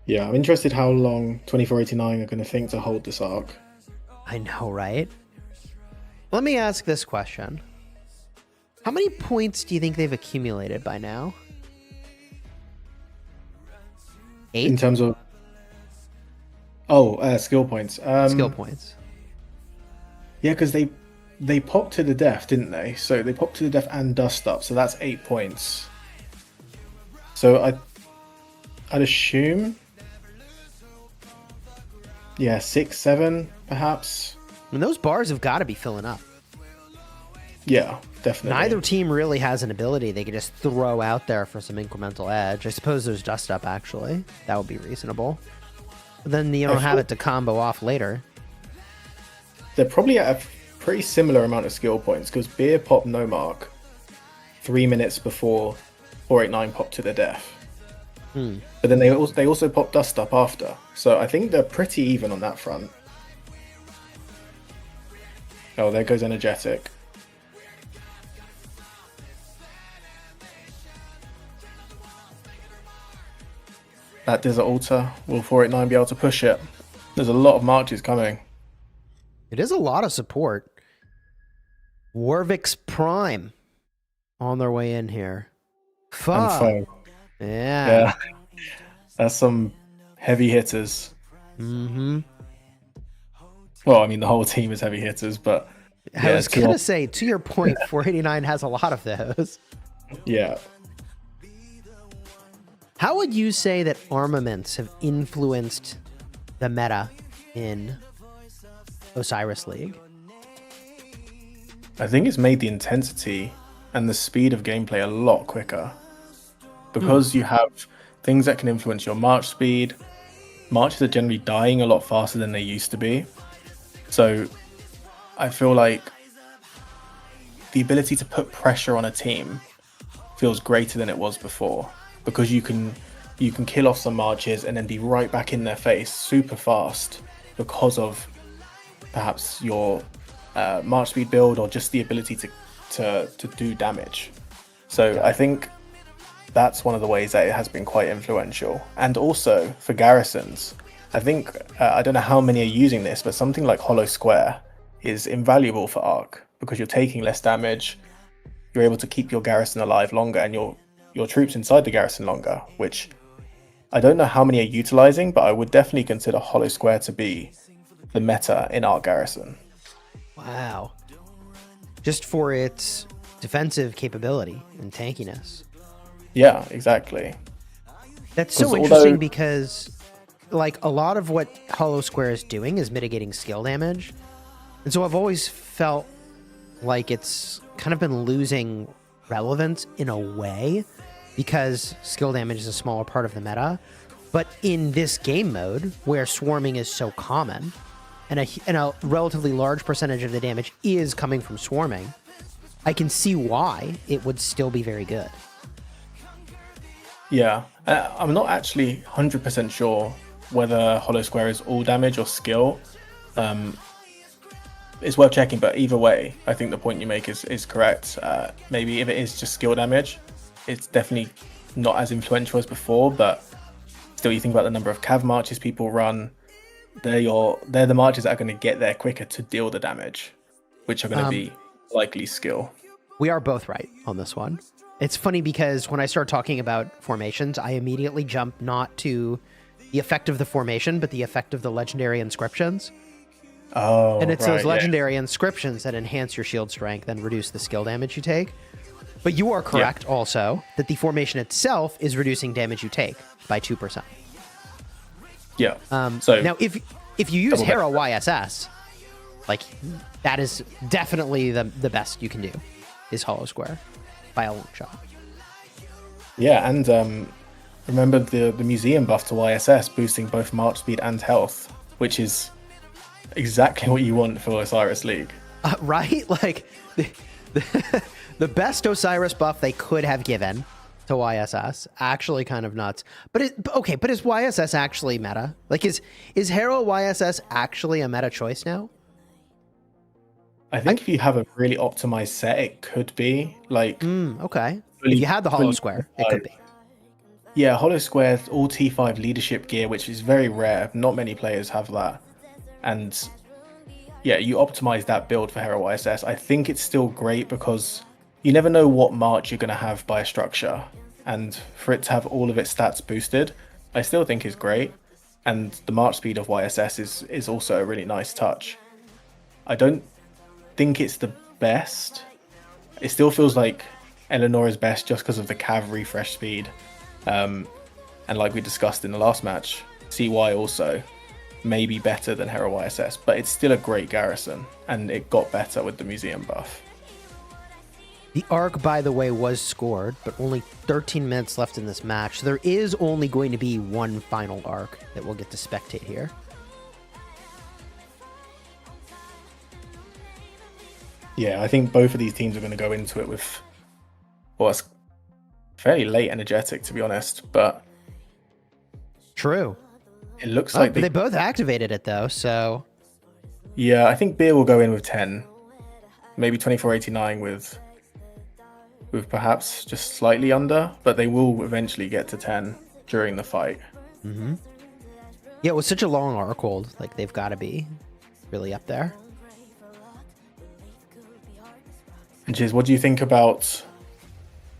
Yeah, I'm interested how long 2489 are going to think to hold this arc. I know, right? Let me ask this question. How many points do you think they've accumulated by now? 8? In terms of... skill points. Skill points. Yeah, because they popped to the death, didn't they? So they popped to the death and dust up, so that's 8 points. So I'd assume... Yeah, 6, 7, perhaps. And those bars have got to be filling up. Yeah, definitely. Neither team really has an ability they could just throw out there for some incremental edge. I suppose there's dust up, actually. That would be reasonable. Then you don't have it to combo off later. They're probably at a pretty similar amount of skill points because Beer popped no mark 3 minutes before 489 popped to their death. But then they also popped Dust Up after. So I think they're pretty even on that front. Oh, there goes Energetic. That Desert Altar, will 489 be able to push it? There's a lot of marches coming. It is a lot of support. Warwick's Prime on their way in here. Fuck. And Foe. Yeah. That's some heavy hitters. Mm-hmm. Well, I mean, the whole team is heavy hitters, but... I was going to say, to your point, 489 has a lot of those. Yeah. How would you say that armaments have influenced the meta in Osiris League? I think it's made the intensity and the speed of gameplay a lot quicker. Because you have things that can influence your march speed. Marches are generally dying a lot faster than they used to be. So I feel like the ability to put pressure on a team feels greater than it was before. Because you can kill off some marches and then be right back in their face super fast because of perhaps your march speed build or just the ability to do damage. So I think that's one of the ways that it has been quite influential. And also for garrisons, I think, I don't know how many are using this, but something like Hollow Square is invaluable for Arc because you're taking less damage, you're able to keep your garrison alive longer and your troops inside the garrison longer, which I don't know how many are utilizing, but I would definitely consider Hollow Square to be the meta in Arc Garrison. Wow. Just for its defensive capability and tankiness. Yeah, exactly. That's so interesting because like a lot of what Hollow Square is doing is mitigating skill damage. And so I've always felt like it's kind of been losing relevance in a way because skill damage is a smaller part of the meta. But in this game mode, where swarming is so common, and a relatively large percentage of the damage is coming from swarming, I can see why it would still be very good. Yeah, I'm not actually 100% sure whether Hollow Square is all damage or skill. It's worth checking, but either way, I think the point you make is correct. Maybe if it is just skill damage, it's definitely not as influential as before, but still, you think about the number of cav marches people run, they're the marches that are going to get there quicker to deal the damage, which are going to be likely skill. We are both right on this one. It's funny because when I start talking about formations, I immediately jump not to the effect of the formation, but the effect of the legendary inscriptions. Oh, and it's right, those legendary inscriptions that enhance your shield strength and reduce the skill damage you take. But you are correct also that the formation itself is reducing damage you take by 2%. Yeah. So now, if you use Hero YSS, like that is definitely the best you can do, is Hollow Square by a long shot. Yeah, and remember the museum buff to YSS boosting both march speed and health, which is exactly what you want for Osiris League. Right? Like the best Osiris buff they could have given to YSS. Actually kind of nuts. But is YSS actually meta? Like is Hero YSS actually a meta choice now? I think if you have a really optimized set, it could be. Like okay. If you had the Hollow Square, it could be. Yeah, Hollow Square, all T5 leadership gear, which is very rare. Not many players have that. And yeah, you optimize that build for Hero YSS. I think it's still great because you never know what march you're going to have by a structure. And for it to have all of its stats boosted, I still think is great. And the march speed of YSS is also a really nice touch. I don't think it's the best. It still feels like Eleanor is best just because of the cav refresh speed. And like we discussed in the last match, CY also may be better than Hero YSS, but it's still a great garrison, and it got better with the museum buff. The arc, by the way, was scored, but only 13 minutes left in this match. So there is only going to be one final arc that we'll get to spectate here. Yeah, I think both of these teams are going to go into it with, well, it's fairly late energetic, to be honest, but True. it looks like They both activated it, though, so... Yeah, I think Beer will go in with 10. Maybe 24.89 with perhaps just slightly under, but they will eventually get to 10 during the fight. Mm-hmm. Yeah, with such a long arc hold, like, they've got to be really up there. And Chiz, what do you think about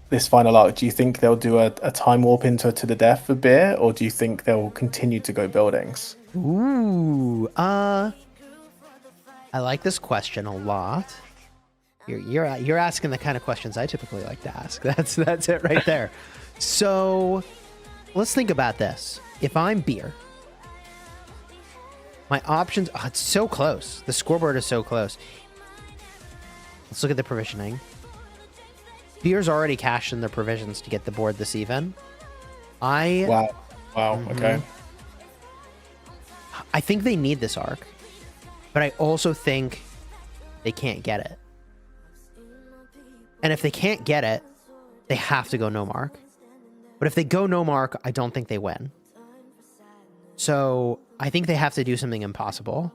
this final arc? Do you think they'll do a time warp into to the death for Beer, or do you think they'll continue to go buildings? Ooh, I like this question a lot. You're asking the kind of questions I typically like to ask. That's it right there. So let's think about this. If I'm Beer, my options. Oh, it's so close. The scoreboard is so close. Let's look at the provisioning. Beer's already cashed in their provisions to get the board this even. Wow. Okay. I think they need this arc, but I also think they can't get it. And if they can't get it, they have to go no mark. But if they go no mark, I don't think they win. So I think they have to do something impossible,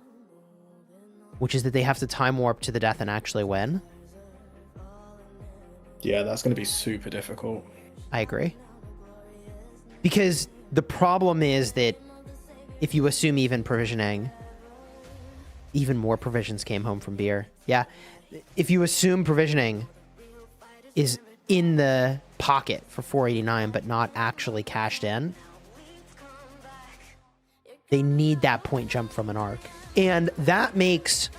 which is that they have to time warp to the death and actually win. Yeah, that's going to be super difficult. I agree. Because the problem is that if you assume even provisioning, even more provisions came home from Beer. Yeah. If you assume provisioning is in the pocket for 489 but not actually cashed in, they need that point jump from an arc. And that makes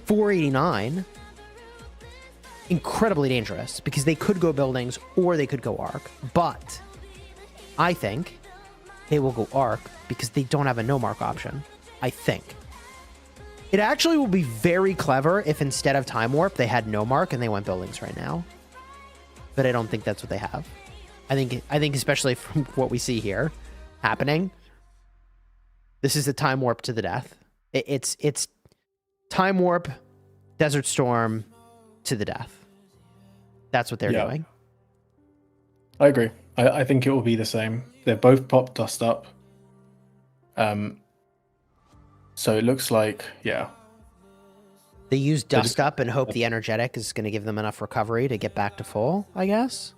489 incredibly dangerous because they could go buildings or they could go arc. But I think they will go arc because they don't have a no mark option. I think. It actually will be very clever if instead of time warp, they had no mark and they went buildings right now. But I don't think that's what they have. I think especially from what we see here happening, this is a time warp to the death. It's time warp, Desert Storm to the death. That's what they're doing. I agree. I think it will be the same. They're both popped dust up. So it looks like, yeah. They use dust up and hope the energetic is going to give them enough recovery to get back to full, I guess.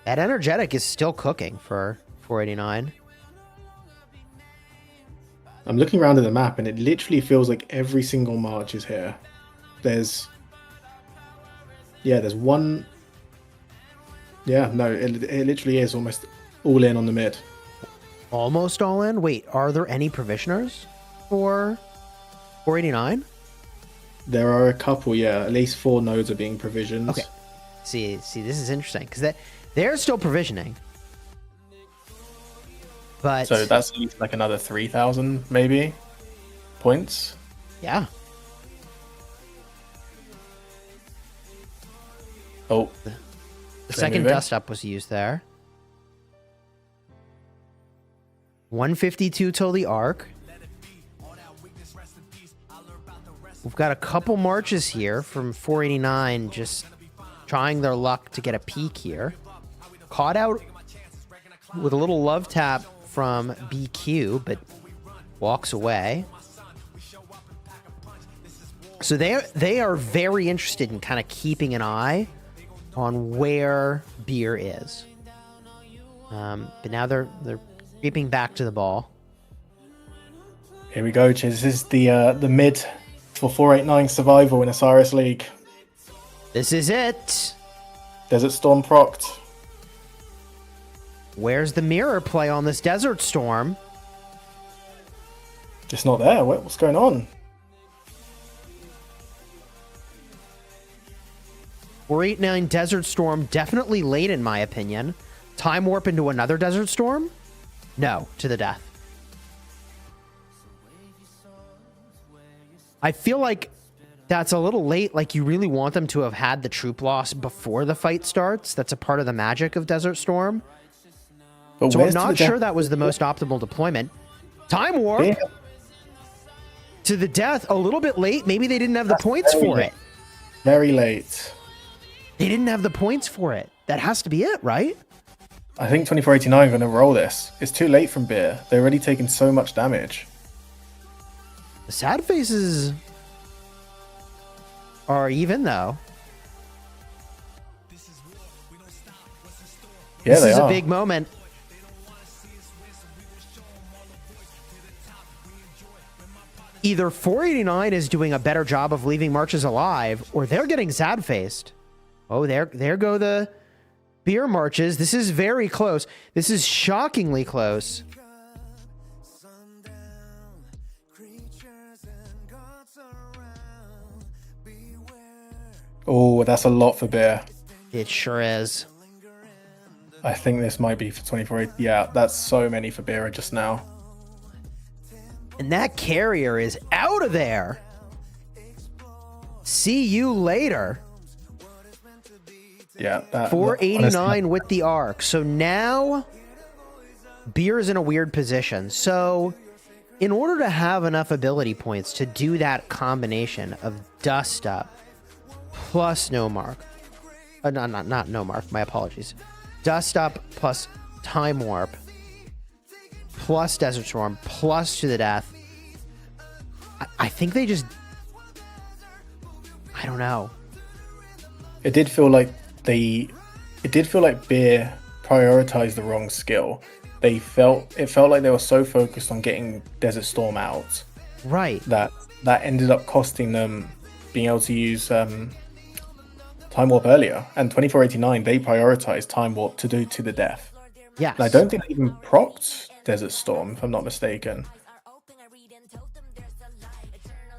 That energetic is still cooking for 489. I'm looking around at the map and it literally feels like every single march is here. There's one. Yeah, no, it literally is almost all in on the mid. Almost all in? Wait, are there any provisioners for 489? There are a couple, yeah. At least 4 nodes are being provisioned. Okay. See, this is interesting because they're still provisioning. But so that's at least like another 3,000 maybe points. Yeah. Oh. The second dust up was used there. 152 till the arc. We've got a couple marches here from 489 just trying their luck to get a peek here. Caught out with a little love tap from BQ, but walks away. So they are very interested in kind of keeping an eye on where Beer is. But now they're creeping back to the ball. Here we go, Chiz. This is the mid for 489 survival in Osiris League. This is it. Desert Storm procced. Where's the mirror play on this Desert Storm? Just not there. What's going on? 489 Desert Storm, definitely late in my opinion. Time warp into another Desert Storm? No, to the death. I feel like that's a little late. Like, you really want them to have had the troop loss before the fight starts. That's a part of the magic of Desert Storm. But So I'm where's not sure that was the most optimal deployment. Time warp Yeah. to the death. A little bit late. Maybe they didn't have the points very for late. it. Very late. They didn't have the points for it. That has to be it, right? I think 2489 are going to roll this. It's too late from Beer. They're already taking so much damage. The sad faces are even, though. Yeah, This they is are. a big moment. Either 489 is doing a better job of leaving marches alive, or they're getting sad-faced. Oh, there go the beer marches. This is very close. This is shockingly close. Oh, that's a lot for Beer. It sure is. I think this might be for 24. Yeah, that's so many for Beer just now. And that carrier is out of there. See you later. Yeah, that 489 honestly, with the arc. So now Beer is in a weird position. So in order to have enough ability points to do that combination of Dust Up plus No Mark, not No Mark, my apologies. Dust Up plus Time Warp plus Desert Storm plus To the Death. I think they just, I don't know. it did feel like Beer prioritized the wrong skill. It felt like they were so focused on getting Desert Storm out Right. that ended up costing them being able to use Time Warp earlier. And 2489, they prioritized Time Warp to do To the Death. Yes. And I don't think they even procced Desert Storm, if I'm not mistaken.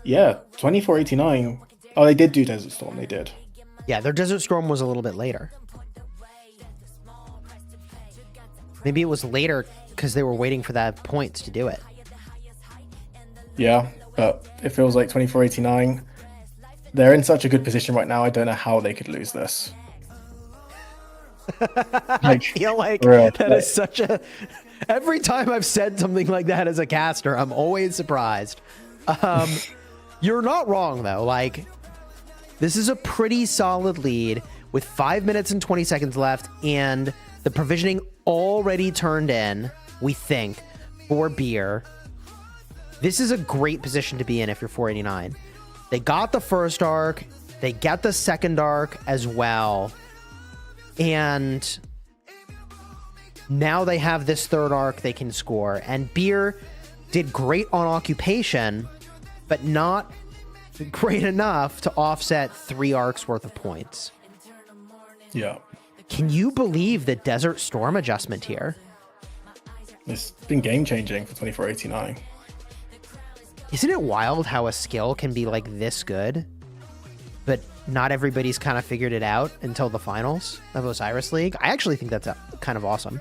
Yeah, 2489. Oh, they did do Desert Storm. They did. Yeah, their Desert Storm was a little bit later. Maybe it was later because they were waiting for that points to do it. Yeah, but it feels like 2489. They're in such a good position right now. I don't know how they could lose this. I feel like real, that is such a... Every time I've said something like that as a caster, I'm always surprised. You're not wrong, though. Like, this is a pretty solid lead with 5 minutes and 20 seconds left, and the provisioning already turned in, we think, for Beer. This is a great position to be in if you're 489. They got the first arc, they get the second arc as well, and now they have this third arc they can score. And Beer did great on occupation, but not great enough to offset 3 arcs worth of points. Yeah. Can you believe the Desert Storm adjustment here? It's been game changing for 2489. Isn't it wild how a skill can be like this good, but not everybody's kind of figured it out until the finals of Osiris League? I actually think that's kind of awesome.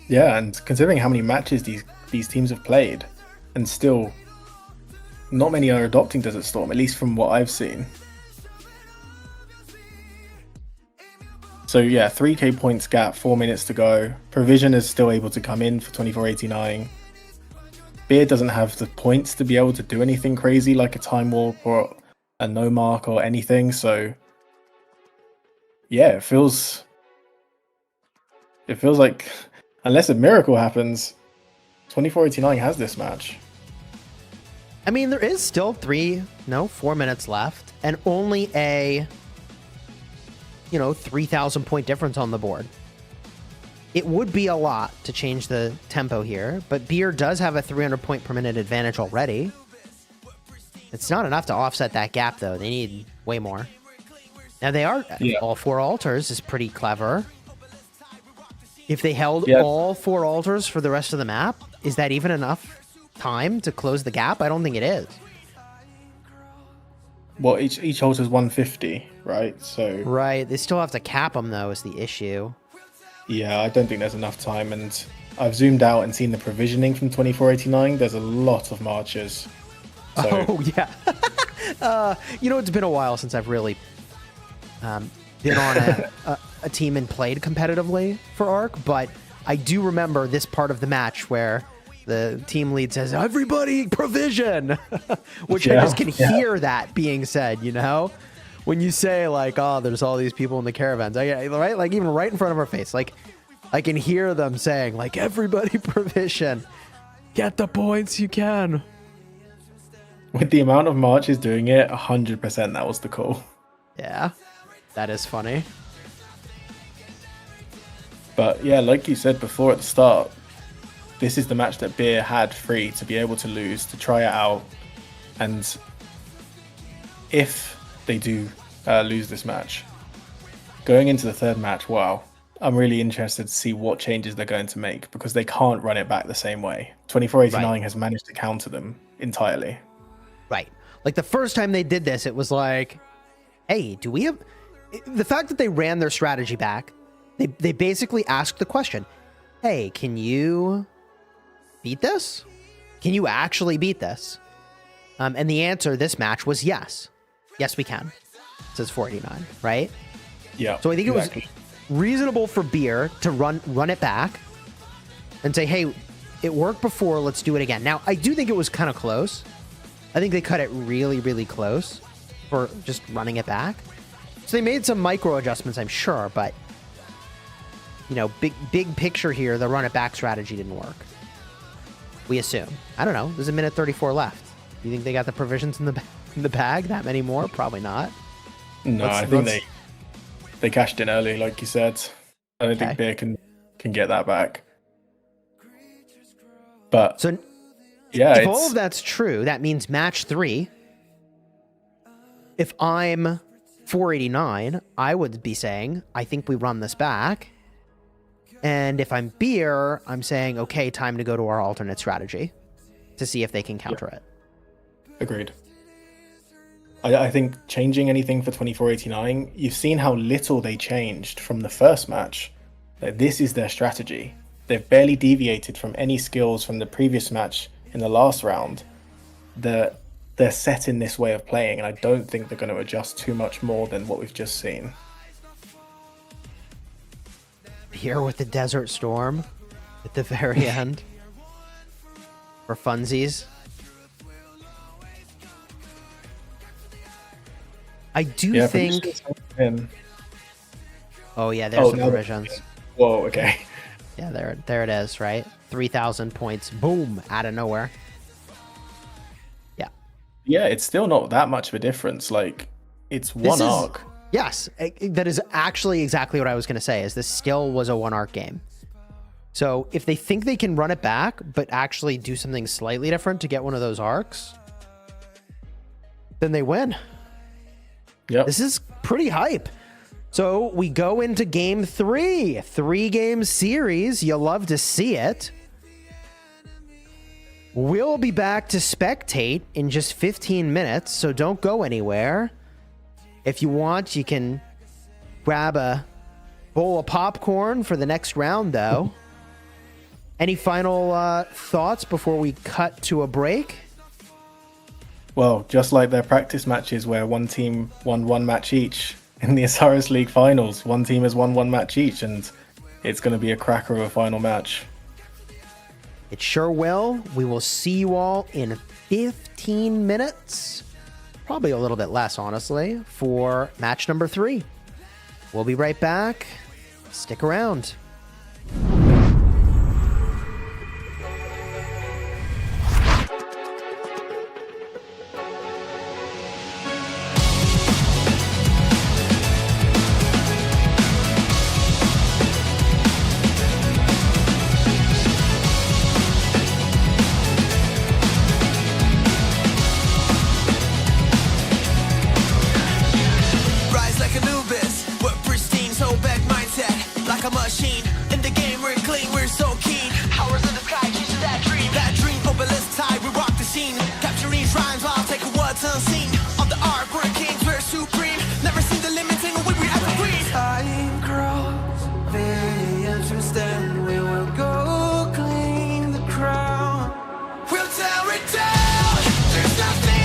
Yeah, and considering how many matches these teams have played, and still not many are adopting Desert Storm, at least from what I've seen. So yeah, 3k points gap, 4 minutes to go. Provision is still able to come in for 2489. Beer doesn't have the points to be able to do anything crazy like a Time Warp or a No Mark or anything, so yeah, it feels like unless a miracle happens, 2489 has this match. I mean, there is still 4 minutes left, and only a 3,000 point difference on the board. It would be a lot to change the tempo here, but Beer does have a 300 point per minute advantage already. It's not enough to offset that gap, though. They need way more. Now they are all 4 altars is pretty clever. If they held all 4 altars for the rest of the map, is that even enough time to close the gap? I don't think it is. Well, each altar is 150, right? So Right. They still have to cap them, though, is the issue. yeah, I don't think there's enough time, and I've zoomed out and seen the provisioning from 2489. There's a lot of marches. So Oh yeah. It's been a while since I've really been on a team and played competitively for Arc, but I do remember this part of the match where the team lead says, "Everybody provision," which I just can hear that being said. When you say like, "Oh, there's all these people in the caravans," right? Like even right in front of our face, like I can hear them saying, like, "Everybody provision, get the points you can." with the amount of marches doing it, 100% that was the call. Yeah, that is funny. But yeah, like you said before at the start, this is the match that Beer had free to be able to lose, to try it out. And if they do lose this match, going into the third match, wow, I'm really interested to see what changes they're going to make, because they can't run it back the same way. 2489 has managed to counter them entirely. Right. Like the first time they did this, it was like, hey, do we have... The fact that they ran their strategy back, they basically asked the question, hey, can you beat this? Can you actually beat this? And the answer this match was yes. Yes, we can. It says 489, right? Yeah. So I think it was reasonable for Beer to run it back and say, hey, it worked before, let's do it again. Now, I do think it was kind of close. I think they cut it really, really close for just running it back. So they made some micro adjustments, I'm sure, but big picture here, the run it back strategy didn't work. We assume. I don't know. There's a minute 34 left. You think they got the provisions in the bag? That many more? Probably not. No, I think they cashed in early, like you said. I don't think Beer can get that back. But so yeah, if all of that's true, that means match 3. If I'm 489, I would be saying, I think we run this back. And if I'm Beer, I'm saying, okay, time to go to our alternate strategy to see if they can counter it. Agreed. I think changing anything for 2489, you've seen how little they changed from the first match. This is their strategy. They've barely deviated from any skills from the previous match in the last round. They're set in this way of playing, and I don't think they're going to adjust too much more than what we've just seen. Here with the Desert Storm at the very end for funsies. I do think. Oh yeah, there's the provisions. Whoa, okay. Yeah, there it is, right? 3,000 points, boom, out of nowhere. Yeah. Yeah, it's still not that much of a difference. Like, it's one arc. Yes, that is actually exactly what I was going to say, is this still was a one arc game. So if they think they can run it back, but actually do something slightly different to get one of those arcs, then they win. Yep. This is pretty hype. So we go into game 3, 3-game series. You love to see it. We'll be back to spectate in just 15 minutes, so don't go anywhere. If you want, you can grab a bowl of popcorn for the next round, though. Any final thoughts before we cut to a break? Well, just like their practice matches where one team won one match each, in the Osiris League finals, one team has won one match each, and it's going to be a cracker of a final match. It sure will. We will see you all in 15 minutes. Probably a little bit less, honestly, for match number 3. We'll be right back. Stick around. We'll tear it down. There's nothing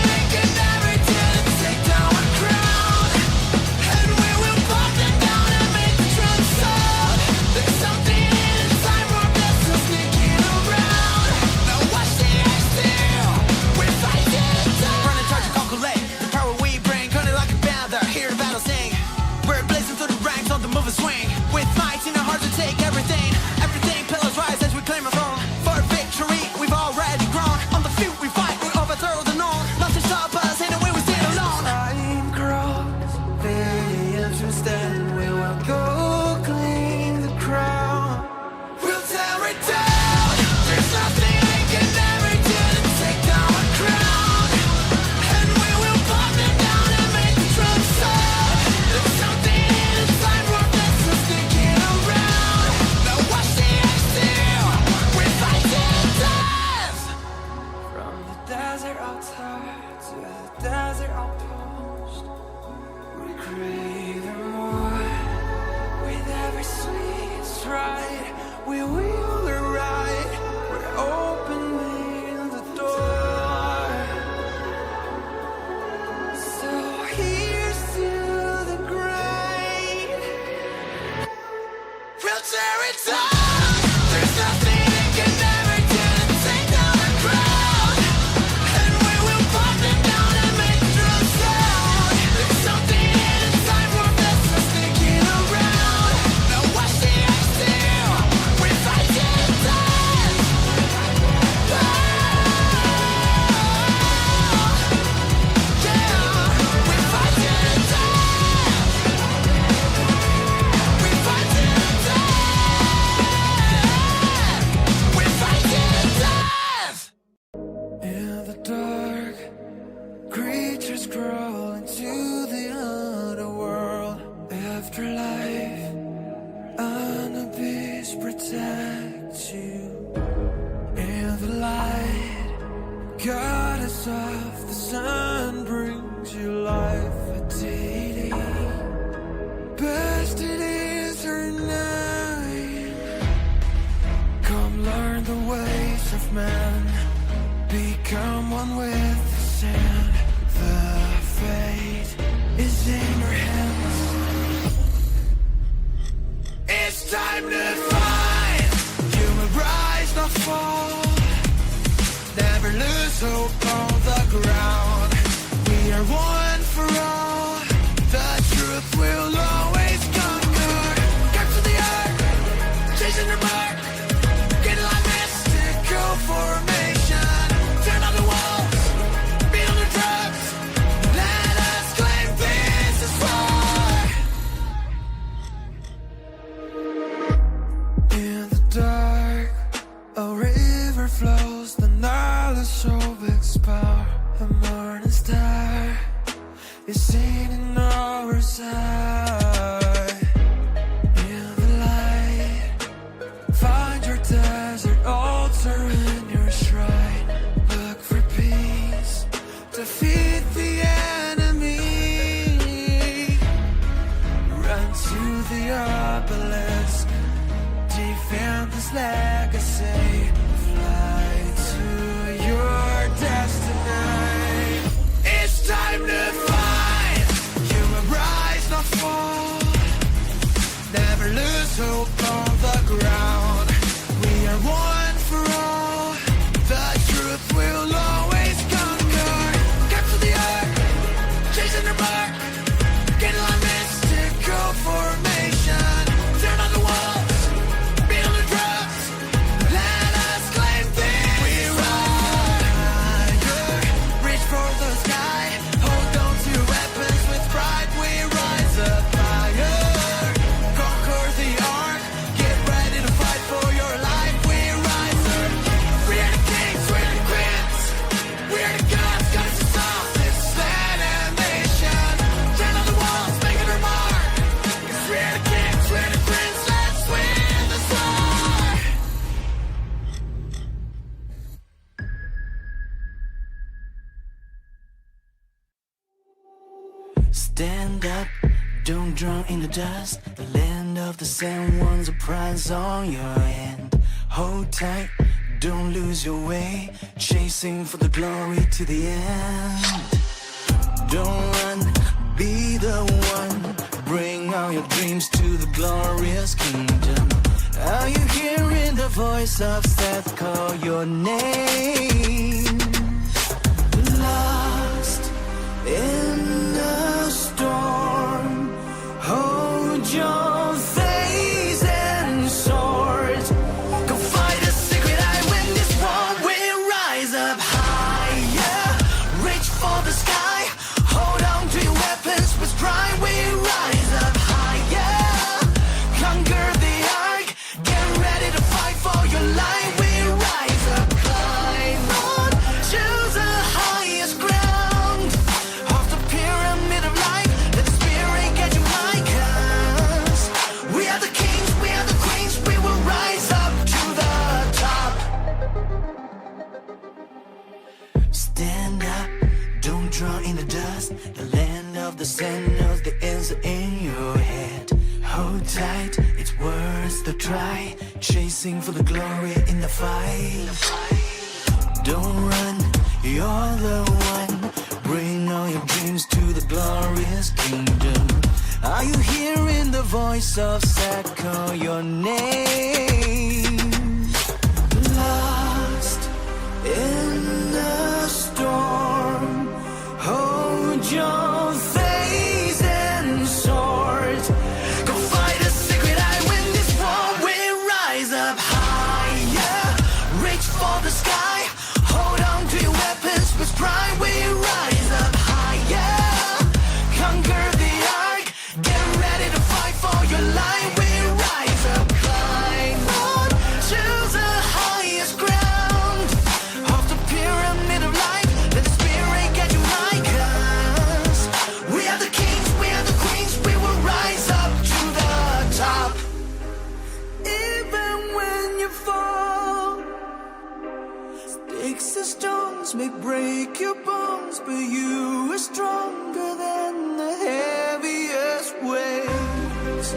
we will arrive. We're opening the door. So here's to the grind. We'll tear it down. There's nothing that can never turn and take down the crowd. And we will pop them down and make drum sound. There's something in inside for us that's sticking around. Now watch the ice still. We're fighting death. Yeah, we're fighting death. We're fighting death. We're fighting death. In the dark, creatures crawl into the underworld. Afterlife, an abyss protects you. In the light, goddess of the sun brings you life a deity. Best it is her name. Come learn the ways of man. Become one with the sand. The fate is in your hands. It's time to fight. You will rise, not fall. Never lose hope on the ground. We are one for all. The truth will always conquer. Capture the earth, chasing your mark. Get like mystical formation. Turn on the walls, beat on the drums. Let us claim this is war. In the dark, a river flows. The Nile is so power. A morning star is seen in our side. In the light, find your desert altar and your shrine. Look for peace, defeat the enemy. Run to the obelisk, defend this legacy. Fly to your destiny. It's time to fight. You will rise, not fall. Never lose hope on the ground. We are one for all. The truth will always conquer. Capture the earth, chasing their mark. Get like mystical formation. Turn on the walls, beat on the drums. Let us claim this. We rise, reach for the sky. Hold on to your weapons with pride. We rise up higher. Conquer the ark. Get ready to fight for your life. We rise up. We are the kings, we're the queens. We are the gods, goddess of south. This land and nation. Turn on the walls, making our mark. 'Cause we are the kings, we're the queens. Let's win this war. Stand up, don't drown in the dust. The land of the sand ones, a prize on your hand. Hold tight, don't lose your way. Chasing for the glory to the end. Don't run, be the one. Bring all your dreams to the glorious kingdom. Are you hearing the voice of Seth call your name? Lost in the storm, hold your face and sword. Go fight a secret, I win this war. We rise up higher, reach for the sky. Hold on to your weapons with pride. We rise up higher, conquer the ark. Get ready to fight for your life. We rise up, climb on, choose the highest ground. Off the pyramid of life, let the spirit get you like us. chasing for the glory in the fight. Don't run, you're the one. Bring all your dreams to the glorious kingdom. Are you hearing the voice of sad call your name? Lost in the storm, hold your face and sword. Go fight a secret, I win this war. We rise up higher, reach for the sky. Hold on to your weapons with pride. We rise up higher, conquer the ark. Get ready to fight for your life. We rise up, climb on to the highest ground of the pyramid of life. Let the spirit get you high, 'cause we are the kings, we are the queens. We will rise up to the top. Even when you fall, sticks and stones may break your bones, but you are stronger than the heaviest waves.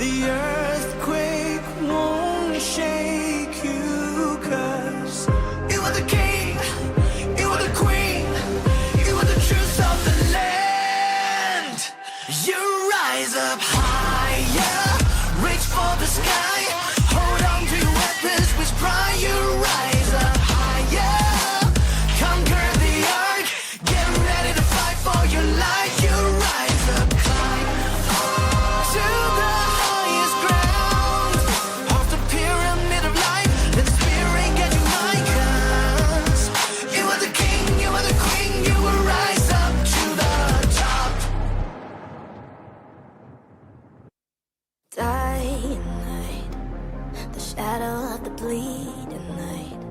The earthquake won't shake you, 'cause you are the king, you are the queen, you are the truth of the land. You rise up higher, reach for the sky. Hold on to your weapons with pride. You rise up higher, conquer the ark. Get ready to fight for your life. You rise up, climb to the highest ground of the pyramid of life. Let the spirit get you high, 'cause you are the king, you are the queen. You will rise up to the top. Dying night, the shadow of the bleeding night.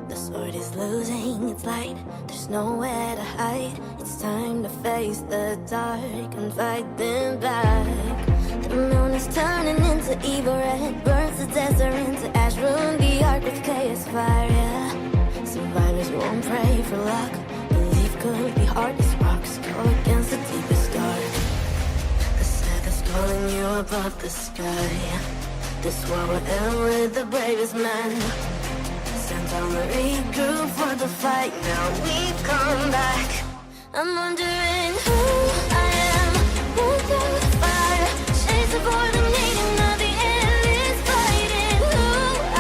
The sword is losing its light, there's nowhere to hide. It's time to face the dark and fight them back. The moon is turning into evil red, burns the desert into ash, ruin the ark with chaos fire, yeah. Survivors won't pray for luck, belief could be hard as rocks. Go against the deepest dark, the saddest calling you above the sky. This war will end with the bravest man. Sent on the regroup for the fight, now we've come back. I'm wondering who I am, born through the fire, shades of ordinating, now the end is fighting. Who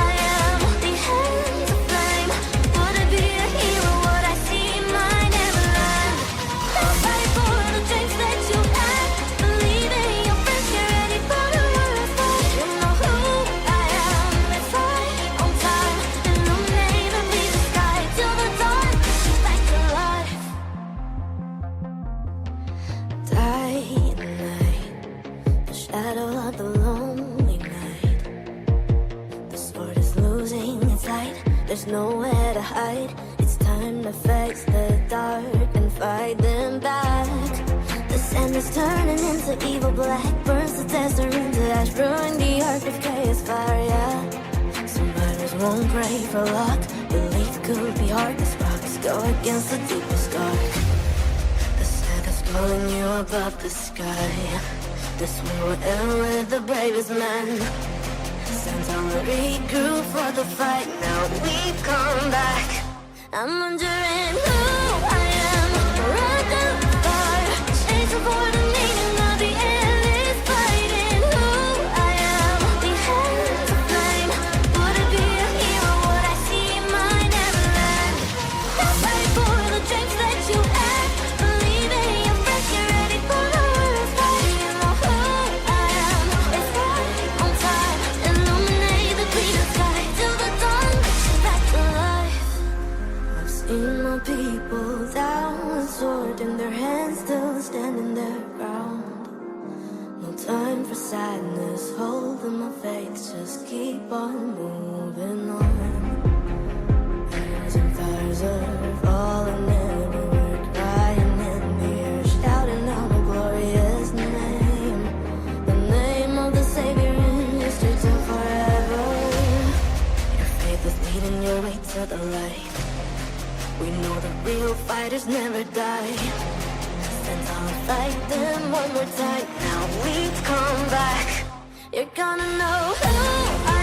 I am, the hands of flame, would I be a hero, would I see my neverland? I'll fight for the dreams that you had, believe in your friends, get ready for the world's fight. You know who I am, let's fight on time, illuminate and lead the sky till the dawn, back to life. Dying night, the shadow of the lonely night. The sword is losing its light, there's nowhere to hide. It's time to face the dark and fight them back. The sand is turning into evil black, burns the desert into ash, ruin the ark with chaos fire, yeah. Survivors won't pray for luck, belief could be hard as rocks. Go against the deepest dark, the saddest calling you above the sky. This war will end with the bravest man. Sent on the regroup for the fight, now we've come back. I'm wondering who I am, right through the fire, shades of ordinating, now the end is fighting. Who I am, the hands of flame, would I be a hero, would I see my neverland? I'll fight for the dreams that you had, believe in your friends, get ready for the world's fight. You know who I am, it's right on time, illuminate the clear sky till the dawn, back to life. I've seen my people down with sword in their hands, still standing their ground. No time for sadness, holding my faith, just keep on moving on. Fires and fires are falling everywhere, crying in the air, shouting out the glorious name. The name of the Savior in history till forever. Your faith is leading your way to the light. We know the real fighters never die. And I'll fight them one more time. Now we've come back. You're gonna know who I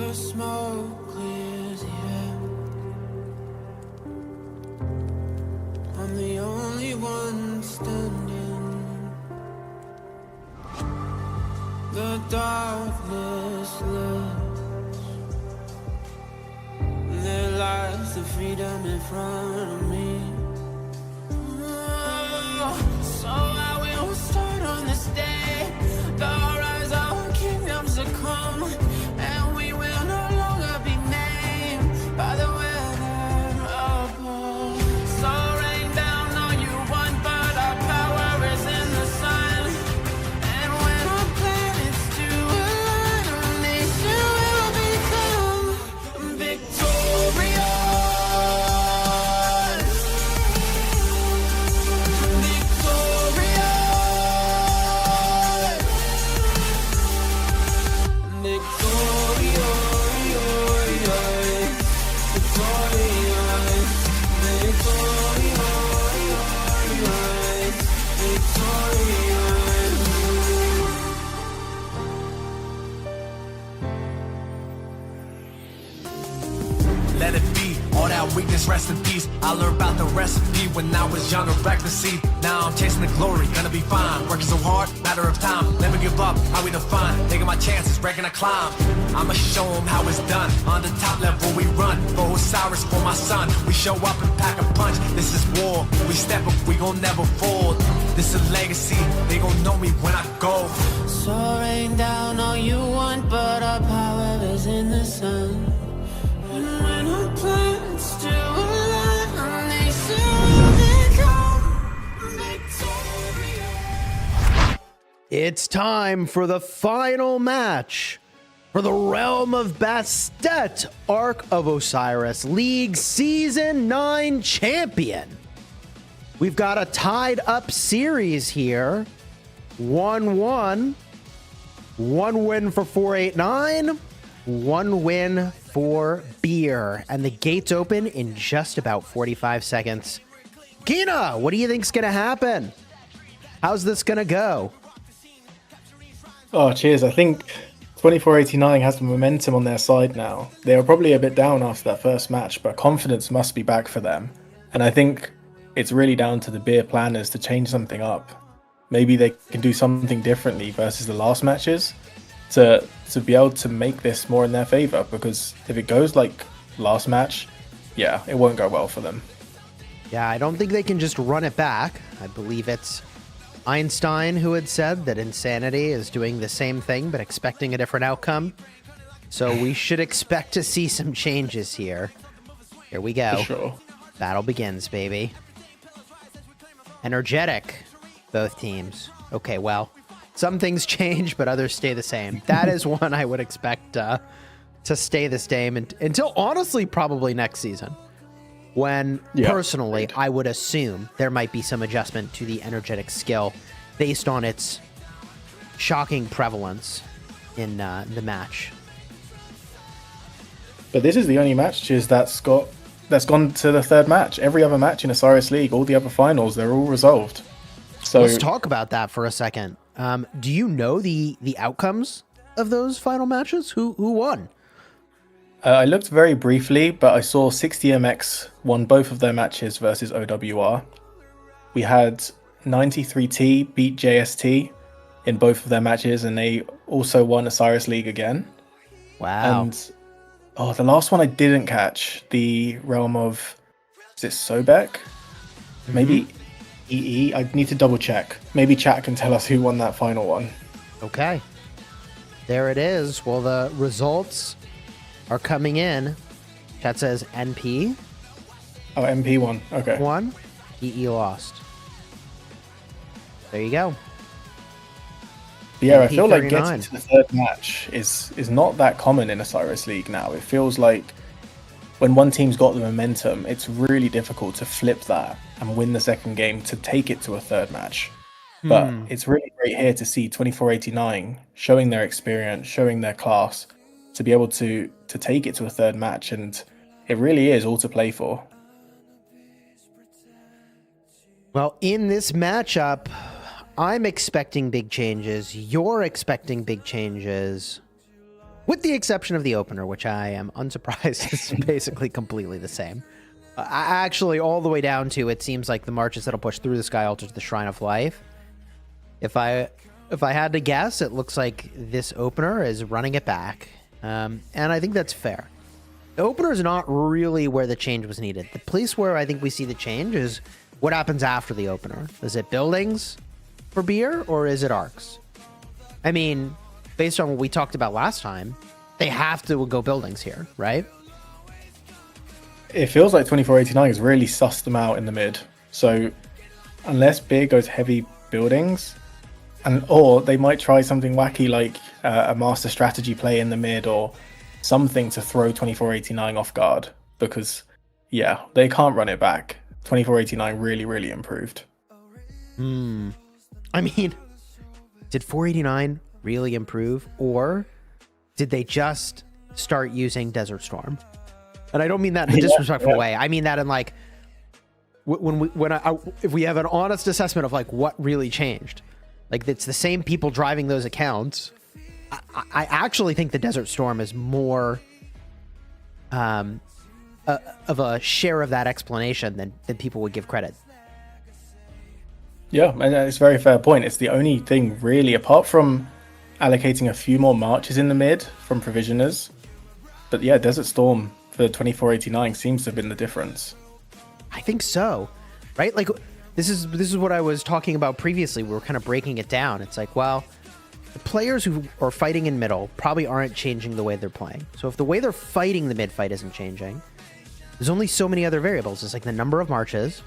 the smoke clears the air. I'm the only one standing. The darkness lifts. There lies the freedom in front of me. So I will start on this day. The rise of kingdoms to come, and we will no longer be named by the weather above. So rain down on you one, but our power is in the sun. And when our planets do align, our nation will become victorious. Let it be, all that weakness, rest in peace. I learned about the recipe when I was young and reckless. See, now I'm chasing the glory, gonna be fine. Working so hard, matter of time. Never give up, how we define. Taking my chances, breaking a climb. I'ma show them how it's done. On the top level we run. For Osiris, for my son. We show up and pack a punch. This is war. We step up, we gon' never fold. This is legacy, they gon' know me when I go. So rain down all you want, but our power is in the sun. And when our plans do align, our nation will become victorious. It's time for the final match for the Realm of Bastet Ark of Osiris League Season 9 champion. We've got a tied up series here. 1-1. One win for 489. One win for Beer. And the gates open in just about 45 seconds. Kina, what do you think's going to happen? How's this going to go? Oh, cheers. I think 2489 has the momentum on their side now. They were probably a bit down after that first match, but confidence must be back for them. And I think it's really down to the Beer planners to change something up. Maybe they can do something differently versus the last matches to be able to make this more in their favor, because if it goes like last match, yeah, it won't go well for them. Yeah, I don't think they can just run it back. I believe it's Einstein who had said that insanity is doing the same thing but expecting a different outcome. So we should expect to see some changes here. Here we go. For sure. Battle begins, baby. Energetic, both teams. Okay, well, some things change, but others stay the same. That is one I would expect to stay the same until, honestly, probably next season. When, personally, right. I would assume there might be some adjustment to the energetic skill based on its shocking prevalence in the match. But this is the only match that's gone to the third match. Every other match in Osiris League, all the other finals, they're all resolved. So let's talk about that for a second. Do you know the outcomes of those final matches? Who won? I looked very briefly, but I saw 60MX won both of their matches versus OWR. We had 93T beat JST in both of their matches, and they also won Osiris League again. Wow. And the last one I didn't catch, the realm of, is it Sobek? Maybe EE? I need to double check. Maybe chat can tell us who won that final one. Okay. There it is. Well, the results are coming in. Chat says NP Oh, MP won. Okay. won, EE lost. There you go. Yeah, I feel like MP39. getting to the third match is not that common in Osiris League now. It feels like when one team's got the momentum, it's really difficult to flip that and win the second game to take it to a third match. But it's really great here to see 2489 showing their experience, showing their class, to be able to take it to a third match, and it really is all to play for. Well, in this matchup, I'm expecting big changes. You're expecting big changes. with the exception of the opener, which I am unsurprised is basically completely the same. Actually, all the way down to it seems like the marches that'll push through the Sky Altar to the Shrine of Life. If I had to guess, it looks like this opener is running it back, and I think that's fair. The opener is not really where the change was needed. The place where I think we see the change is what happens after the opener. Is it buildings for beer, or is it arcs? I mean, based on what we talked about last time, they have to go buildings here, right? It feels like 2489 has really sussed them out in the mid. So unless beer goes heavy buildings, or they might try something wacky like a master strategy play in the mid or something to throw 2489 off guard, because yeah, they can't run it back. 2489 really improved. I mean, did 489 really improve, or did they just start using Desert Storm? And I don't mean that in a disrespectful way. I mean that in like if we have an honest assessment of like what really changed. Like, it's the same people driving those accounts. I actually think the Desert Storm is more of a share of that explanation than people would give credit. Yeah, and it's a very fair point. It's the only thing really, apart from allocating a few more marches in the mid from provisioners. But yeah, Desert Storm for 2489 seems to have been the difference. I think so, right? Like, this is what I was talking about previously. We were kind of breaking it down. It's like, well, the players who are fighting in middle probably aren't changing the way they're playing. So if the way they're fighting the mid fight isn't changing, there's only so many other variables. It's like the number of marches,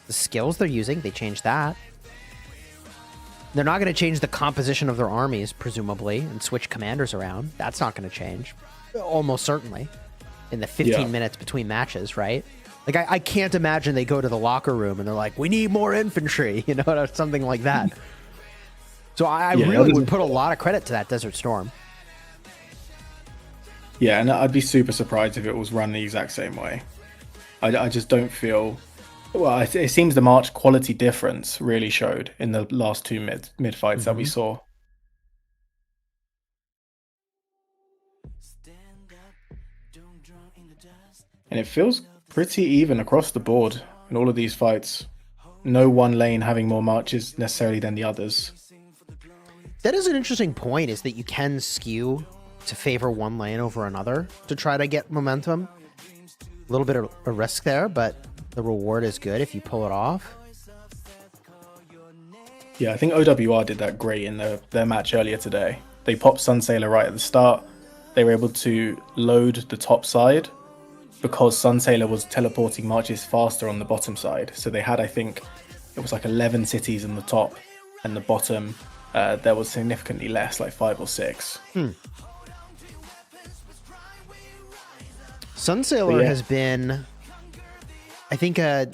the skills they're using, they change that. They're not going to change the composition of their armies, presumably, and switch commanders around. That's not going to change, almost certainly, in the 15 minutes between matches, right? Like, I can't imagine they go to the locker room and they're like, we need more infantry, you know, or something like that. So I really would put a lot of credit to that Desert Storm. Yeah, and I'd be super surprised if it was run the exact same way. I just don't feel... Well, it seems the March quality difference really showed in the last two mid fights that we saw. And it feels pretty even across the board in all of these fights. No one lane having more marches necessarily than the others. That is an interesting point, is that you can skew to favor one lane over another to try to get momentum. A little bit of a risk there, but the reward is good if you pull it off. Yeah, I think OWR did that great in their match earlier today. They popped Sunsailor right at the start. They were able to load the top side because Sunsailor was teleporting marches faster on the bottom side. So they had, I think, it was like 11 cities in the top, and the bottom, there was significantly less, like 5 or 6. Sunsailor has been, I think, a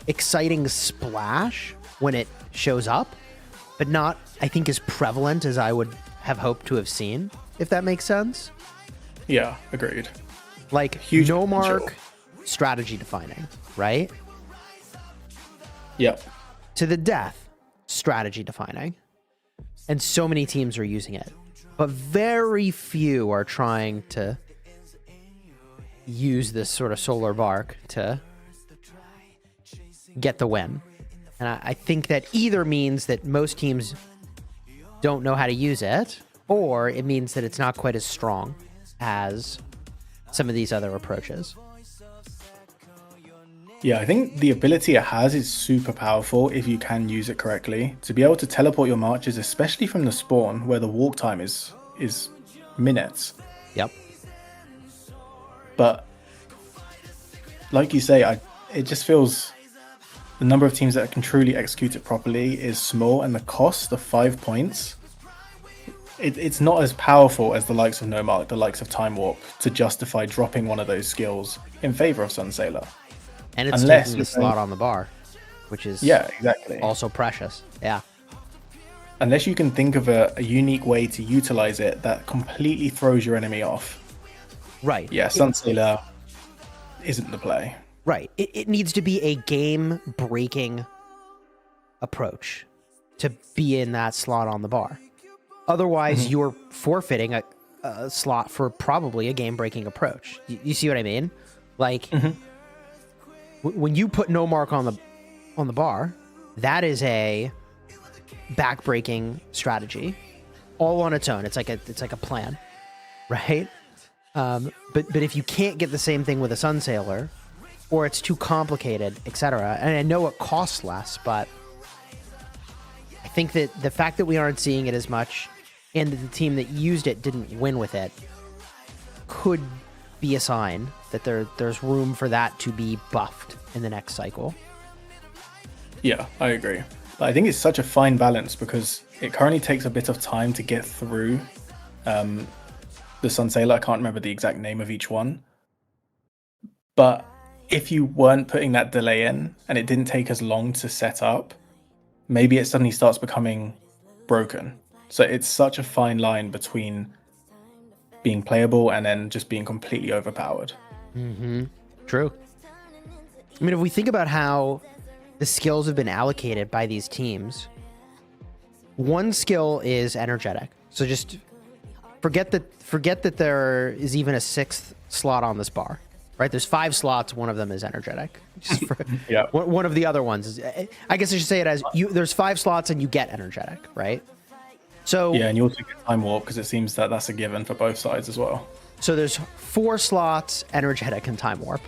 exciting splash when it shows up, but not, I think, as prevalent as I would have hoped to have seen, if that makes sense. Yeah, agreed. Like, Huge no potential. mark, strategy defining, right? Yep. To the death, strategy defining. And so many teams are using it, but very few are trying to use this sort of solar bark to get the win. And I think that either means that most teams don't know how to use it, or it means that it's not quite as strong as some of these other approaches. Yeah, I think the ability it has is super powerful if you can use it correctly. To be able to teleport your marches, especially from the spawn, where the walk time is minutes. Yep. But like you say, it just feels the number of teams that can truly execute it properly is small, and the cost of 5 points, it's not as powerful as the likes of No Mark, the likes of Time Warp, to justify dropping one of those skills in favor of Sunsailor. And it's taking the slot on the bar, which is exactly also precious. Yeah. Unless you can think of a unique way to utilize it that completely throws your enemy off. Right. Yeah, Sunsailor isn't the play. Right. It needs to be a game-breaking approach to be in that slot on the bar. Otherwise, you're forfeiting a a slot for probably a game-breaking approach. You see what I mean? Like, when you put no mark on the bar, that is a back-breaking strategy, all on its own. It's like a plan, right? But if you can't get the same thing with a Sun Sailor, or it's too complicated, etc., and I know it costs less, but I think that the fact that we aren't seeing it as much, and that the team that used it didn't win with it, could be a sign that there's room for that to be buffed in the next cycle. Yeah, I agree. But I think it's such a fine balance because it currently takes a bit of time to get through the Sun Sailor. I can't remember the exact name of each one. But if you weren't putting that delay in and it didn't take as long to set up, maybe it suddenly starts becoming broken. So it's such a fine line between being playable and then just being completely overpowered. True. I mean, if we think about how the skills have been allocated by these teams, one skill is energetic. So just forget that there is even a sixth slot on this bar, right? There's 5 slots. One of them is energetic. Just for, Yeah. One of the other ones is, I guess I should say it as there's 5 slots and you get energetic, right? So Yeah, and you also get time warp because it seems that that's a given for both sides as well. So there's 4 slots, energetic and time warp.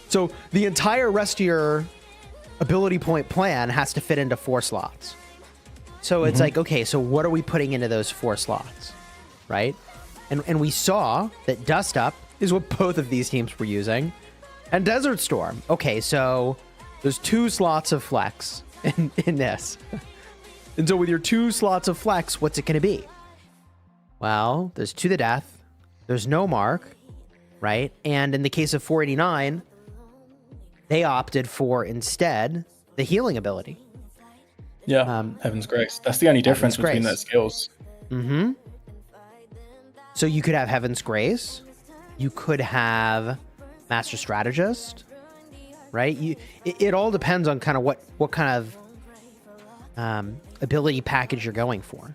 So the entire rest of your ability point plan has to fit into 4 slots. So it's like, okay, so what are we putting into those 4 slots, right? And we saw that Dust Up is what both of these teams were using, and Desert Storm. Okay, so there's 2 slots of flex in this. And so with your 2 slots of flex, what's it going to be? Well, there's To the Death, there's no mark, right? And in the case of 489, they opted for instead the healing ability. Yeah, Heaven's Grace. That's the only difference between their skills. So you could have Heaven's Grace, you could have Master Strategist, right? It all depends on kind of what kind of ability package you're going for.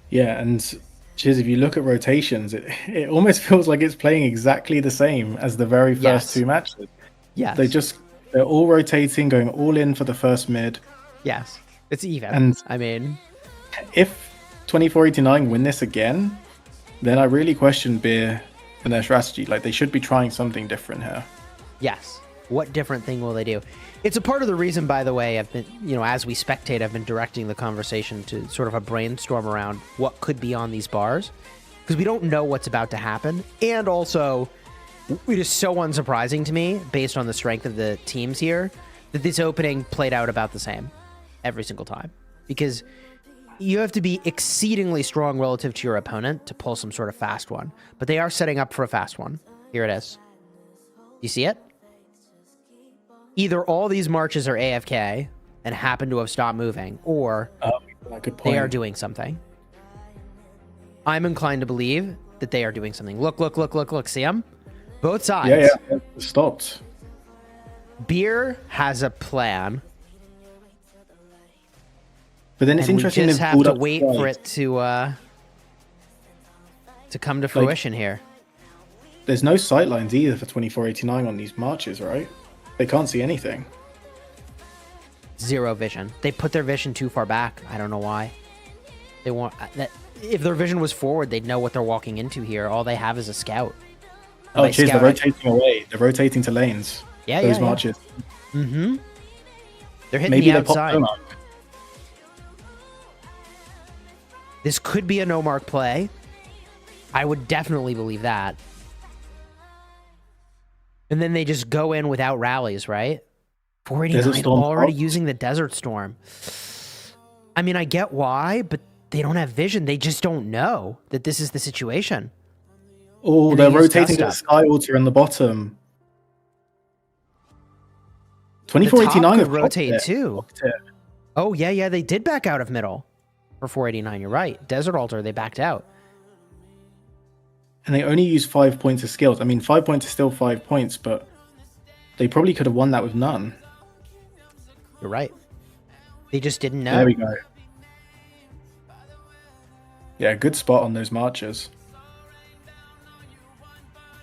Yeah, and Chiz, if you look at rotations, it almost feels like it's playing exactly the same as the very first 2 matches. Yes. They're all rotating, going all in for the first mid. Yes. It's even. And I mean, if 2489 win this again, then I really question Beer and their strategy. Like, they should be trying something different here. yes. What different thing will they do? It's a part of the reason, by the way, I've been, as we spectate, I've been directing the conversation to sort of a brainstorm around what could be on these bars, because we don't know what's about to happen. And also, it is so unsurprising to me, based on the strength of the teams here, that this opening played out about the same every single time. Because you have to be exceedingly strong relative to your opponent to pull some sort of fast one. But they are setting up for a fast one. Here it is. You see it? Either all these marches are AFK and happen to have stopped moving, or Good point. they are doing something. I'm inclined to believe that they are doing something. Look. See them? Both sides. Yeah. It stopped. Beer has a plan. But then it's And we interesting just they've have pulled to up wait twice. for it to come to fruition here. There's no sight lines either for 2489 on these marches, right? They can't see anything. Zero vision. They put their vision too far back. I don't know why. They want that. If their vision was forward, they'd know what they're walking into here. All they have is a scout. Oh, By cheers, they're scout, rotating away. They're rotating to lanes. Yeah, Those yeah. marches. Mm-hmm. They're hitting Maybe the they popped outside. them up. This could be a no mark play. I would definitely believe that. And then they just go in without rallies, right? 489 Storm already popped. using the Desert Storm. I mean, I get why, but they don't have vision. They just don't know that this is the situation. Oh, And they're they use rotating to the Dust Sky Altar in the bottom. The top 2489 could have blocked rotate it. too. Blocked it. Oh, yeah, they did back out of middle for 489. You're right. Desert Altar, they backed out. And they only use 5 points of skills. I mean, 5 points is still 5 points, but they probably could have won that with none. You're right. They just didn't know. There we go. Yeah, good spot on those marchers.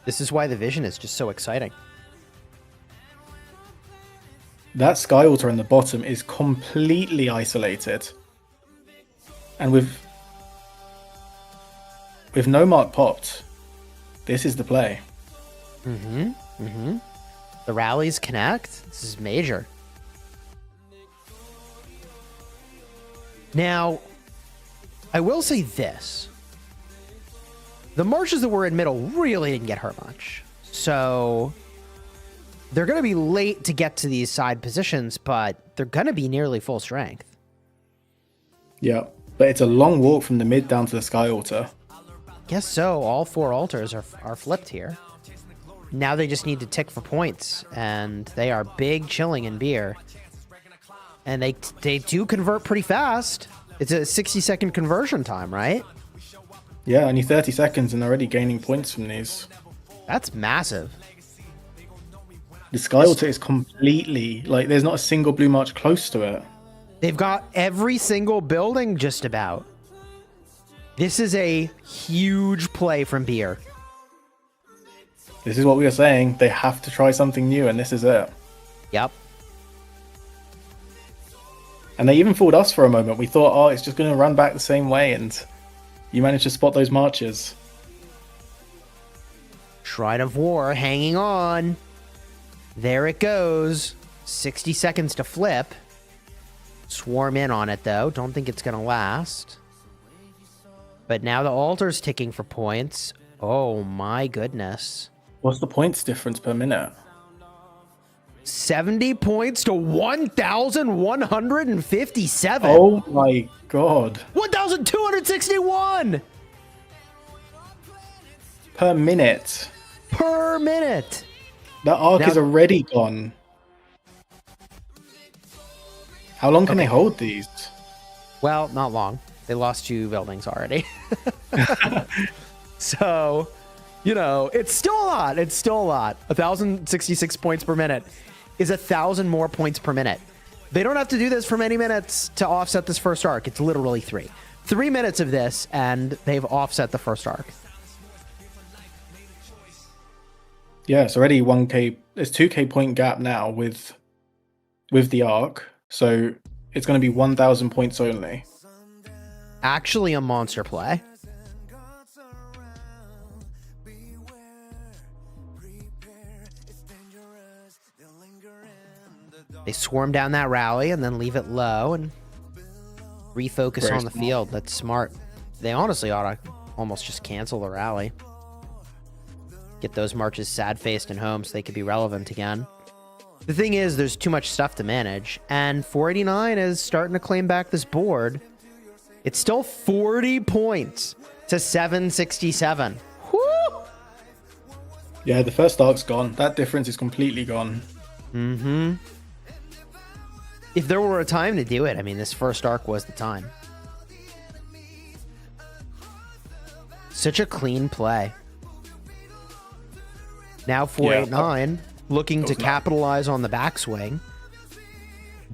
This is why the vision is just so exciting. That Sky Altar in the bottom is completely isolated. And with no mark popped, this is the play. The rallies connect. This is major. Now, I will say this. The marches that were in middle really didn't get hurt much. So they're going to be late to get to these side positions, but they're going to be nearly full strength. Yeah, but it's a long walk from the mid down to the Sky Altar. Guess so. All 4 altars are flipped here. Now they just need to tick for points, and they are big chilling in beer. And they do convert pretty fast. It's a 60-second conversion time, right? Yeah, only 30 seconds and already gaining points from these. That's massive. The Sky Altar is completely, like, there's not a single blue march close to it. They've got every single building just about. This is a huge play from beer. This is what we were saying. They have to try something new, and this is it. Yep. And they even fooled us for a moment. We thought, oh, it's just going to run back the same way, and you managed to spot those marches. Shrine of War hanging on. There it goes. 60 seconds to flip. Swarm in on it, though. Don't think it's going to last. But now the altar's ticking for points. Oh, my goodness. What's the points difference per minute? 70 points to 1,157. Oh, my God. 1,261 Per minute. per minute. That arc Now- is already gone. How long can they hold these? Well, not long. They lost 2 buildings already. So, you know, it's still a lot. It's still a lot. 1,066 points per minute is 1,000 more points per minute. They don't have to do this for many minutes to offset this first arc. It's literally 3. 3 minutes of this, and they've offset the first arc. Yeah, it's already 1k. There's 2k point gap now with the arc. So it's going to be 1,000 points only. Actually a monster play. They swarm down that rally and then leave it low and refocus Very on the smart. field. That's smart. They honestly ought to almost just cancel the rally. Get those marches sad-faced and home so they could be relevant again. The thing is, there's too much stuff to manage, and 489 is starting to claim back this board. It's still 40 points to 767. Whoo! Yeah, the first arc's gone. That difference is completely gone. Mm-hmm. If there were a time to do it, I mean, this first arc was the time. Such a clean play. Now 489, looking to capitalize on the backswing.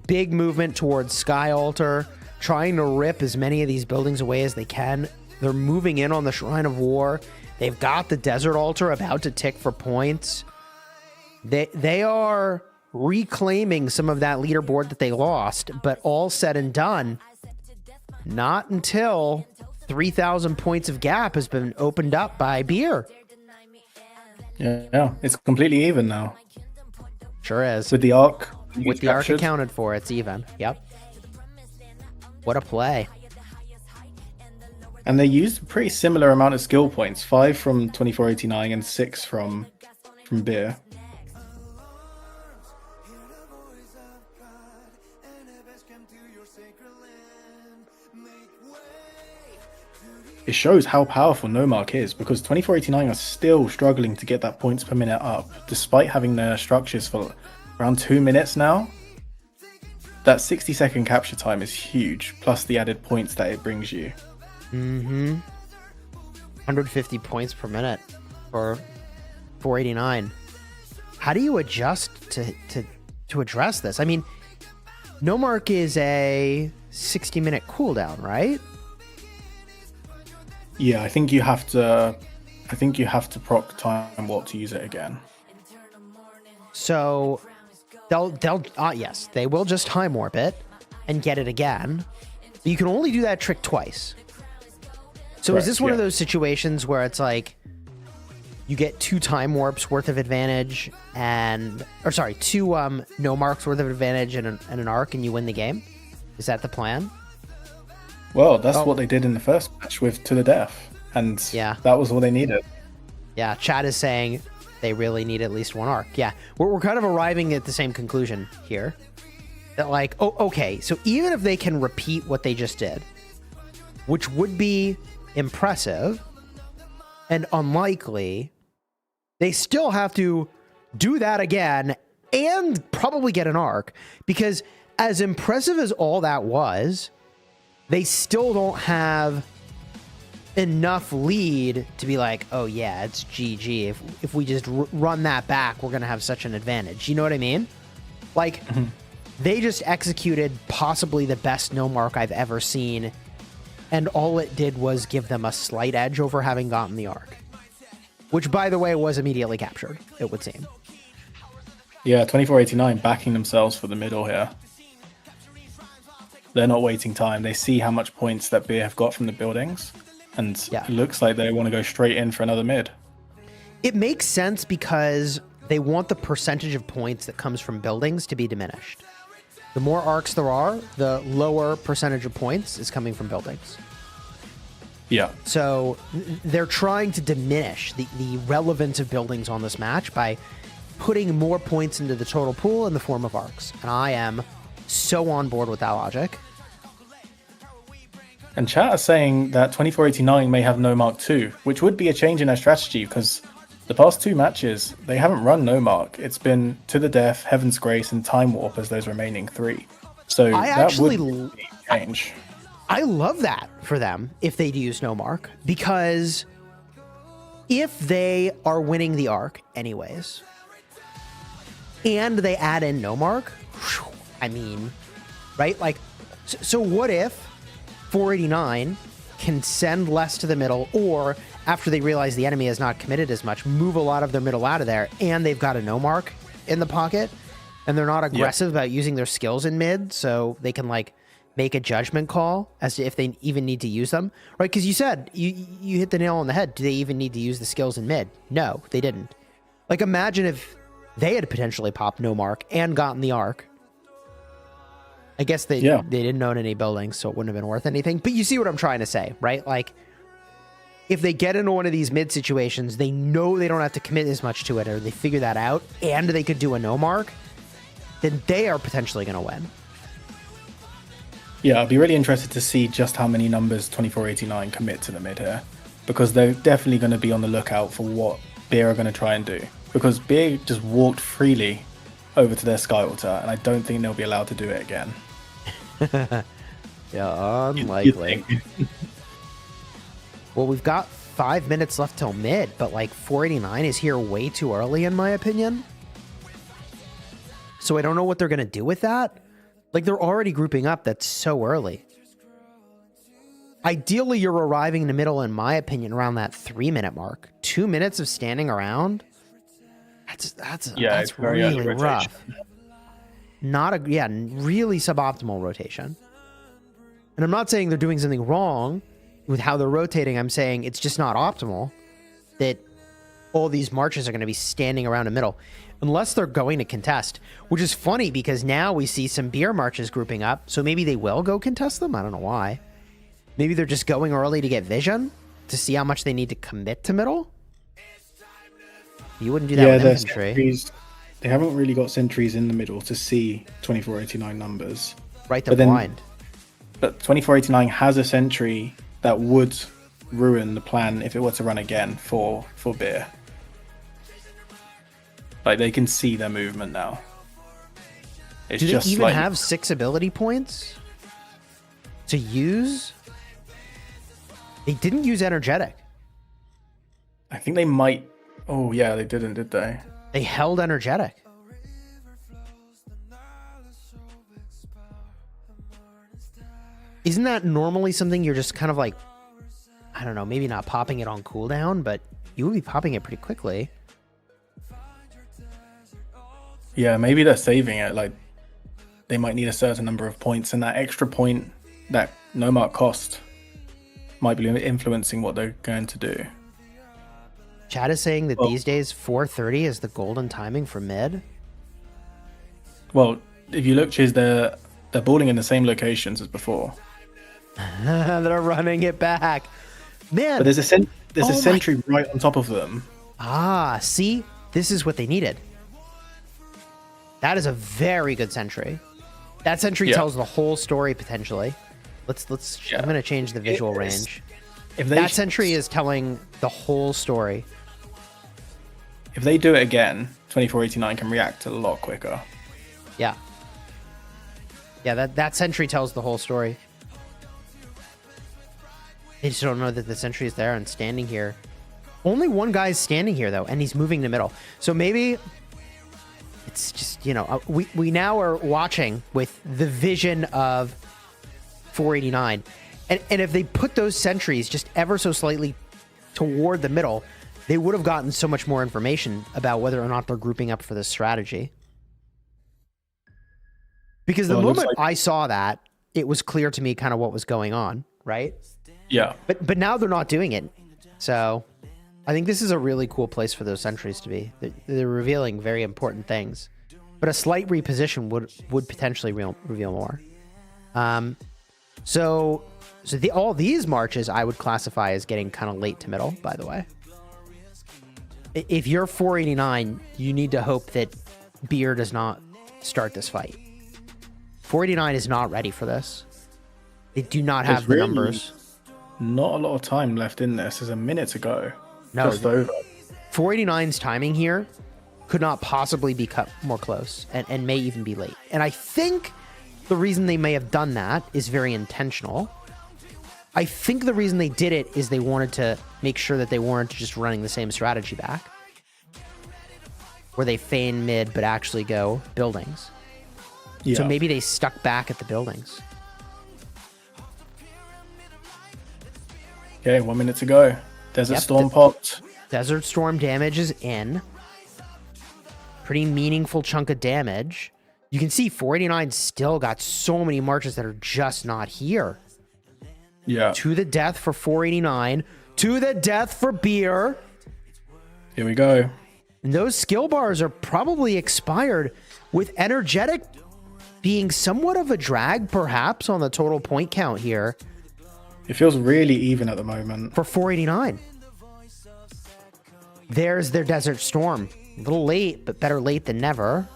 Big movement towards Sky Altar, trying to rip as many of these buildings away as they can. They're moving in on the Shrine of War. They've got the Desert Altar about to tick for points. They are reclaiming some of that leaderboard that they lost, but all said and done, not until 3,000 points of gap has been opened up by beer. Yeah, it's completely even now. Sure is. With the arc. With the arc captured. accounted for, it's even. Yep. What a play. And they used a pretty similar amount of skill points. 5 from 2489 and 6 from Beer. It shows how powerful Nomark is, because 2489 are still struggling to get that points per minute up, despite having their structures for around 2 minutes now. That 60-second capture time is huge, plus the added points that it brings you. Mm-hmm. 150 points per minute for 489. How do you adjust to address this? I mean, Nomark is a 60-minute cooldown, right? Yeah, I think you have to. I think you have to proc time warp to use it again. So they'll yes, they will just time warp it and get it again. But you can only do that trick twice. So is Correct, this one of yeah. those situations where it's like you get 2 time warps worth of advantage two no marks worth of advantage and an arc and you win the game? Is that the plan? Well, that's what they did in the first match with To the Death, and Yeah. that was all they needed. Yeah, chat is saying they really need at least 1 arc. Yeah, we're kind of arriving at the same conclusion here. That like, oh, okay, so even if they can repeat what they just did, which would be impressive and unlikely, they still have to do that again and probably get an arc, because as impressive as all that was, they still don't have enough lead to be like, oh yeah, it's GG. If we just run that back, we're going to have such an advantage. You know what I mean? Like, they just executed possibly the best no mark I've ever seen, and all it did was give them a slight edge over having gotten the arc, which, by the way, was immediately captured, it would seem. Yeah, 2489 backing themselves for the middle here. They're not waiting time. They see how much points that Beer have got from the buildings, and Yeah. it looks like they want to go straight in for another mid. It makes sense because they want the percentage of points that comes from buildings to be diminished. The more arcs there are, the lower percentage of points is coming from buildings. Yeah. So they're trying to diminish the relevance of buildings on this match by putting more points into the total pool in the form of arcs. And I am so on board with that logic. And chat are saying that 2489 may have no mark too, which would be a change in their strategy, because the past 2 matches, they haven't run no mark. It's been To the Death, Heaven's Grace, and Time Warp as those remaining 3. So that would be a change. I love that for them if they use no mark, because if they are winning the arc anyways, and they add in no mark, whew, I mean, right? Like, so what if 489 can send less to the middle, or after they realize the enemy has not committed as much, move a lot of their middle out of there, and they've got a no mark in the pocket, and they're not aggressive about using their skills in mid, so they can like make a judgment call as to if they even need to use them, right? Because you said you hit the nail on the head. Do they even need to use the skills in mid? No, they didn't. Like, imagine if they had potentially popped no mark and gotten the arc. I guess they didn't own any buildings, so it wouldn't have been worth anything. But you see what I'm trying to say, right? Like, if they get into one of these mid situations, they know they don't have to commit as much to it, or they figure that out, and they could do a no mark, then they are potentially going to win. Yeah, I'd be really interested to see just how many numbers 2489 commit to the mid here, because they're definitely going to be on the lookout for what Beer are going to try and do. Because Beer just walked freely over to their Sky Altar, and I don't think they'll be allowed to do it again. Yeah, unlikely. Well, we've got 5 minutes left till mid, but like 489 is here way too early, in my opinion. So I don't know what they're going to do with that. Like, they're already grouping up. That's so early. Ideally, you're arriving in the middle, in my opinion, around that 3-minute mark. 2 minutes of standing around. That's very really early rough. Really suboptimal rotation. And I'm not saying they're doing something wrong with how they're rotating. I'm saying it's just not optimal that all these marches are going to be standing around the middle unless they're going to contest, which is funny because now we see some Beer marches grouping up. So maybe they will go contest them. I don't know why. Maybe they're just going early to get vision to see how much they need to commit to middle. You wouldn't do that with infantry. Sentries, they haven't really got sentries in the middle to see 2489 numbers. Right, they're blind. But 2489 has a sentry that would ruin the plan if it were to run again for Beer. Like, they can see their movement now. It's do they just even like, have 6 ability points to use? They didn't use energetic. I think they might. Oh yeah, they didn't, did they? They held energetic. Isn't that normally something you're just kind of like I don't know, maybe not popping it on cooldown, but you would be popping it pretty quickly. Yeah, maybe they're saving it. Like, they might need a certain number of points, and that extra point, that no mark cost, might be influencing what they're going to do. Chad is saying that these days 4:30 is the golden timing for mid. Well, if you look, Chiz, they're balling in the same locations as before. They're running it back. Man. But there's a sentry right on top of them. Ah, see? This is what they needed. That is a very good sentry. That sentry tells the whole story potentially. Let's I'm going to change the visual range. That sentry is telling the whole story. If they do it again, 2489 can react a lot quicker. Yeah. Yeah, that sentry tells the whole story. They just don't know that the sentry is there and standing here. Only one guy's standing here, though, and he's moving the middle. So maybe it's just, you know, we now are watching with the vision of 489. And if they put those sentries just ever so slightly toward the middle, they would have gotten so much more information about whether or not they're grouping up for this strategy. Because the moment I saw that, it was clear to me kind of what was going on, right? Yeah. But now they're not doing it. So I think this is a really cool place for those sentries to be. They're revealing very important things. But a slight reposition would potentially reveal more. So all these marches I would classify as getting kind of late to middle, by the way. If you're 489, you need to hope that Beer does not start this fight. 489 is not ready for this. They do not have the numbers. Not a lot of time left in this. There's a minute to go. No, just over. 489's timing here could not possibly be cut more close and may even be late. And I think the reason they may have done that is very intentional. I think the reason they did it is they wanted to make sure that they weren't just running the same strategy back, where they feign mid but actually go buildings. Yeah. So maybe they stuck back at the buildings. Okay, 1 minute to go. Desert Storm popped. Desert Storm damage is in. Pretty meaningful chunk of damage. You can see 489 still got so many marches that are just not here. Yeah. To the death for 489. To the death for Beer. Here we go. And those skill bars are probably expired, with Energetic being somewhat of a drag, perhaps, on the total point count here. It feels really even at the moment. For 489. There's their Desert Storm. A little late, but better late than never.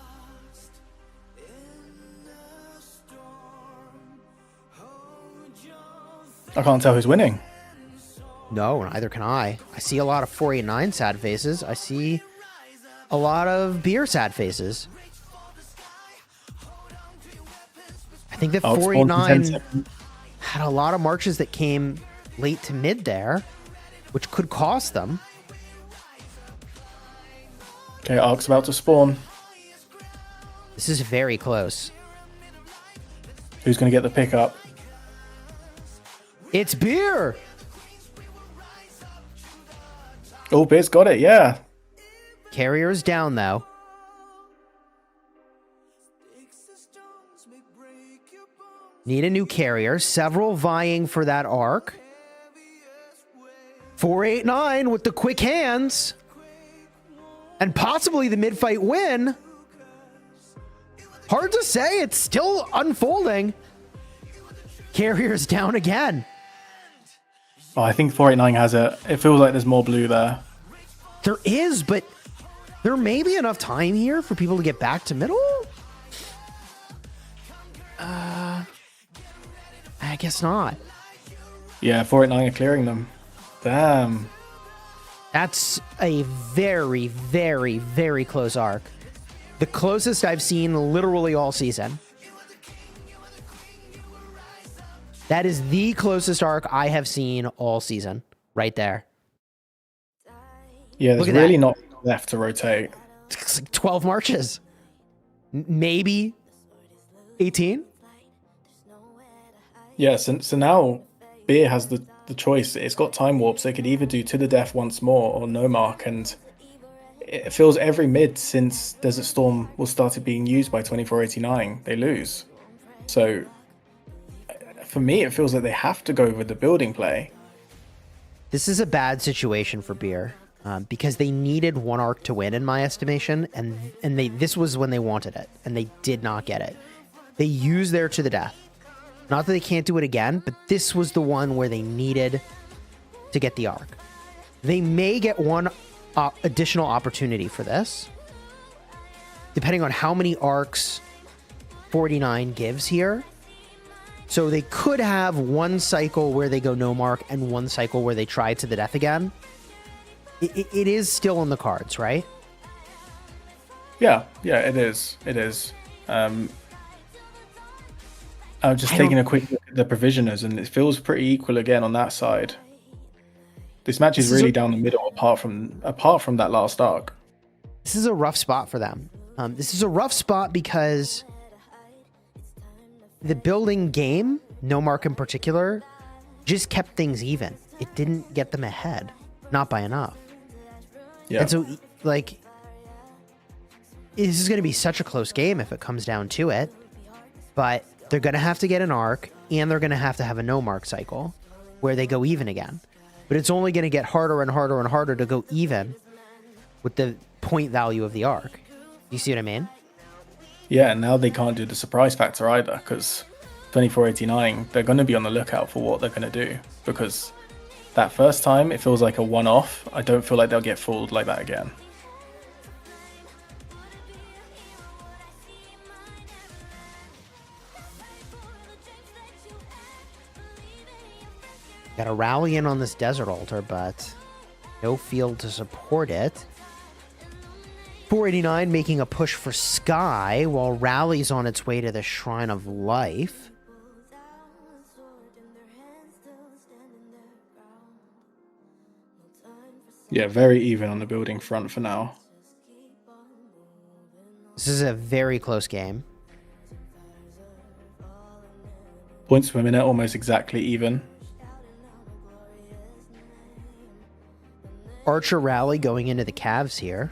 I can't tell who's winning. No, neither can I. I see a lot of 489 sad faces. I see a lot of Beer sad faces. I think that 489 had a lot of marches that came late to mid there, which could cost them. Okay, Ark's about to spawn. This is very close. Who's going to get the pickup? It's Beer! Oh, Beer's got it, yeah. Carrier's down, though. Need a new carrier. Several vying for that arc. 489 with the quick hands. And possibly the mid-fight win. Hard to say. It's still unfolding. Carrier's down again. Oh, I think 489 has it. It feels like there's more blue there. There is, but there may be enough time here for people to get back to middle? I guess not. Yeah, 489 are clearing them. Damn. That's a very, very, very close arc. The closest I've seen literally all season. That is the closest arc I have seen all season. Right there. Yeah, there's really not left to rotate. It's like 12 marches. Maybe 18? Yeah, so now Beer has the the choice. It's got time warp, so it could either do to the death once more or no mark, and it feels every mid since Desert Storm was started being used by 2489, they lose. So for me, it feels like they have to go with the building play. This is a bad situation for Beer because they needed one arc to win, in my estimation, and this was when they wanted it, and they did not get it. They used their to the death. Not that they can't do it again, but this was the one where they needed to get the arc. They may get one additional opportunity for this, depending on how many arcs 49 gives here. So they could have one cycle where they go no mark and one cycle where they try to the death again. It is still in the cards, right? Yeah, it is. It is. I'm just taking a quick look at the provisioners, and it feels pretty equal again on that side. This match is really down the middle, apart from that last arc. This is a rough spot for them. This is a rough spot because the building game, no mark in particular, just kept things even. It didn't get them ahead, not by enough. Yeah. And so, like, this is going to be such a close game if it comes down to it. But they're going to have to get an arc, and they're going to have a no mark cycle where they go even again. But it's only going to get harder and harder and harder to go even with the point value of the arc. You see what I mean? Yeah, and now they can't do the surprise factor either, because 2489, they're going to be on the lookout for what they're going to do, because that first time it feels like a one-off. I don't feel like they'll get fooled like that again. Got a rally in on this desert altar, but no field to support it. 489 making a push for Sky, while Rally's on its way to the Shrine of Life. Yeah, very even on the building front for now. This is a very close game. Points per minute, almost exactly even. Archer Rally going into the Cavs here.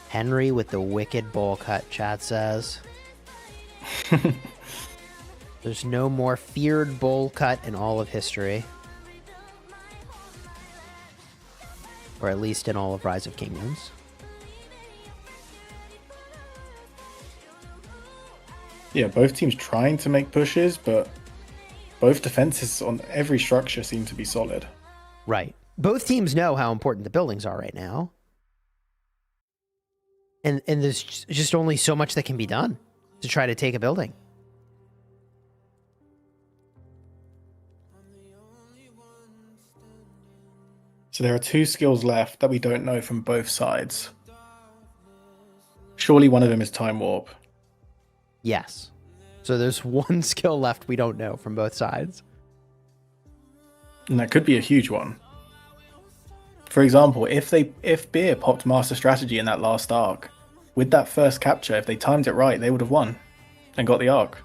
Henry with the wicked bowl cut, chat says. There's no more feared bowl cut in all of history. Or at least in all of Rise of Kingdoms. Yeah, both teams trying to make pushes, but both defenses on every structure seem to be solid. Right. Both teams know how important the buildings are right now. And there's just only so much that can be done to try to take a building. So there are two skills left that we don't know from both sides. Surely one of them is Time Warp. Yes. So there's one skill left we don't know from both sides. And that could be a huge one. For example, if Beer popped Master Strategy in that last arc, with that first capture, if they timed it right, they would have won and got the arc.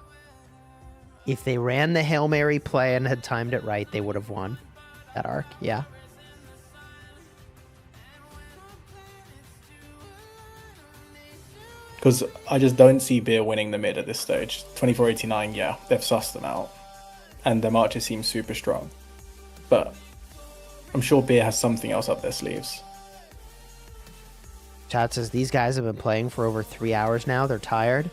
If they ran the Hail Mary play and had timed it right, they would have won that arc. Yeah. Because I just don't see Beer winning the mid at this stage. 2489, yeah, they've sussed them out. And their marches seem super strong. But I'm sure Beer has something else up their sleeves. Chat says these guys have been playing for over 3 hours now. They're tired.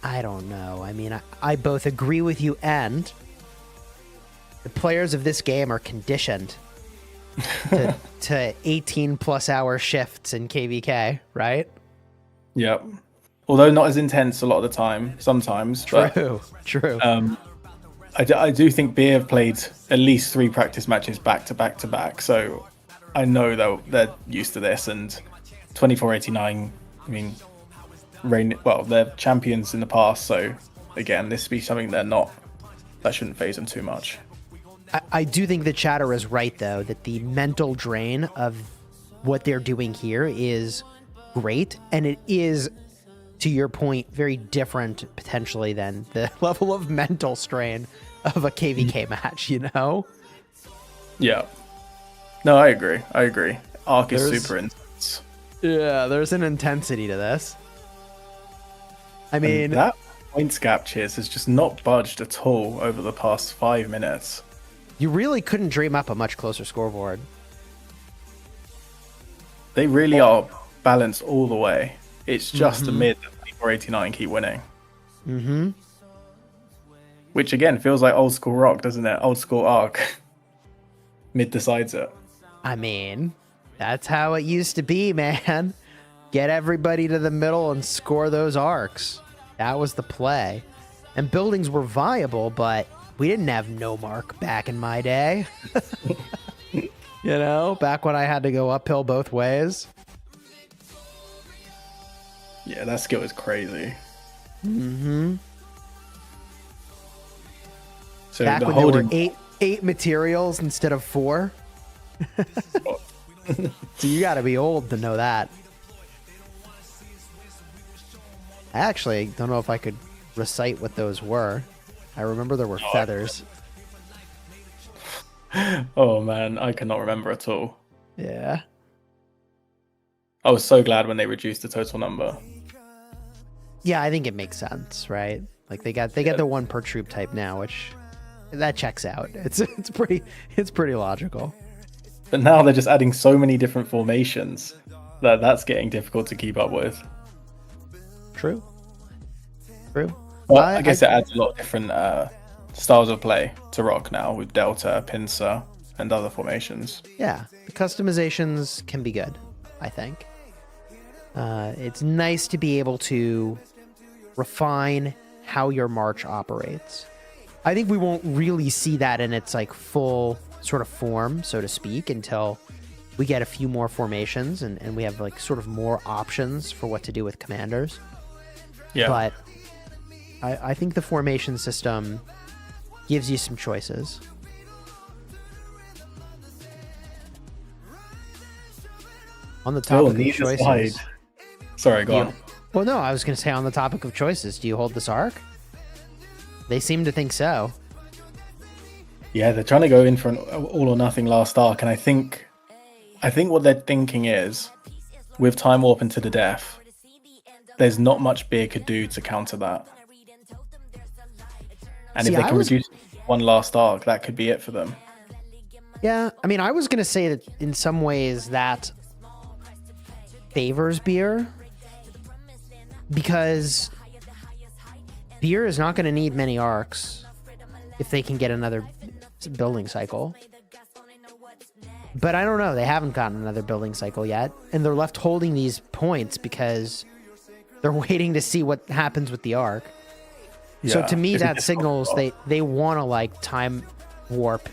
I don't know. I mean, I both agree with you, and the players of this game are conditioned to 18 plus hour shifts in KVK, right? Yep. Although not as intense a lot of the time, sometimes. True, true. I do think Beer have played at least 3 practice matches back to back to back, so I know they're used to this. And 2489, I mean, they're champions in the past, so again, this would be something they're not that shouldn't phase him too much. I do think the chatter is right, though, that the mental drain of what they're doing here is great. And it is, to your point, very different potentially than the level of mental strain of a KVK match, you know? Yeah. No, I agree. Arc is super intense. Yeah, there's an intensity to this. I mean, And that points gap, Cheers, has just not budged at all over the past 5 minutes. you really couldn't dream up a much closer scoreboard. They really are balanced all the way. It's just amid 2489 keep winning. Mm-hmm. Which again feels like old school rock, doesn't it? Old school arc. Mid decides it. I mean, that's how it used to be, man. Get everybody to the middle and score those arcs. That was the play. And buildings were viable, but we didn't have no mark back in my day. You know, back when I had to go uphill both ways. Yeah, that skill is crazy. Mm-hmm. So Back the when there were holding eight materials instead of 4. So you got to be old to know that. I actually don't know if I could recite what those were. I remember there were feathers. Oh man, I cannot remember at all. Yeah. I was so glad when they reduced the total number. Yeah, I think it makes sense, right? Like they got the 1 per troop type now, which that checks out. It's pretty logical. But now they're just adding so many different formations that that's getting difficult to keep up with. True. Well, I guess it adds a lot of different styles of play to rock now with Delta, Pincer, and other formations. Yeah, the customizations can be good, I think. It's nice to be able to refine how your march operates. I think we won't really see that in its like full sort of form, so to speak, until we get a few more formations and we have like sort of more options for what to do with commanders. Yeah. But I think the formation system gives you some choices. On the topic of choices. Sorry, go on. Well, no, I was going to say on the topic of choices, do you hold this arc? They seem to think so. Yeah, they're trying to go in for an all or nothing last arc, and I think what they're thinking is, with Time Warp into the death, there's not much Beer could do to counter that. And if they can reduce one last arc, that could be it for them. Yeah, I mean, I was going to say that in some ways that favors Beer, because Beer is not going to need many arcs if they can get another building cycle. But I don't know, they haven't gotten another building cycle yet, and they're left holding these points because they're waiting to see what happens with the arc. So to me, that signals they want to like time warp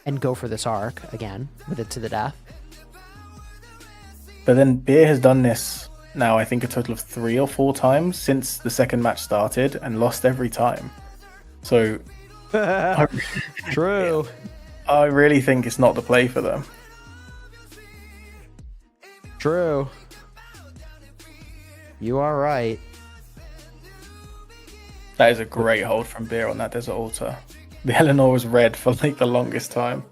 and go for this arc again with it to the death. But then Beer has done this now, I think a total of 3 or 4 times since the second match started and lost every time. So True. I really think it's not the play for them. True. You are right. That is a great hold from Beer on that Desert Altar. The Eleanor was red for like the longest time.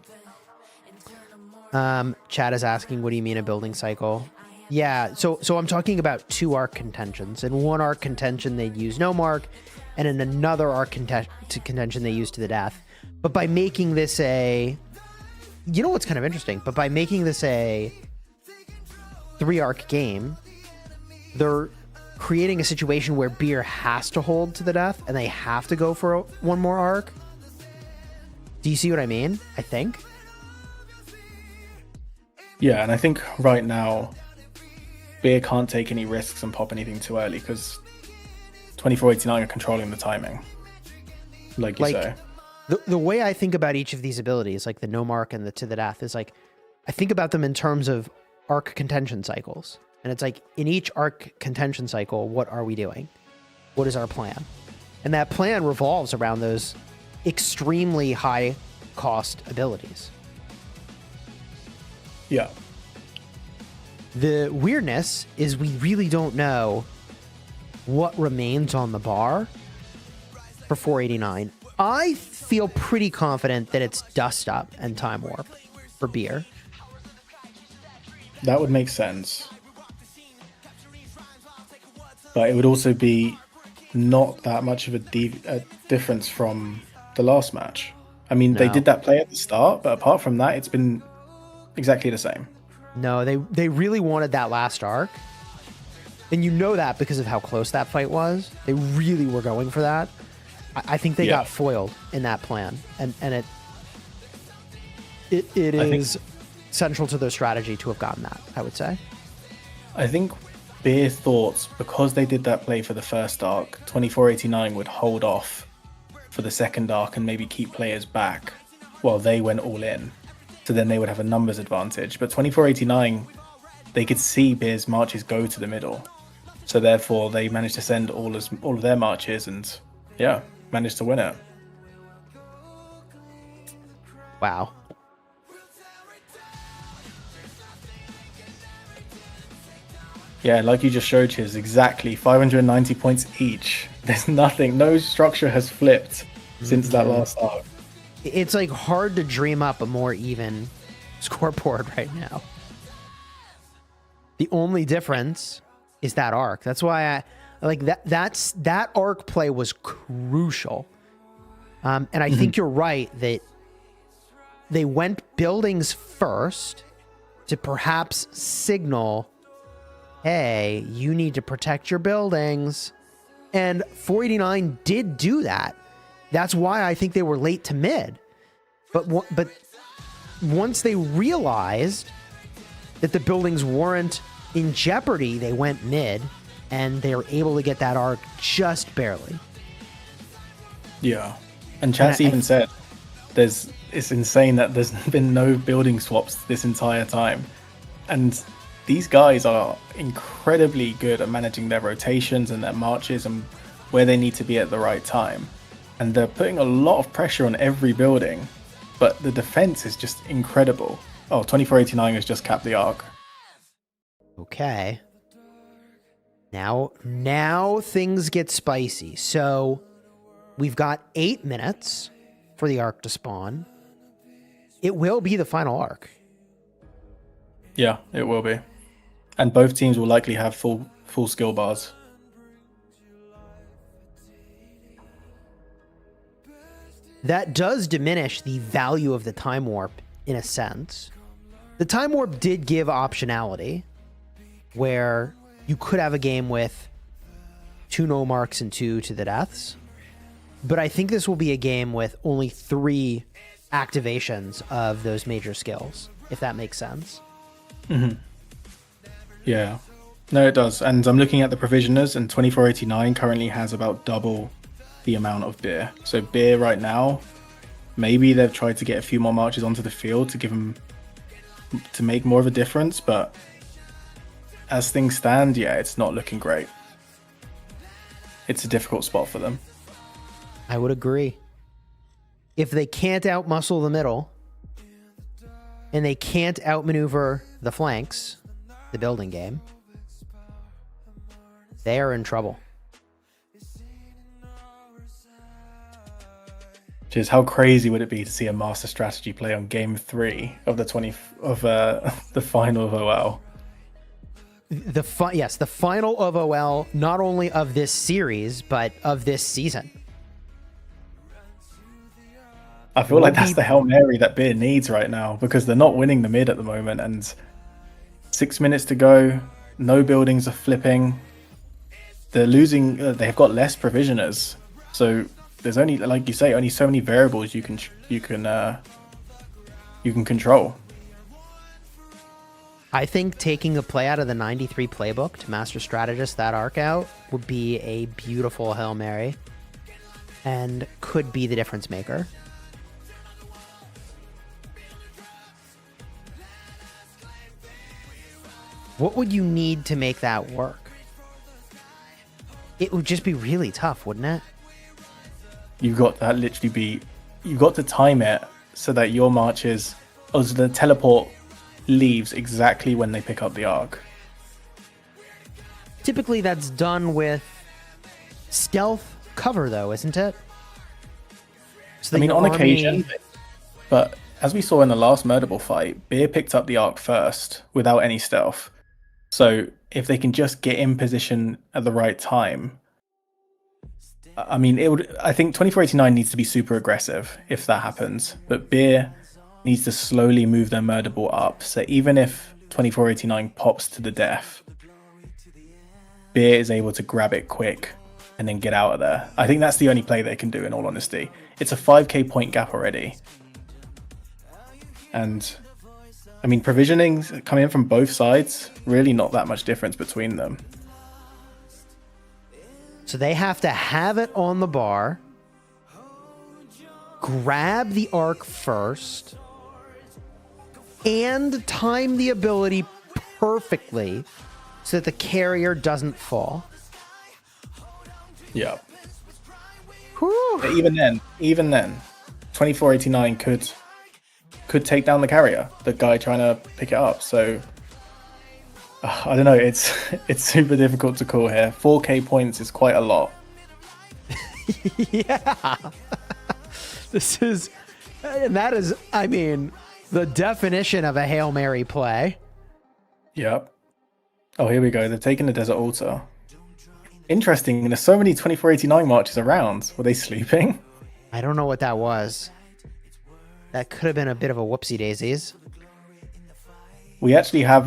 Chad is asking, what do you mean a building cycle? Yeah, so I'm talking about 2 arc contentions. In one arc contention, they'd use no mark, and in another arc contention, they use to the death. But by making this you know what's kind of interesting? But by making this a 3 arc game, they're creating a situation where Beer has to hold to the death, and they have to go for one more arc. Do you see what I mean? I think. Yeah, and I think right now, Beer can't take any risks and pop anything too early because 2489 are controlling the timing. Like you say. The way I think about each of these abilities, like the no mark and the to the death, is like, I think about them in terms of arc contention cycles. And it's like, in each arc contention cycle, what are we doing? What is our plan? And that plan revolves around those extremely high cost abilities. Yeah. The weirdness is we really don't know what remains on the bar for 489. I feel pretty confident that it's Dust Up and Time Warp for beer. That would make sense. But it would also be not that much of a difference from the last match. I mean, they No. did that play at the start, but apart from that, it's been exactly the same. No, they really wanted that last arc. And you know that because of how close that fight was. They really were going for that. I think they got foiled in that plan. And it is central to their strategy to have gotten that, I would say. I think Beer thought because they did that play for the first arc, 2489 would hold off for the second arc and maybe keep players back while they went all in. So then they would have a numbers advantage. But 2489, they could see Beer's marches go to the middle. So therefore, they managed to send all of their marches and, yeah, managed to win it. Wow. Yeah, like you just showed, Chiz, exactly 590 points each. There's nothing, no structure has flipped since that last arc. It's like hard to dream up a more even scoreboard right now. The only difference is that arc. That's why I like that arc play was crucial. And I think you're right that they went buildings first to perhaps signal, hey, you need to protect your buildings. And 489 did do that. That's why I think they were late to mid. But once they realized that the buildings weren't in jeopardy, they went mid, and they were able to get that arc just barely. Yeah. And Chats even said it's insane that there's been no building swaps this entire time. And these guys are incredibly good at managing their rotations and their marches and where they need to be at the right time. And they're putting a lot of pressure on every building, but the defense is just incredible. Oh, 2489 has just capped the arc. Okay. Now things get spicy. So we've got 8 minutes for the arc to spawn. It will be the final arc. Yeah, it will be. And both teams will likely have full skill bars. That does diminish the value of the time warp in a sense. The time warp did give optionality where you could have a game with 2 no marks and 2 to the deaths. But I think this will be a game with only 3 activations of those major skills, if that makes sense. Mm-hmm. Yeah. No, it does. And I'm looking at the provisioners, and 2489 currently has about double the amount of Beer. So Beer right now, maybe they've tried to get a few more marches onto the field to make more of a difference, but as things stand, yeah, it's not looking great. It's a difficult spot for them. I would agree. If they can't outmuscle the middle, and they can't outmaneuver the flanks, the building game, they are in trouble. Just how crazy would it be to see a master strategy play on game 3 of the the final of OL? The final of OL, not only of this series but of this season. I feel like that's the Hail Mary that Beer needs right now, because they're not winning the mid at the moment, and 6 minutes to go, no buildings are flipping. They're losing. They've got less provisioners, so there's only, like you say, only so many variables you can control. I think taking a play out of the 93 playbook to Master Strategist that arc out would be a beautiful Hail Mary and could be the difference maker. What would you need to make that work? It would just be really tough, wouldn't it? you've got to time it so that your marches, or so the teleport leaves exactly when they pick up the arc. Typically, that's done with stealth cover, though, isn't it? So I mean, the on army- occasion, but as we saw in the last Murderable fight, Beer picked up the arc first without any stealth. So if they can just get in position at the right time, I mean, I think 2489 needs to be super aggressive if that happens, but Beer needs to slowly move their Murderball up. So even if 2489 pops to the death, Beer is able to grab it quick and then get out of there. I think that's the only play they can do, in all honesty. It's a 5k point gap already. And I mean, provisioning coming in from both sides, really not that much difference between them. So they have to have it on the bar, grab the arc first, and time the ability perfectly so that the carrier doesn't fall. Yeah. Whew. But even then, 2489 could take down the carrier, the guy trying to pick it up. So I don't know. It's super difficult to call here. 4k points is quite a lot. Yeah. That is, I mean, the definition of a Hail Mary play. Yep. Oh, here we go. They're taking the Desert Altar. Interesting. There's so many 2489 marches around. Were they sleeping? I don't know what that was. That could have been a bit of a whoopsie daisies. We actually have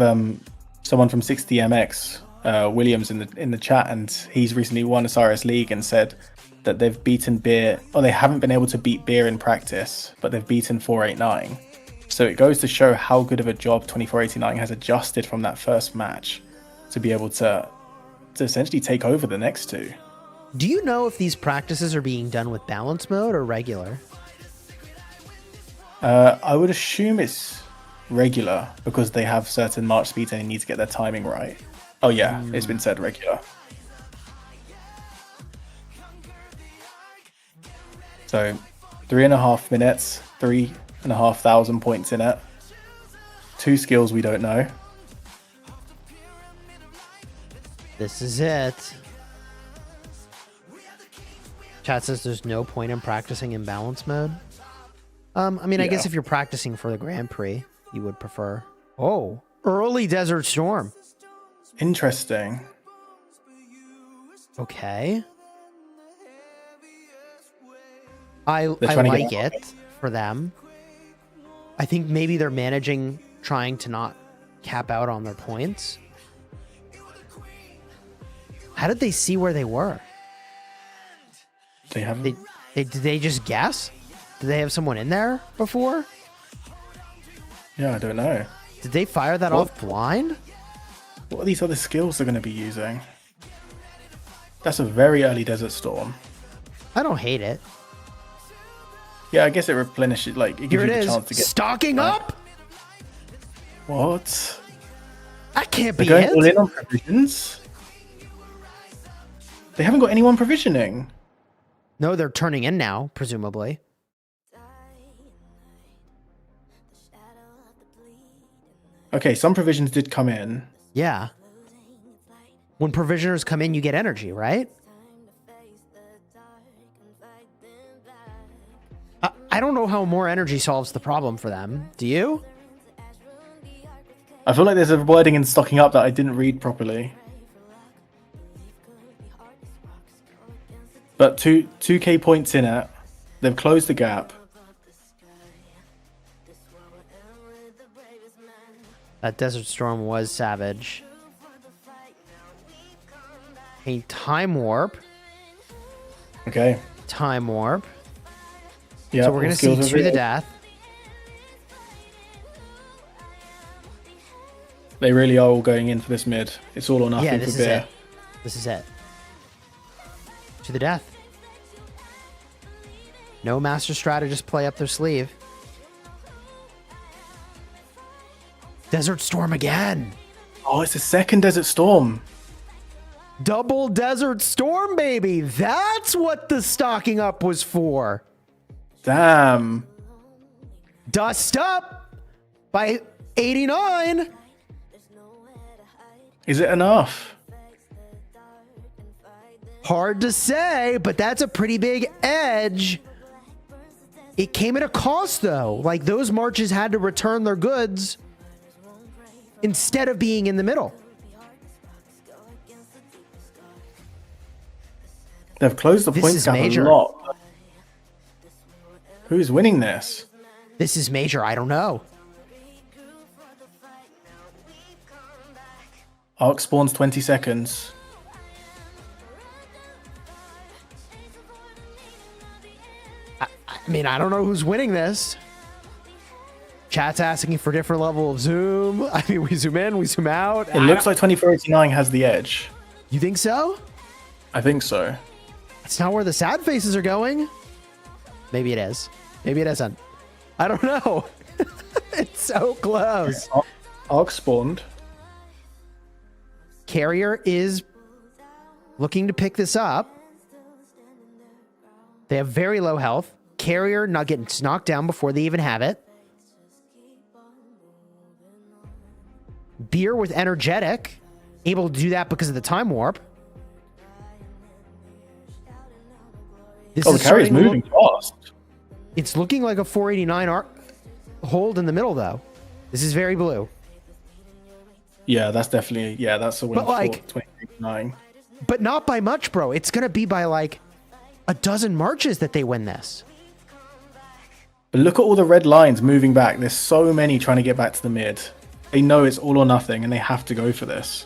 someone from 60MX, Williams, in the chat, and he's recently won Osiris League and said that they've beaten Beer, or they haven't been able to beat Beer in practice, but they've beaten 489. So it goes to show how good of a job 2489 has adjusted from that first match to be able to essentially take over the next two. Do you know if these practices are being done with balance mode or regular? I would assume it's regular because they have certain march speeds and they need to get their timing right. Oh yeah, It's been said regular. So 3.5 minutes, 3,500 points in it. 2 skills we don't know. This is it. Chat says there's no point in practicing in balance mode. I mean, I guess if you're practicing for the Grand Prix, you would prefer. Oh, early Desert Storm. Interesting. Okay. I trying to like get it for them. I think maybe they're managing trying to not cap out on their points. How did they see where they were? They haven't. Did they just guess? Did they have someone in there before? Yeah, I don't know. Did they fire that off blind? What are these other skills they're going to be using? That's a very early Desert Storm. I don't hate it. Yeah, I guess it replenishes, like, it gives Here you it the is. chance to get... Stocking up? What? That can't They're be going it. all in on provisions? They haven't got anyone provisioning. No, they're turning in now, presumably. Okay, some provisions did come in. Yeah. When provisioners come in, you get energy, right? I don't know how more energy solves the problem for them. Do you? I feel like there's a wording in stocking up that I didn't read properly. But 2k points in it. They've closed the gap. That Desert Storm was savage. A time warp. Okay. Time warp. Yeah. So we're going to see to the death. They really are all going in for this mid. It's all or nothing Yeah, for this is Beer. it. This is it. To the death. No master strategist play up their sleeve. Desert Storm again. Oh, it's the second Desert Storm. Double Desert Storm, baby. That's what the stocking up was for. Damn. Dust up by 89. Is it enough? Hard to say, but that's a pretty big edge. It came at a cost, though. Like, those marches had to return their goods instead of being in the middle. They've closed the This points is gap major. a lot. Who's winning this? This is major. I don't know. Arc spawns 20 seconds. I mean, I don't know who's winning this. Chat's asking for different level of zoom. I mean, we zoom in, we zoom out. It looks like 2489 has the edge. You think so? I think so. It's not where the sad faces are going. Maybe it is. Maybe it isn't. I don't know. It's so close. Arc spawned. Carrier is looking to pick this up. They have very low health. Carrier not getting knocked down before they even have it. Beer with energetic, able to do that because of the time warp. This Oh, the is carrier's starting to moving fast. It's looking like a 489 arc hold in the middle, though. This is very blue. Yeah, that's definitely, that's a win But, like- for 2089. But not by much, bro. It's going to be by like a dozen marches that they win this. But look at all the red lines moving back. There's so many trying to get back to the mid. They know it's all or nothing, and they have to go for this.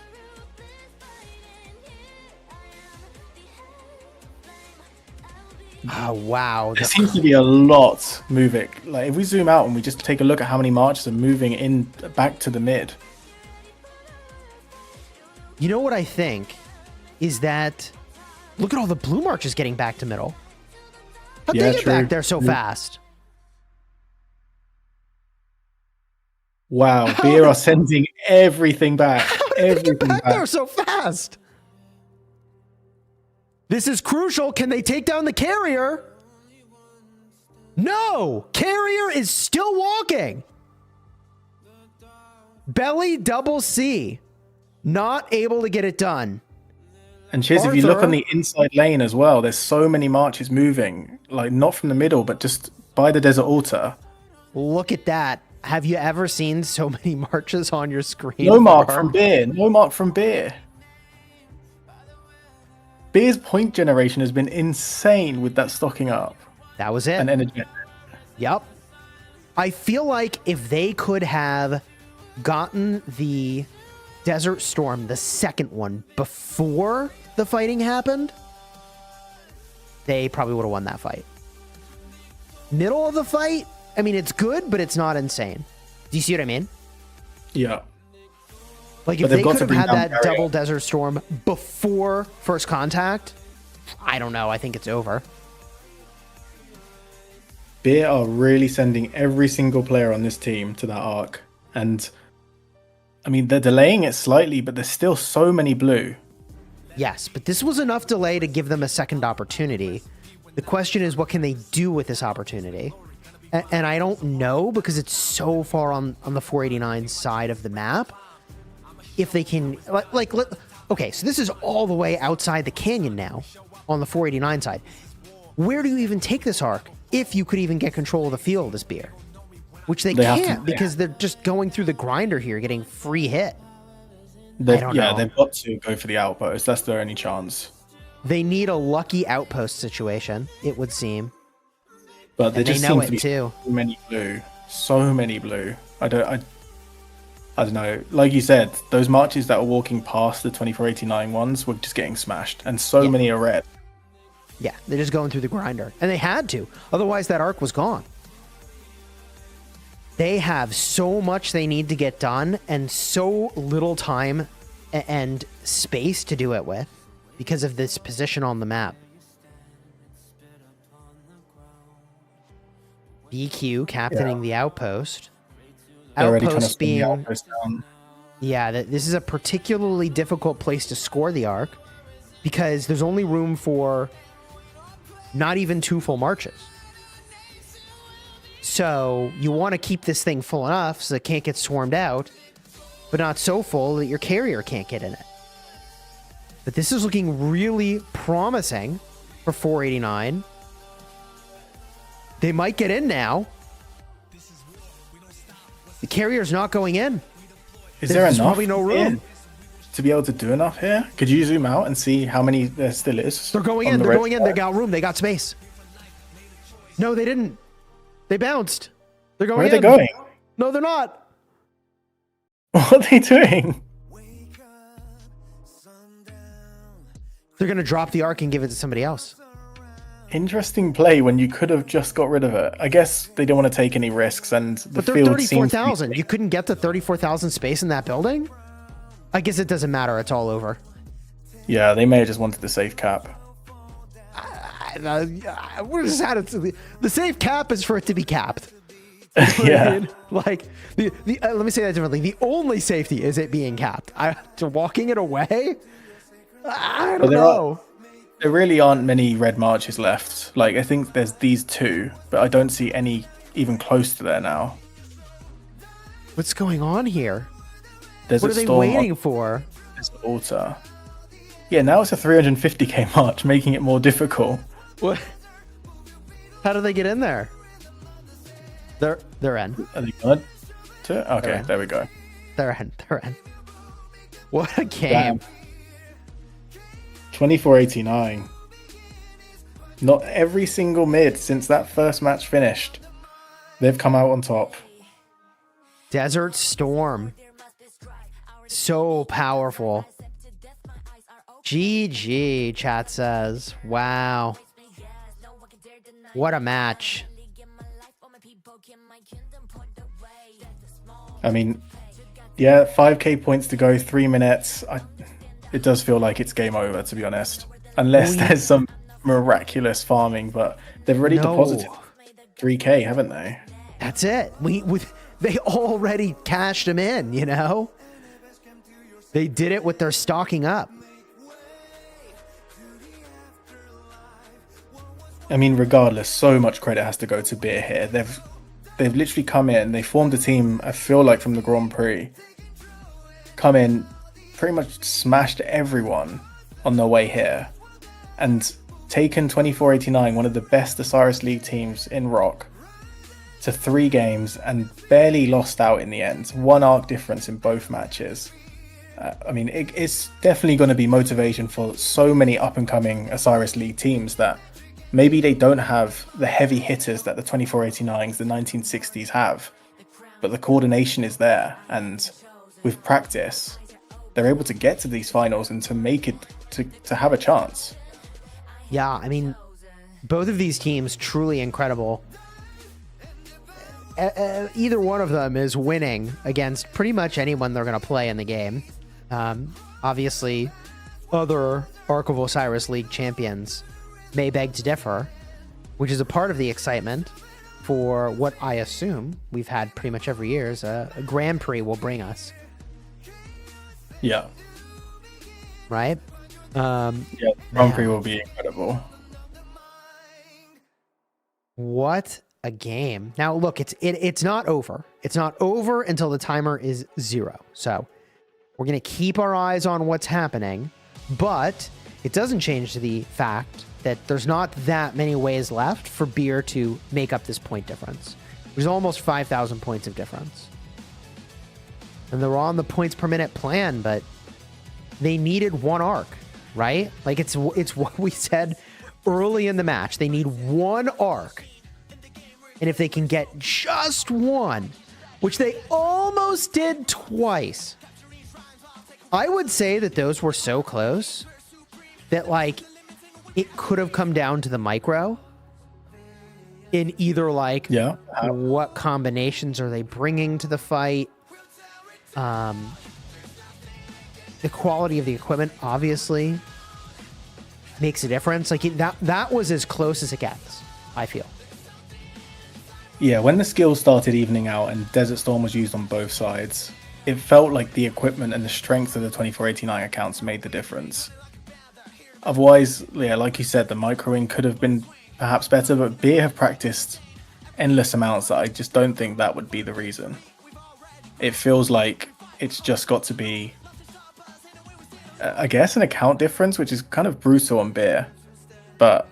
Oh, wow. There seems to be a lot moving. Like, if we zoom out and we just take a look at how many marches are moving in back to the mid. You know what I think is that look at all the blue marches getting back to middle. How'd Yeah, they get true. back there so True. fast? Wow, Beer are sending everything back. How did they Everything get back back. there so fast? This is crucial. Can they take down the carrier? No! Carrier is still walking. Belly double C. Not able to get it done. And Chiz, if you look Arthur- on the inside lane as well, there's so many marches moving. Like, not from the middle, but just by the desert altar. Look at that. Have you ever seen so many marches on your screen? No mark before? from Beer. No mark from Beer. Beer's point generation has been insane with that stocking up That was it. and energy. Yep. I feel like if they could have gotten the Desert Storm, the second one, before the fighting happened, they probably would have won that fight. Middle of the fight, I mean, it's good, but it's not insane. Do you see what I mean? Yeah. Like, But if they've they got could to have bring had down that Barrier. double Desert Storm before first contact, I don't know. I think it's over. Beer are really sending every single player on this team to that arc. And, I mean, they're delaying it slightly, but there's still so many blue. Yes, but this was enough delay to give them a second opportunity. The question is, what can they do with this opportunity? And I don't know, because it's so far on the 489 side of the map. If they can, okay, so this is all the way outside the canyon now on the 489 side. Where do you even take this arc if you could even get control of the field as Beer? Which they They have to- can't, because they're just going through the grinder here, getting free hit. They've, don't yeah, know. they've got to go for the outpost. That's their only chance. They need a lucky outpost situation, it would seem. But there And they just know seems it to be too. so many blue. So many blue. I don't know. Like you said, those marches that are walking past the 2489 ones were just getting smashed. And so Yeah. many are red. Yeah, they're just going through the grinder. And they had to. Otherwise, that arc was gone. They have so much they need to get done and so little time and space to do it with because of this position on the map. BQ captaining the outpost. They're already trying to Outpost spin the being... outpost down. Yeah, this is a particularly difficult place to score the arc because there's only room for not even 2 full marches. So you want to keep this thing full enough so it can't get swarmed out, but not so full that your carrier can't get in it. But this is looking really promising for 489. They might get in now. The carrier's not going in. Is there There's enough probably no room to be able to do enough here? Could you zoom out and see how many there still is? They're going in. They're going in. They got room. They got space. No, they didn't. They bounced. They're going in. Where are they going? No, they're not. What are they doing? They're going to drop the arc and give it to somebody else. Interesting play when you could have just got rid of it. I guess they don't want to take any risks, and the But they're field seems to 34,000. be... You couldn't get the 34,000 space in that building? I guess it doesn't matter. It's all over. Yeah, they may have just wanted the safe cap. We're just had it. The safe cap is for it to be capped. Yeah. I mean, like let me say that differently. The only safety is it being capped. Walking it away. I don't know. There really aren't many red marches left. Like, I think there's these 2, but I don't see any even close to there now. What's going on here? There's What a are they storm waiting on for? this altar. Yeah, now it's a 350k march, making it more difficult. What? How do they get in there? They're in. Are they good? Okay, They're in. there we go. They're in. What a game. Damn. 2489. Not every single mid since that first match finished. They've come out on top. Desert Storm. So powerful. GG, chat says. Wow. What a match. I mean, yeah, 5k points to go, 3 minutes. It does feel like it's game over, to be honest. Unless there's some miraculous farming, but they've already deposited 3k, haven't they? That's it. They already cashed them in, you know? They did it with their stocking up. I mean, regardless, so much credit has to go to Beer here. They've literally come in, they formed a team, I feel like from the Grand Prix. Come in, pretty much smashed everyone on their way here. And taken 2489, one of the best Osiris League teams in Rock, to 3 games and barely lost out in the end. 1 arc difference in both matches. I mean, it's definitely going to be motivation for so many up-and-coming Osiris League teams that maybe they don't have the heavy hitters that the 2489s, the 1960s have, but the coordination is there, and with practice, they're able to get to these finals and to make it to have a chance. Yeah, I mean, both of these teams truly incredible. Either one of them is winning against pretty much anyone they're going to play in the game. Obviously, other Ark of Osiris League champions may beg to differ, which is a part of the excitement for what I assume we've had pretty much every year is a Grand Prix will bring us. Yeah. Right? Yeah, Grand Prix will be incredible. What a game. Now, look, it's not over. It's not over until the timer is 0. So we're going to keep our eyes on what's happening, but it doesn't change the fact that there's not that many ways left for Beer to make up this point difference. There's almost 5,000 points of difference. And they're on the points per minute plan, but they needed 1 arc, right? Like it's what we said early in the match. They need 1 arc. And if they can get just 1, which they almost did twice, I would say that those were so close that, like, it could have come down to the micro in either, like, what combinations are they bringing to the fight? The quality of the equipment, obviously, makes a difference. Like, that was as close as it gets, I feel. Yeah, when the skills started evening out and Desert Storm was used on both sides, it felt like the equipment and the strength of the 2489 accounts made the difference. Otherwise, yeah, like you said, the microing could have been perhaps better, but Beer have practiced endless amounts that I just don't think that would be the reason. It feels like it's just got to be, I guess, an account difference, which is kind of brutal on Beer. But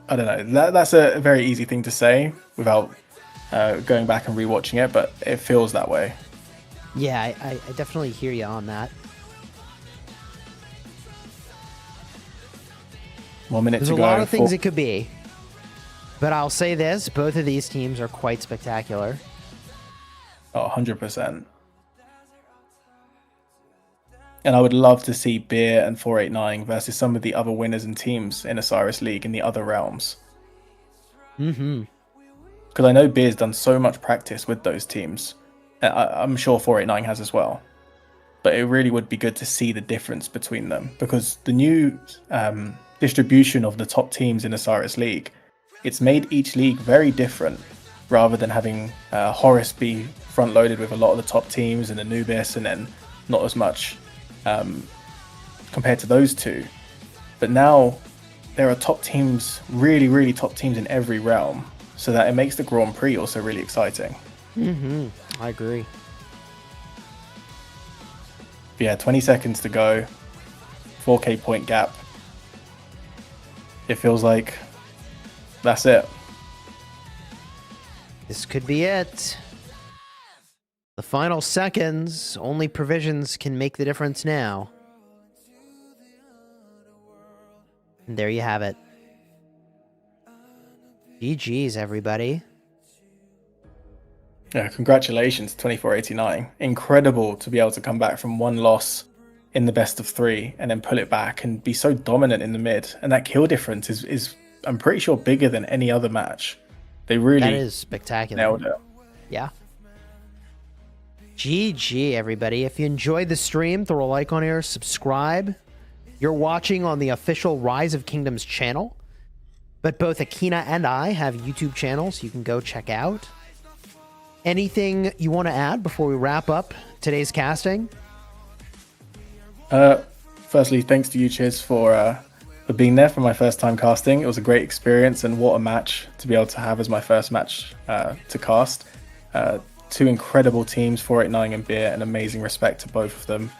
I don't know. That's a very easy thing to say without going back and rewatching it, but it feels that way. Yeah, I definitely hear you on that. 1 minute There's to a go. lot of things it could be. But I'll say this, both of these teams are quite spectacular. Oh, 100%. And I would love to see Beer and 489 versus some of the other winners and teams in Osiris League in the other realms. Mm-hmm. Because I know Beer's done so much practice with those teams. I'm sure 489 has as well. But it really would be good to see the difference between them. Because the new distribution of the top teams in Osiris League, it's made each league very different, rather than having Horus be front-loaded with a lot of the top teams and Anubis, and then not as much compared to those two. But now there are top teams, really, really top teams in every realm, so that it makes the Grand Prix also really exciting. Mm-hmm. I agree. But yeah, 20 seconds to go, 4K point gap. It feels like that's it. This could be it. The final seconds, only provisions can make the difference now. And there you have it. GG's, everybody. Yeah, congratulations, 2489. Incredible to be able to come back from one loss in the best of three and then pull it back and be so dominant in the mid. And that kill difference is I'm pretty sure, bigger than any other match. They really That is spectacular. nailed it. Yeah. GG, everybody. If you enjoyed the stream, throw a like on here, subscribe. You're watching on the official Rise of Kingdoms channel, but both Akina and I have YouTube channels you can go check out. Anything you want to add before we wrap up today's casting? Firstly, thanks to you, Chiz, for being there for my first time casting. It was a great experience, and what a match to be able to have as my first match to cast. Two incredible teams, 489 and Beer, and amazing respect to both of them.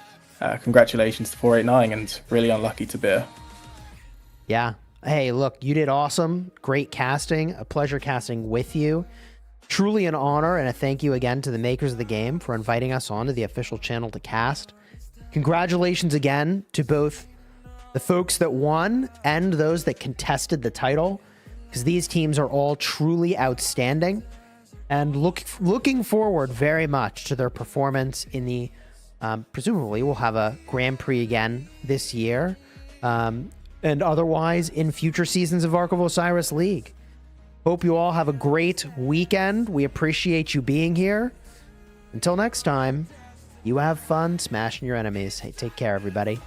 Congratulations to 489, and really unlucky to Beer. Yeah. Hey, look, you did awesome. Great casting. A pleasure casting with you. Truly an honor, and a thank you again to the makers of the game for inviting us onto the official channel to cast. Congratulations again to both the folks that won and those that contested the title, because these teams are all truly outstanding, and looking forward very much to their performance in the presumably we'll have a Grand Prix again this year, and otherwise in future seasons of Ark of Osiris League. Hope you all have a great weekend. We appreciate you being here. Until next time, you have fun smashing your enemies. Hey, take care, everybody.